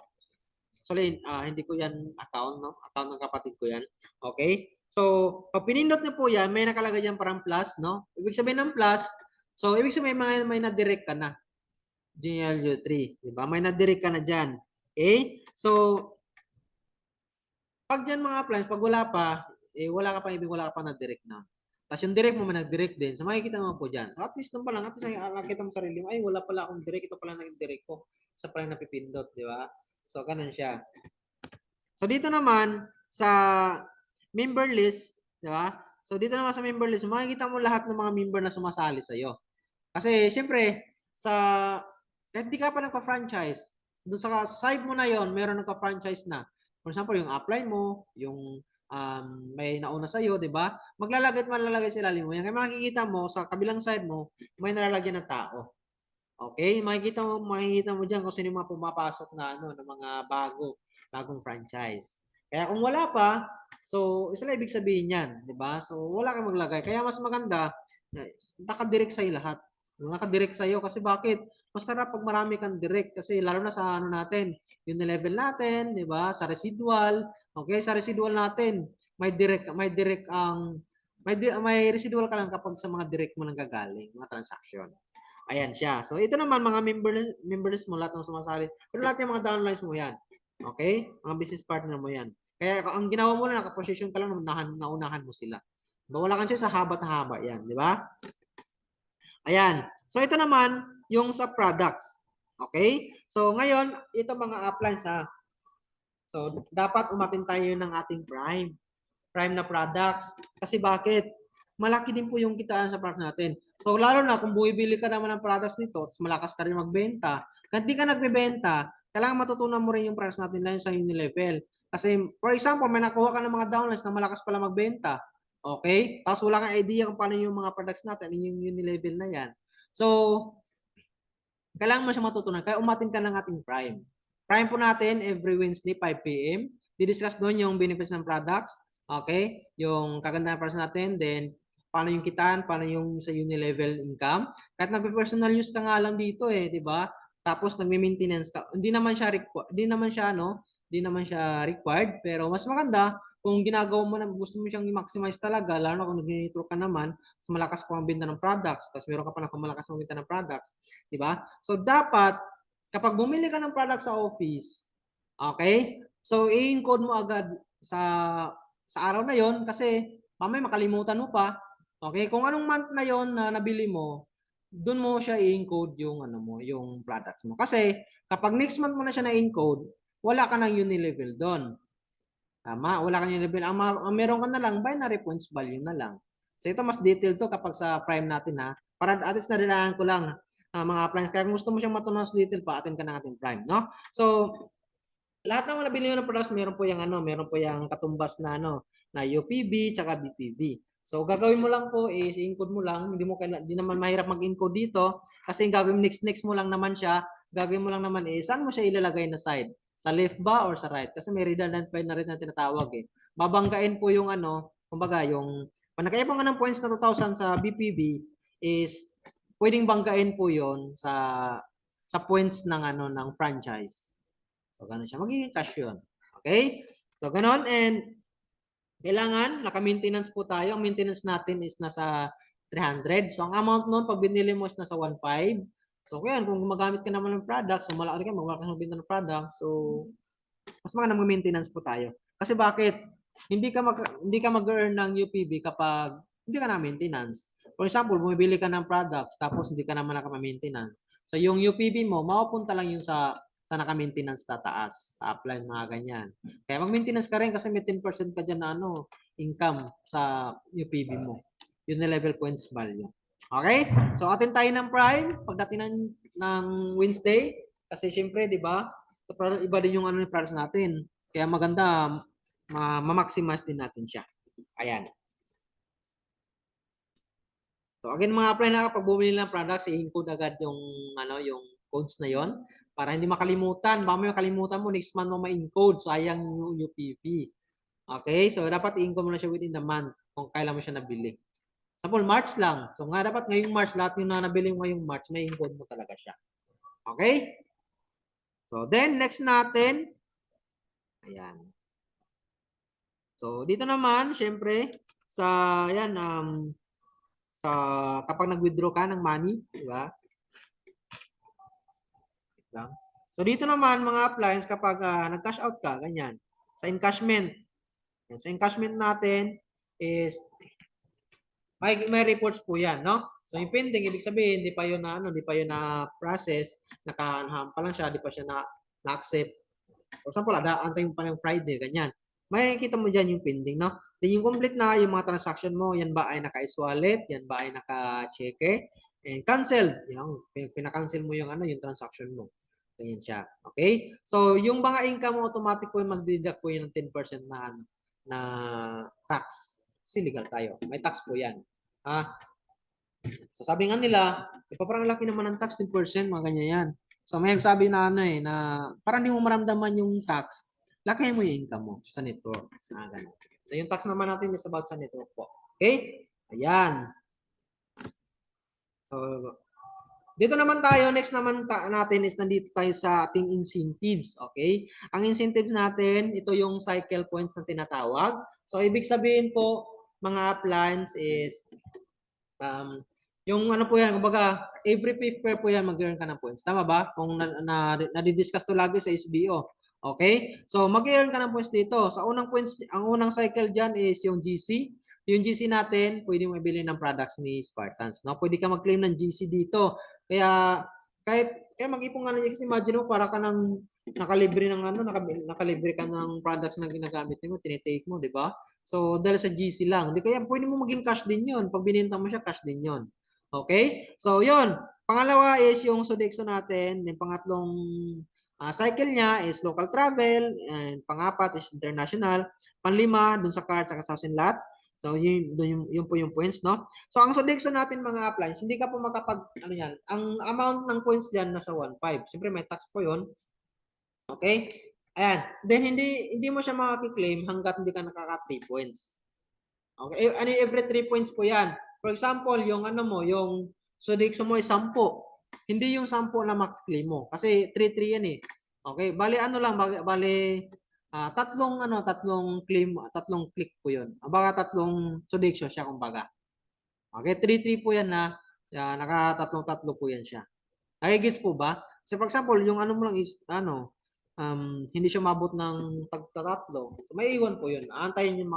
Actually, hindi ko yan account, no? Account ng kapatid ko yan. Okay? So, pag pinindot niyo po yan, may nakalagay yan parang plus, no? Ibig sabihin ng plus, so ibig sabihin may na-direct ka na. GLU3, di ba? May na-direct ka na dyan. Okay? So, pag dyan mga appliance, pag wala pa, wala ka pa ibig, wala ka pa na-direct na. Tapos yung direct mo, may nag-direct din. So makikita mo po dyan. So, at least nung pa lang, at least nakikita mo sarili mo, ay wala pala akong direct, ito pala nag-direct ko. Isa pala napipindot, di ba? So, ganun siya. So, dito naman, sa member list, di ba? So, dito naman sa member list, makikita mo lahat ng mga member na sumasali sa'yo. Kasi, syempre, kahit di ka pa nagpa-franchise, doon sa side mo na yon, meron nagpa-franchise na. For example, yung upline mo, yung may nauna sa'yo, di ba? Maglalagay at malalagay sa ilalim mo yan. Kaya makikita mo, sa kabilang side mo, may nalalagyan ng tao. Okay? Makikita mo dyan kung sino yung mga pumapasok na, ng mga bagong franchise. Kaya kung wala pa, so, isa lang ibig sabihin yan, di ba? So, wala kang maglagay. Kaya mas maganda, nakadirect sa'yo lahat. Nakadirect sa'yo kasi bakit? Masarap pag marami kang direct kasi lalo na sa natin, yung level natin, di ba? Sa residual, okay? Sa residual natin, may residual ka lang kapag sa mga direct mo nang gagaling, mga transaction. Ayan siya. So, ito naman, mga members mo, lahat ng sumasali. Pero lahat yung mga downlines mo yan. Okay? Mga business partner mo yan. Kaya ang ginawa mo na, nakaposition ka lang, naunahan mo sila. Wala kang siya sa haba yan. Di ba? Ayan. So, ito naman, yung sa products. Okay? So, ngayon, ito mga uplines ha. So, dapat umatin tayo ng ating prime. Prime na products. Kasi bakit? Malaki din po yung kitaan sa products natin. So, lalo na kung bumibili ka naman ng products nito, at malakas ka rin magbenta. Kahit di ka nagbebenta, kailangan matutunan mo rin yung products natin na yun sa Unilevel. Kasi, for example, may nakuha ka ng mga downlines na malakas pala magbenta. Okay? Tapos wala kang idea kung paano yung mga products natin, yung Unilevel na yan. So, kailangan mo siya matutunan. Kaya umatin ka ng ating prime. Prime po natin every Wednesday, 5 p.m. Didiscuss doon yung benefits ng products. Okay? Yung kagandahan para sa natin. Then, paano yung kitaan, paano yung sa Unilevel income. Kahit nagpe-personal use ka nga lang dito di ba? Tapos nagme-maintenance ka. Hindi naman siya required, pero mas maganda kung ginagawa mo na gusto mo siyang i-maximize talaga, lalo na kung nag-nitro ka naman, so malakas pa ang benta ng products, tapos meron ka pa ng malakas ang benta ng products, di ba? So dapat kapag bumili ka ng product sa office, okay? So i-encode mo agad sa araw na 'yon kasi mamaya makalimutan mo pa. Okay? Kung anong month na 'yon na nabili mo, doon mo siya i-encode yung yung products mo. Kasi kapag next month mo na siya na-encode, wala ka ng Unilevel doon. Tama, wala ka ng Unilevel. Ang meron ka na lang binary points value na lang. So ito mas detailed to kapag sa Prime natin ha. Para at least narilaan ko lang mga appliance. Kaya kung gusto mo siyang matunan sa detail, pa-attend ka ng ating Prime, no? So lahat ng mga nabili mo ng products, meron po yung katumbas na na UPB tsaka BPB. So gagawin mo lang po is i-encode mo lang, hindi naman mahirap mag-encode dito kasi gagawin next mo lang naman siya, gagawin mo lang naman saan mo siya ilalagay na side? Sa left ba or sa right? Kasi may redundant file na rin na tinatawag Babanggain po yung kumbaga yung pag nakaipon ka ng points na 2,000 sa BPB is pwedeng banggain po yon sa points ng franchise. So, ganun siya. Magiging cash yun. Okay? So, ganun. And, kailangan, naka-maintenance po tayo. Ang maintenance natin is nasa 300. So, ang amount nun, pag binili mo is nasa 1.5. So, kaya kung gumagamit ka naman ng product, so malaki ka, malakas ang binta ng product, so, mas maganda mag-maintenance po tayo. Kasi bakit? Hindi ka mag-earn ng UPB kapag hindi ka na maintenance. For example, bumibili ka ng products, tapos hindi ka naman naka-maintenance. So, yung UPB mo, mapupunta lang yun sa naka-maintenance tataas, sa upline, mga ganyan. Kaya mag-maintenance ka rin kasi may 10% ka dyan na income sa UPB mo. Yun na level points value. Okay? So, atin tayo ng Prime pagdating ng Wednesday. Kasi syempre, di ba? So, iba din yung yung products natin. Kaya maganda, ma-maximize din natin siya. Ayan. So, again, mga apply na kapag bumili ng products, i-include agad yung codes na yon para hindi makalimutan. Baka may makalimutan mo, next month mo ma-encode. So, sayang yung UPP. Okay? So, dapat i-encode mo na siya within the month kung kailan mo siya nabili. Example, March lang. So, nga dapat ngayong March, lahat yung nabili mo ngayong March, may encode mo talaga siya. Okay? So, then, next natin, Ayan. So, dito naman, syempre, sa, yan, sa, kapag nag-withdraw ka ng money, di ba? Lang. So, dito naman, mga appliance, kapag nag-cash out ka, ganyan, sa encashment. Yan, sa encashment natin is, may reports po yan, no? So, yung pending, ibig sabihin, di pa yun na, di pa yun na process, naka-anham pa lang siya, di pa siya na-accept. For example, antayin mo pa ng Friday, ganyan. May kita mo dyan yung pending, no? Then yung complete na, yung mga transaction mo, yan ba ay naka-wallet, yan ba ay naka-cheque, and canceled. Yung, pinakancel mo yung yung transaction mo. Ganyan siya. Okay? So, yung mga income mo, automatic po yung mag-deduct po yun ng 10% na tax. Kasi legal tayo. May tax po yan. So sabi nga nila, parang laki naman ng tax, 10%, mga ganyan yan. So may nagsabi na na parang hindi mo maramdaman yung tax, laki mo yung income mo sa network. Ganun. So yung tax naman natin is about sa network po. Okay? Ayan. So, dito naman tayo, next naman natin is nandito tayo sa ating incentives. Okay? Ang incentives natin, ito yung cycle points na tinatawag. So ibig sabihin po, mga appliance is yung po yan, kumbaga, every fifth pair po yan, mag-earn ka ng points. Tama ba? Kung nadidiscuss to lagi sa SBO. Okay? So, mag-earn ka ng points dito. Sa unang points, ang unang cycle dyan is yung GC. Yung GC natin, pwede mo ibili ng products ni Spartans. No? Pwede ka mag-claim ng GC dito. Kaya, kaya mag-ipon ka na kasi imagine mo, para ka ng nakalibre ng nakalibre ka ng products na ginagamit mo, tinitake mo, di ba? So, dahil sa GC lang. Di kaya pwede mo maging cash din yun. Pag bininta mo siya, cash din yun. Okay? So, yun. Pangalawa is yung Sodexo natin. Yung pangatlong cycle niya is local travel. And pangapat is international. Panlima, dun sa car, saka sa house and lot. So, yun po yung points, no? So, ang Sodexo natin, mga appliance, hindi ka po yan, ang amount ng points dyan nasa 1.5. Siyempre, may tax po yun. Okay? Ayan. Then, hindi mo siya makakiklaim hanggat hindi ka nakaka 3 points. Okay? Every 3 points po yan. For example, yung yung Sodexo mo ay 10. Hindi yung 10 na makiklaim mo. Kasi 3-3 yan eh. Okay? Bali tatlong claim, tatlong click po yun. Baka tatlong Sodexo siya kumbaga. Okay? 3-3 po yan na naka-tatlo po yan siya. Nagigits po ba? So for example, yung mo lang is hindi siya mabot ng tagtatlo. So may iwan po yun. Aantayin yung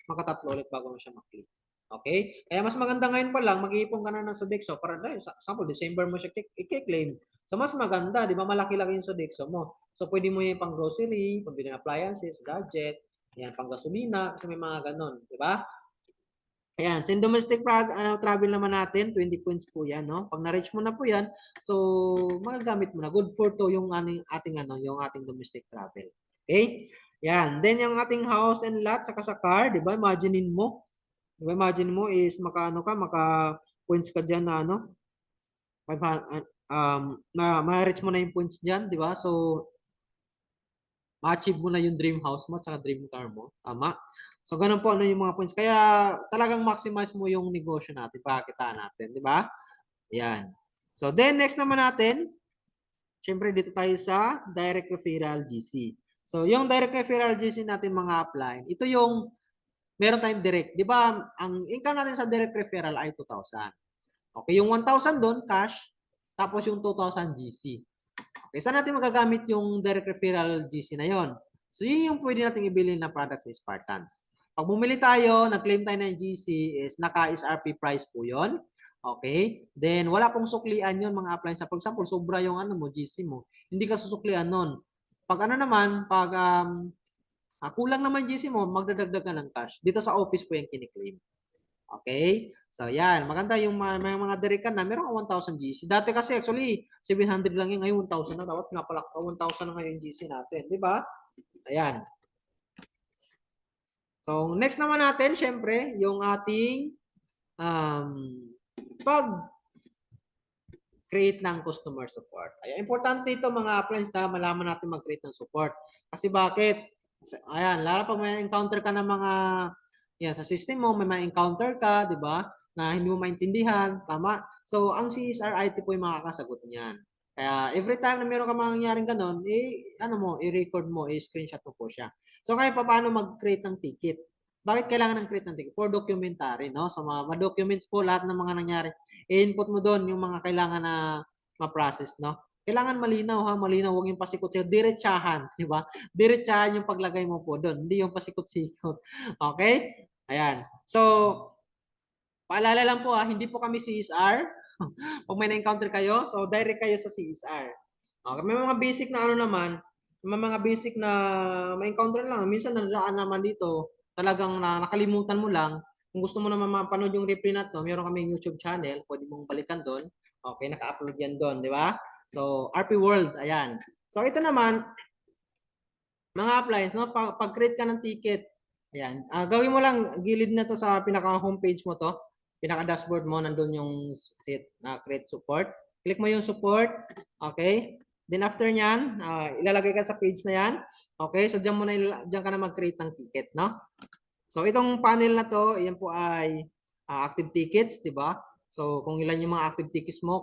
makatatlo ulit bago mo siya maklik. Okay? Kaya mas maganda ngayon pa lang, mag-iipon ka na ng Sodexo para example, December mo siya i-claim. So mas maganda, di ba malaki-laki yung Sodexo mo. So pwede mo yung pang grocery, pambili ng appliances, gadget, yan, pang gasolina, kasi may mga ganon. Di ba? Ayan, sa domestic travel naman natin, 20 points po yan, no? Pag na-reach mo na po yan, so magagamit mo na. Good for to yung yung ating domestic travel. Okay? Yan. Then yung ating house and lot saka sa car, 'di ba? Imagine mo is maka points ka diyan na ma-reach mo na yung points diyan, 'di ba? So ma-achieve mo na yung dream house mo at dream car mo. Tama? So, ganun po yung mga points. Kaya, talagang maximize mo yung negosyo natin, pakita natin. Di ba? Yan. So, then, next naman natin, syempre, dito tayo sa direct referral GC. So, yung direct referral GC natin, mga upline, ito yung, meron tayong direct. Di ba, ang income natin sa direct referral ay 2,000. Okay, yung 1,000 doon, cash, tapos yung 2,000 GC. Okay, saan natin magagamit yung direct referral GC na yon? So, yun yung pwede natin ibili na products ni Spartans. Pag bumili tayo, nag-claim tayo ng GC, is naka-SRP price po yon. Okay? Then, wala pong suklian yon mga appliance. For example, sobra yung GC mo. Hindi ka susuklian nun. Pag kulang naman GC mo, magdadagdag ka ng cash. Dito sa office po yung kiniklaim. Okay? So, yan. Maganda yung mga direct na. Meron ka 1,000 GC. Dati kasi actually, 700 lang yung ngayon, 1,000 na. Dapat pinapalak ka, 1,000 na ngayon GC natin. Di ba? Ayan. So, next naman natin, syempre, yung ating pag-create ng customer support. Ayan, importante ito mga friends na malaman natin mag-create ng support. Kasi bakit? Ayan, lalo pag may encounter ka ng mga yan, sa system mo, may encounter ka, di ba? Na hindi mo maintindihan, tama? So, ang CSR IT po yung makakasagot niyan. Kaya every time na meron kang mangyaring gano'n, ano mo, i-record mo, i-screenshot mo po siya. So ngayon paano mag-create ng ticket? Bakit kailangan ng create ng ticket? For documentary, no? So ma-documents po lahat ng mga nangyari. I-input mo doon yung mga kailangan na ma-process, no? Kailangan malinaw ha, malinaw, huwag yung pasikot siya, diretsahan, di ba? Diretsahan yung paglagay mo po doon, hindi yung pasikot-sikot. Okay? Ayan. So, paalala lang po hindi po kami CSR. Pag may na-encounter kayo, so direct kayo sa CSR. Okay, may mga basic na ano naman, may mga basic na ma-encounter lang. Minsan nalaan naman dito, talagang nakalimutan mo lang. Kung gusto mo naman mapanood yung replay na to, meron kaming YouTube channel, pwede mong balikan doon. Okay, naka-upload yan doon, di ba? So, RP World, ayan. So, ito naman, mga appliance, no? Pag-create ka ng ticket, ayan. Gawin mo lang, gilid na to sa pinaka-homepage mo to. Pinaka-dashboard mo, nandun yung set na create support. Click mo yung support. Okay? Then after nyan, ilalagay ka sa page na yan. Okay? So, diyan ka na mag-create ng ticket, no? So, itong panel na to, yan po ay active tickets, di ba? So, kung ilan yung mga active tickets mo,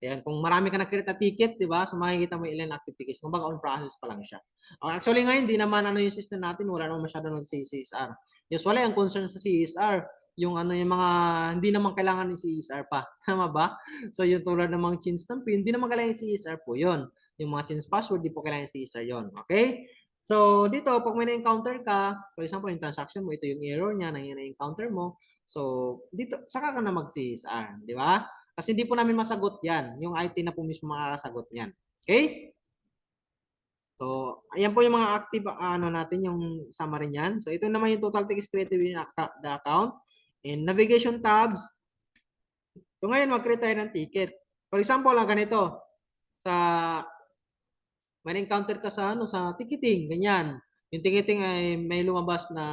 Ayan, kung marami ka na-create na ticket, di ba? So makikita mo ilan active tickets. Kung baga on process pa lang siya. Actually ngayon, di naman ano yung system natin, wala naman masyado nag-CSR. Usually, ang concern sa CSR, yung ano yung mga hindi naman kailangan ng CSR pa. Tama ba? So yung tulad ng mga change ng PIN, hindi naman kailangan yung CSR po yun. Yung mga change password, di po kailangan yung CSR yun. Okay? So dito, pag may na-encounter ka, for example, yung transaction mo, ito yung error niya, na-encounter mo. So dito, saka ka na mag-CSR. Di ba? Kasi hindi po namin masagot yan. Yung IT na po mismo makakasagot yan. Okay? So, ayan po yung mga active ano natin, yung summary niyan. So, ito naman yung total tickets created within the account. And navigation tabs. So, ngayon, mag-create tayo ng ticket. For example, ganito. Sa, may encounter ka sa, sa ticketing, ganyan. Yung ticketing ay may lumabas na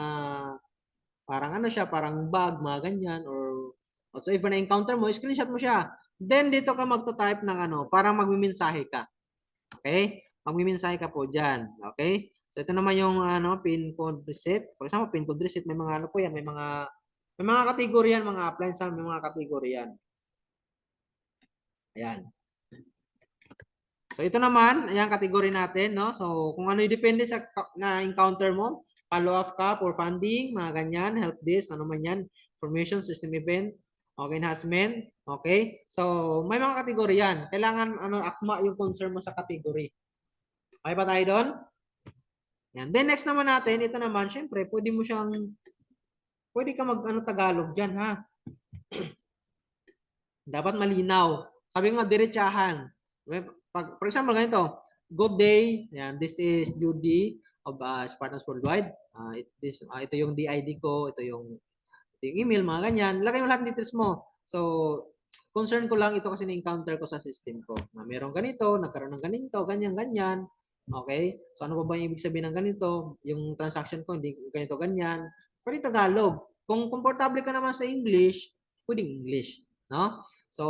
parang ano siya, parang bug, mga ganyan, or so if na-encounter mo, screenshot mo siya. Then, dito ka magta-type ng parang magmimensahe ka. Okay? Magmimensahe ka po dyan. Okay? So, ito naman yung pin code reset. For example, pin code reset, may mga po yan, may mga category yan, mga appliance, may mga category yan. Ayan. So, ito naman, ayan, category natin, no? So, kung ano yung depende sa na-encounter mo, follow-up ka for funding, mga ganyan, help desk, ano man yan, information, system event, okay, enhancement, okay? So, may mga category yan. Kailangan, akma yung concern mo sa category. Okay ba tayo doon? Yan. Then, next naman natin, ito naman, syempre, pwede ka Tagalog dyan, ha? Dapat malinaw. Sabi nga, diretsahan. For example, ganito, good day. Yan, this is Judy of Spartans Worldwide. Ito yung DID ko, ito yung email, mga ganyan. Lagay mo lahat ng details mo. So, concern ko lang ito kasi na-encounter ko sa system ko. Na meron ganito, nagkaroon ng ganito, ganyan, ganyan. Okay? So, ano ba yung ibig sabihin ng ganito? Yung transaction ko, hindi ganito, ganyan. Pwede Tagalog. Kung komportable ka naman sa English, pwedeng English. No? So,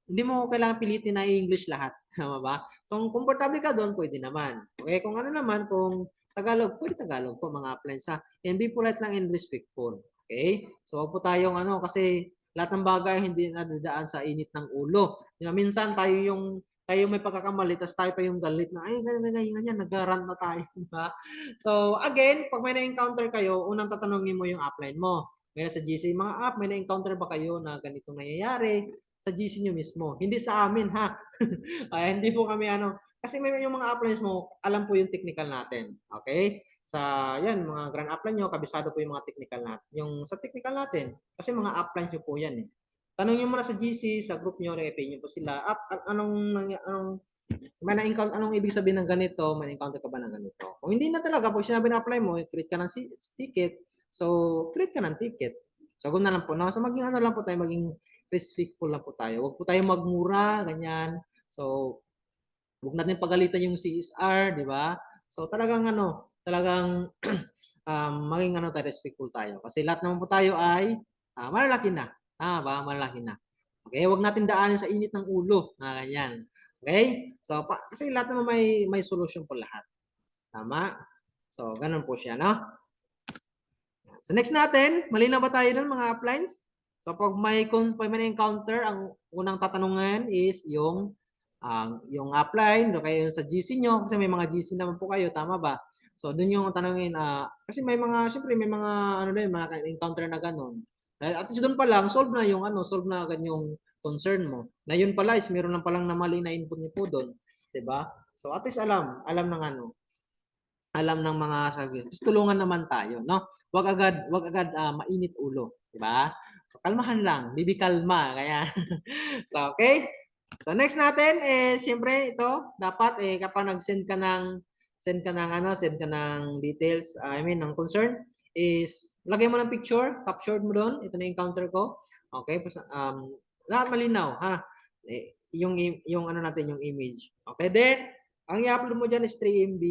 hindi mo kailangan pilitin na English lahat. Tama ba? So, kung komportable ka doon, pwede naman. Okay? Kung ano naman, kung Tagalog, pwede Tagalog po mga appliance ha. And be polite lang and respectful. Okay? So, wag po tayong kasi lahat ng bagay hindi nadadaan sa init ng ulo. Minsan tayo may pagkakamali, tapos tayo pa yung galit na, ay, ganyan, nag-rant na tayo. Diba? So, again, pag may na-encounter kayo, unang tatanungin mo yung upline mo. Ngayon sa GC, mga app, may na-encounter ba kayo na ganitong nangyayari? Sa GC nyo mismo. Hindi sa amin, ha? Ay, hindi po kami kasi may yung mga uplines mo, alam po yung technical natin. Okay? Yan, mga grand upline nyo, kabisado po yung mga technical natin. Yung sa technical natin, kasi mga uplines nyo po yan eh. Tanongin mo na sa GC, sa group nyo, nag-pay nyo po sila, anong ibig sabihin ng ganito, may encounter ka ba ng ganito? Kung hindi na talaga, pag sinabi na apply mo, create ka ng ticket, so create ka ng ticket. So, ganoon na lang po. No? So, maging lang po tayo, maging respectful lang po tayo. Huwag po tayo magmura, ganyan. So, huwag natin pagalitan yung CSR, di ba? So, talagang maging tayo, respectful tayo. Kasi lahat naman po tayo ay malalaki na. Ba? Malalaki na. Okay? Huwag natin daanin sa init ng ulo. Ganyan. Okay? So, kasi lahat naman may solution po lahat. Tama? So, ganun po siya, no? So, next natin, malinaw ba tayo doon mga uplines? So pag may encounter, ang unang tatanungin is yung upline o kaya yung sa GC nyo kasi may mga GC naman po kayo, tama ba? So doon yung tanungin kasi may mga syempre may mga ano din mga encounter na ganun. At least doon pa lang solve na agad yung concern mo. Na yun pala is meron lang palang na mali na input niyo po doon, 'di ba? So at least alam ng alam ng mga saglit. Tulungan naman tayo, no? Wag agad mainit ulo, 'di ba? So kalmahan lang, bibi kalma kaya. So okay? So next natin is siyempre ito, dapat kapag send ka ng details, I mean ng concern is lagay mo ng picture, captured mo doon, ito na encounter ko. Okay? Lahat malinaw, ha? Yung ano natin, yung image. Okay, then ang i-upload mo diyan is 3 MB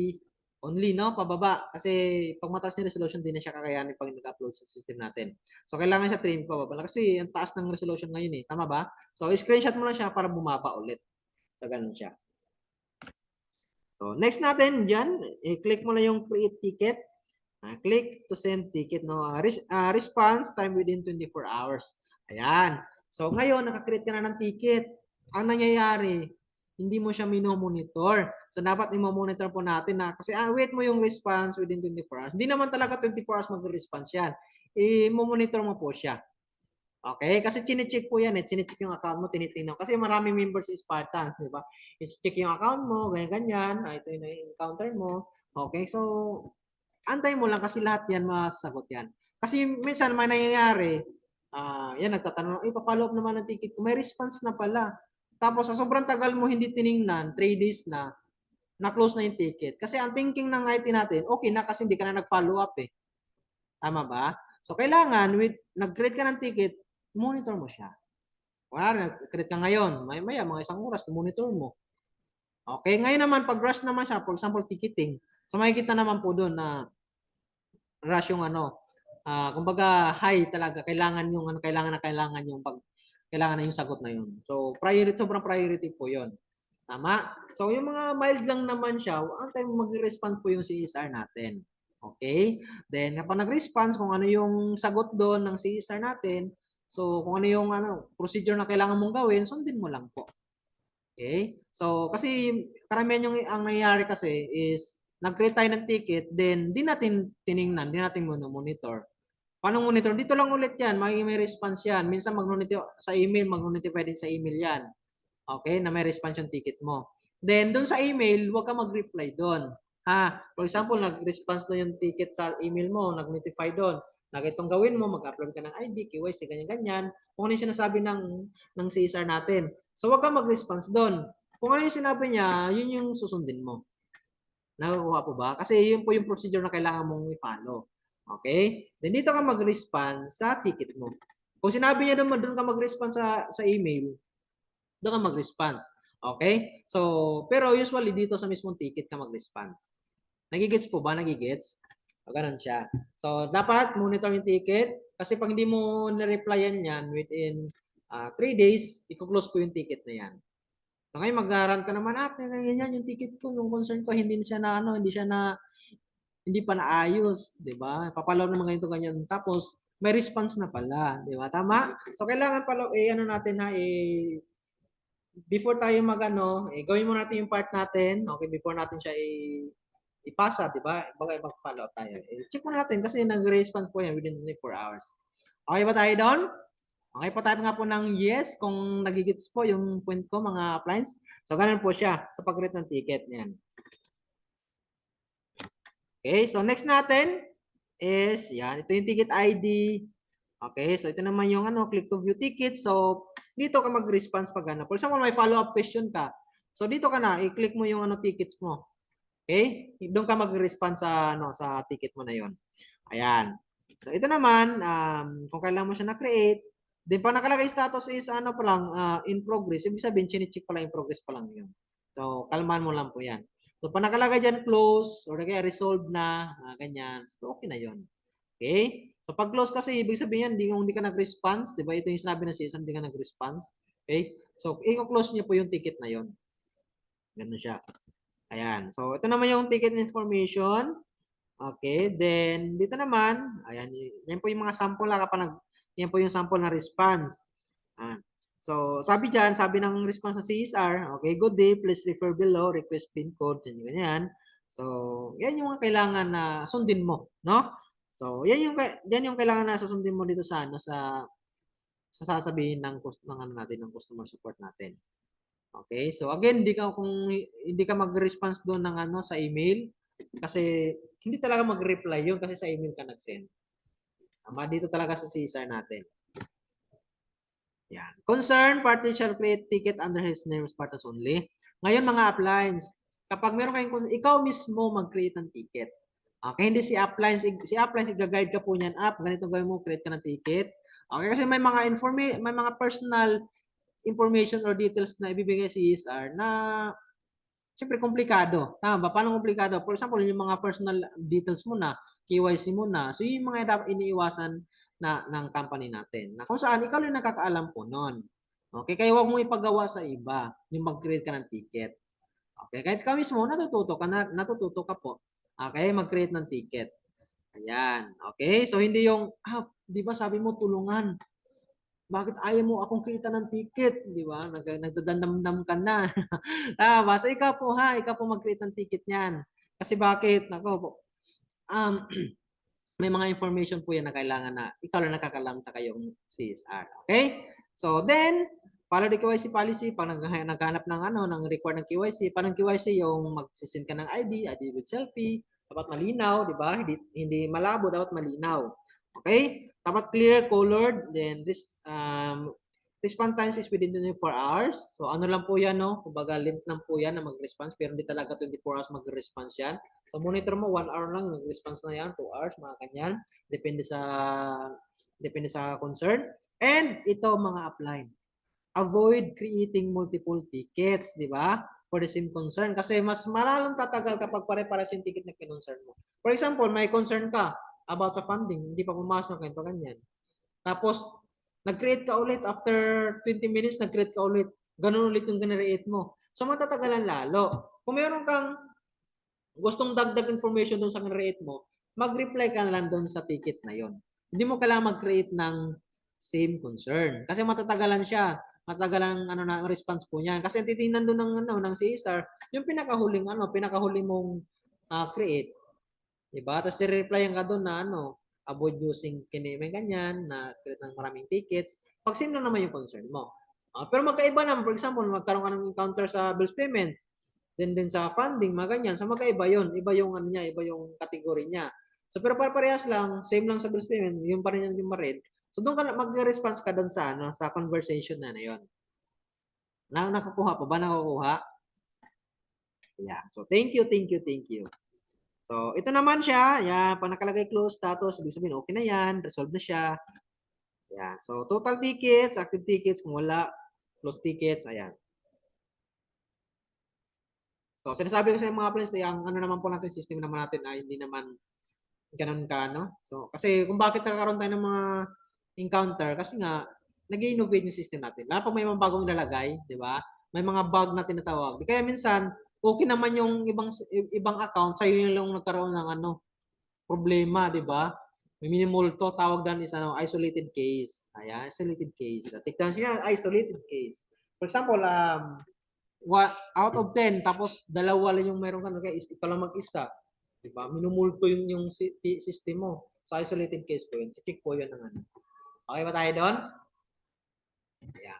only, no? Pababa. Kasi pag mataas yung resolution, din na siya kakayanin pag nag-upload sa system natin. So, kailangan siya 3 pababa. Kasi ang taas ng resolution ngayon eh. Tama ba? So, screenshot mo lang siya para bumaba ulit. So, ganun siya. So, next natin dyan, i-click mo na yung create ticket. Click to send ticket. No? Response time within 24 hours. Ayan. So, ngayon, nakakreate ka na ng ticket. Ang nangyayari, hindi mo siya minomonitor. So, dapat i-monitor po natin na kasi wait mo yung response within 24 hours. Hindi naman talaga 24 hours mag-response yan. I-monitor mo po siya. Okay? Kasi chine-check po yan eh. Chine-check yung account mo, tinitingnan. Kasi maraming members si Spartans, di ba? I-check yung account mo, ganyan-ganyan. Ito yung na-encounter mo. Okay? So, antay mo lang kasi lahat yan masasagot yan. Kasi minsan may nangyayari, yan nagtatanong, pa-follow up naman ng ticket ko. May response na pala. Tapos sa sobrang tagal mo hindi tiningnan, 3 days na-close na yung ticket. Kasi ang thinking ng IT natin, okay na kasi hindi ka na nag-follow up eh. Tama ba? So kailangan, nag-create ka ng ticket, monitor mo siya. Wala, nag-create ka ngayon, maya mga isang oras, monitor mo. Okay, ngayon naman, pag rush naman siya, for example, ticketing, so makikita naman po doon na rush yung kumbaga high talaga, kailangan yung kailangan na yung sagot na yun. So, sobrang priority po yun. Tama? So, yung mga mild lang naman siya, antay mo mag-respond po yung CSR natin. Okay? Then, kapag nag-response, kung ano yung sagot doon ng CSR natin, so, kung ano yung procedure na kailangan mong gawin, sundin mo lang po. Okay? So, kasi karamihan ang nangyayari kasi is, nag-create tayo ng ticket, then di natin tiningnan, di natin monitor. Paano monitor? Dito lang ulit yan, may response yan. Minsan mag-monitor sa email, mag-notify din sa email yan. Okay, na may response yung ticket mo. Then, doon sa email, huwag ka mag-reply doon. For example, nag-response na yung ticket sa email mo, nag-notify doon. Na itong gawin mo, mag-upload ka ng ID, KYC, ganyan-ganyan. Kung ano yung sinasabi ng CSR natin. So, huwag ka mag-response doon. Kung ano yung sinabi niya, yun yung susundin mo. Nakukuha po ba? Kasi yun po yung procedure na kailangan mong i-follow. Okay? Then dito ka mag-respond sa ticket mo. Kung sinabi niya doon ka mag-respond sa email, doon ka mag-response. Okay? So, pero usually dito sa mismong ticket ka mag-response. Nagigets po ba? Nagigets? O, ganun siya. So, dapat monitor yung ticket kasi pag hindi mo na-replyan yan within 3 days, i-close po yung ticket na yan. So ngayon mag-run ka naman, ganyan yung ticket ko, yung concern ko hindi siya hindi pa naayos, 'di ba? Papalaw naman ganito ganyan. Tapos may response na pala, 'di ba? Tama? So kailangan pala ano natin before tayo gawin mo natin yung part natin, okay, before natin siya ipasa, 'di ba? Baga mag-follow tayo. Check mo natin kasi nag-response po yan within 24 hours. Okay ba tayo doon? Okay po, type nga po ng yes kung nagigits po yung point ko mga appliance. So, ganun po siya sa pag-rate ng ticket niyan. Okay, so next natin is, yan, ito yung ticket ID. Okay, so ito naman yung click to view ticket. So, dito ka mag-response pag For example, may follow-up question ka. So, dito ka na, i-click mo yung tickets mo. Okay? Doon ka mag-response sa ticket mo na yon. Ayan. So, ito naman, kung kailan mo siya na-create, then pa nakalagay status is pa lang, in progress. Ibig sabihin, chine-check pa lang in progress pa lang yun. So, kalman mo lang po yan. So, pa nakalagay dyan close or kaya resolve na, ganyan. So, okay na yun. Okay? So, pag close kasi, ibig sabihin yan, hindi ka nag-response. Diba? Ito yung sinabi ng CSM, hindi ka nag-response. Okay? So, i-close niya po yung ticket na yun. Ganun siya. Ayan. So, ito naman yung ticket information. Okay. Then, dito naman, ayan, yan po yung mga sample kapag Yan po yung sample na response. So, sabi dyan, sabi ng response sa CSR, okay, good day, please refer below, request PIN code, ganyan. So, yan yung mga kailangan na sundin mo, no? So, yan yung kailangan na susundin mo dito sa sasabihin ng natin ng customer support natin. Okay? So again, kung hindi ka mag-response doon ng sa email kasi hindi talaga mag-reply yun kasi sa email ka nag-send. Tama dito talaga sa CSR natin. Yan. Concern party shall create ticket under his name as partners only. Ngayon mga uplines, kapag meron kayong ikaw mismo mag-create ng ticket. Okay, hindi si uplines i-guide ka po niyan ganito gawin mo, create ka ng ticket. Okay, kasi may mga personal information or details na ibibigay si CSR na siyempre komplikado. Tama ba? Paano komplikado? For example, yung mga personal details mo na, KYC mo na. So, yung mga dapat iniiwasan ng company natin. Na kung saan, ikaw yung nakakaalam po nun. Okay? Kaya huwag mo ipagawa sa iba yung mag-create ka ng ticket. Okay? Kahit ka mismo, natututo ka po. Okay? Mag-create ng ticket. Ayan. Okay? So, hindi yung, di ba sabi mo tulungan? Bakit ayaw mo akong kita ng ticket? Di ba? Nagdadamdam ka na. So, ikaw po mag-create ng ticket niyan. Kasi bakit? Nako po. May mga information po yan na kailangan na ikaw lang nakakalam sa kayong CSR. Okay? So, then, follow the KYC policy. Pag naghanap ng required ng KYC, parang KYC yung magsisend ka ng ID with selfie, dapat malinaw, di ba? Hindi malabo, dapat malinaw. Okay? Dapat clear, colored, then this response time is within 24 hours. So, ano lang po yan, no? Kumbaga, length lang po yan na mag-response, pero hindi talaga 24 hours mag-response yan. So, monitor mo, 1 hour lang, nag-response na yan, 2 hours, mga kanyan. Depende sa concern. And ito, mga upline. Avoid creating multiple tickets, di ba? For the same concern. Kasi mas malalong tatagal kapag pare-pares yung ticket na kinonsern mo. For example, may concern ka about sa funding, hindi pa pumasok, ganito, ganyan. Tapos, nag-create ka ulit after 20 minutes, nag-create ka ulit. Ganun ulit yung generate mo. So, matatagalan lalo. Kung meron kang gustong dagdag information doon sa generate mo, mag-reply ka lang doon sa ticket na yon. Hindi mo kailangan mag-create ng same concern. Kasi matatagalan siya. Matagalan na response po niyan. Kasi titingnan doon ng CSR, yung pinakahuli mong create. Diba? Tapos i-reply ka doon na avoid using kineme ganyan, na create ng maraming tickets. Pag same lang naman yung concern mo. Pero magkaiba naman, for example, magkaroon ka ng encounter sa bills payment, then din sa funding, mga ganyan. So magkaiba yun. Iba yung iba yung category niya. So pero parehas lang, same lang sa bills payment, yung pa rin yung rin. So doon ka mag-response ka doon sa conversation na yon. Nakukuha pa ba? Nakukuha? Yeah. So thank you. So, ito naman siya. Yan, pag nakalagay close status, ibig sabihin, okay na yan. Resolve na siya. Yan. So, total tickets, active tickets, kung wala, close tickets, ayan. So, sinasabi ko sa mga plans, ang naman po natin, system naman natin ay hindi naman ganun ka, no? So, kasi kung bakit nagkakaroon tayo ng mga encounter, kasi nga, nag-innovate yung system natin. Lalo pa may mga bagong ilalagay, di ba? May mga bug na tinatawag. Kaya minsan, okay naman yung ibang account, sa'yo yung nagkaroon ng problema, di ba? May minimulto, tawag doon is isolated case. Ayan, isolated case. Tignan siya, isolated case. For example, out of 10, tapos dalawa lang yung meron ka, ikaw lang mag-isa. Di ba? Minumulto yung system mo. So, isolated case po yun. Check po yun ng Okay ba tayo doon? Ayan.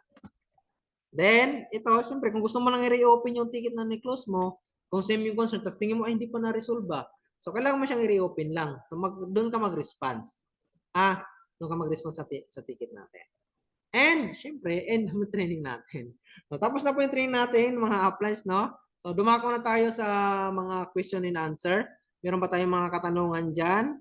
Then, ito, siyempre, kung gusto mo lang i-reopen yung ticket na ni-close mo, kung same yung concern, tapos tingin mo, hindi pa na-resolve ba? So, kailangan mo siyang i-reopen lang. So, doon ka mag-response. Doon ka mag-response sa ticket natin. And, siyempre, end ng training natin. So, tapos na po yung training natin, mga uplines, no? So, dumako na tayo sa mga question and answer. Meron ba tayong mga katanungan dyan?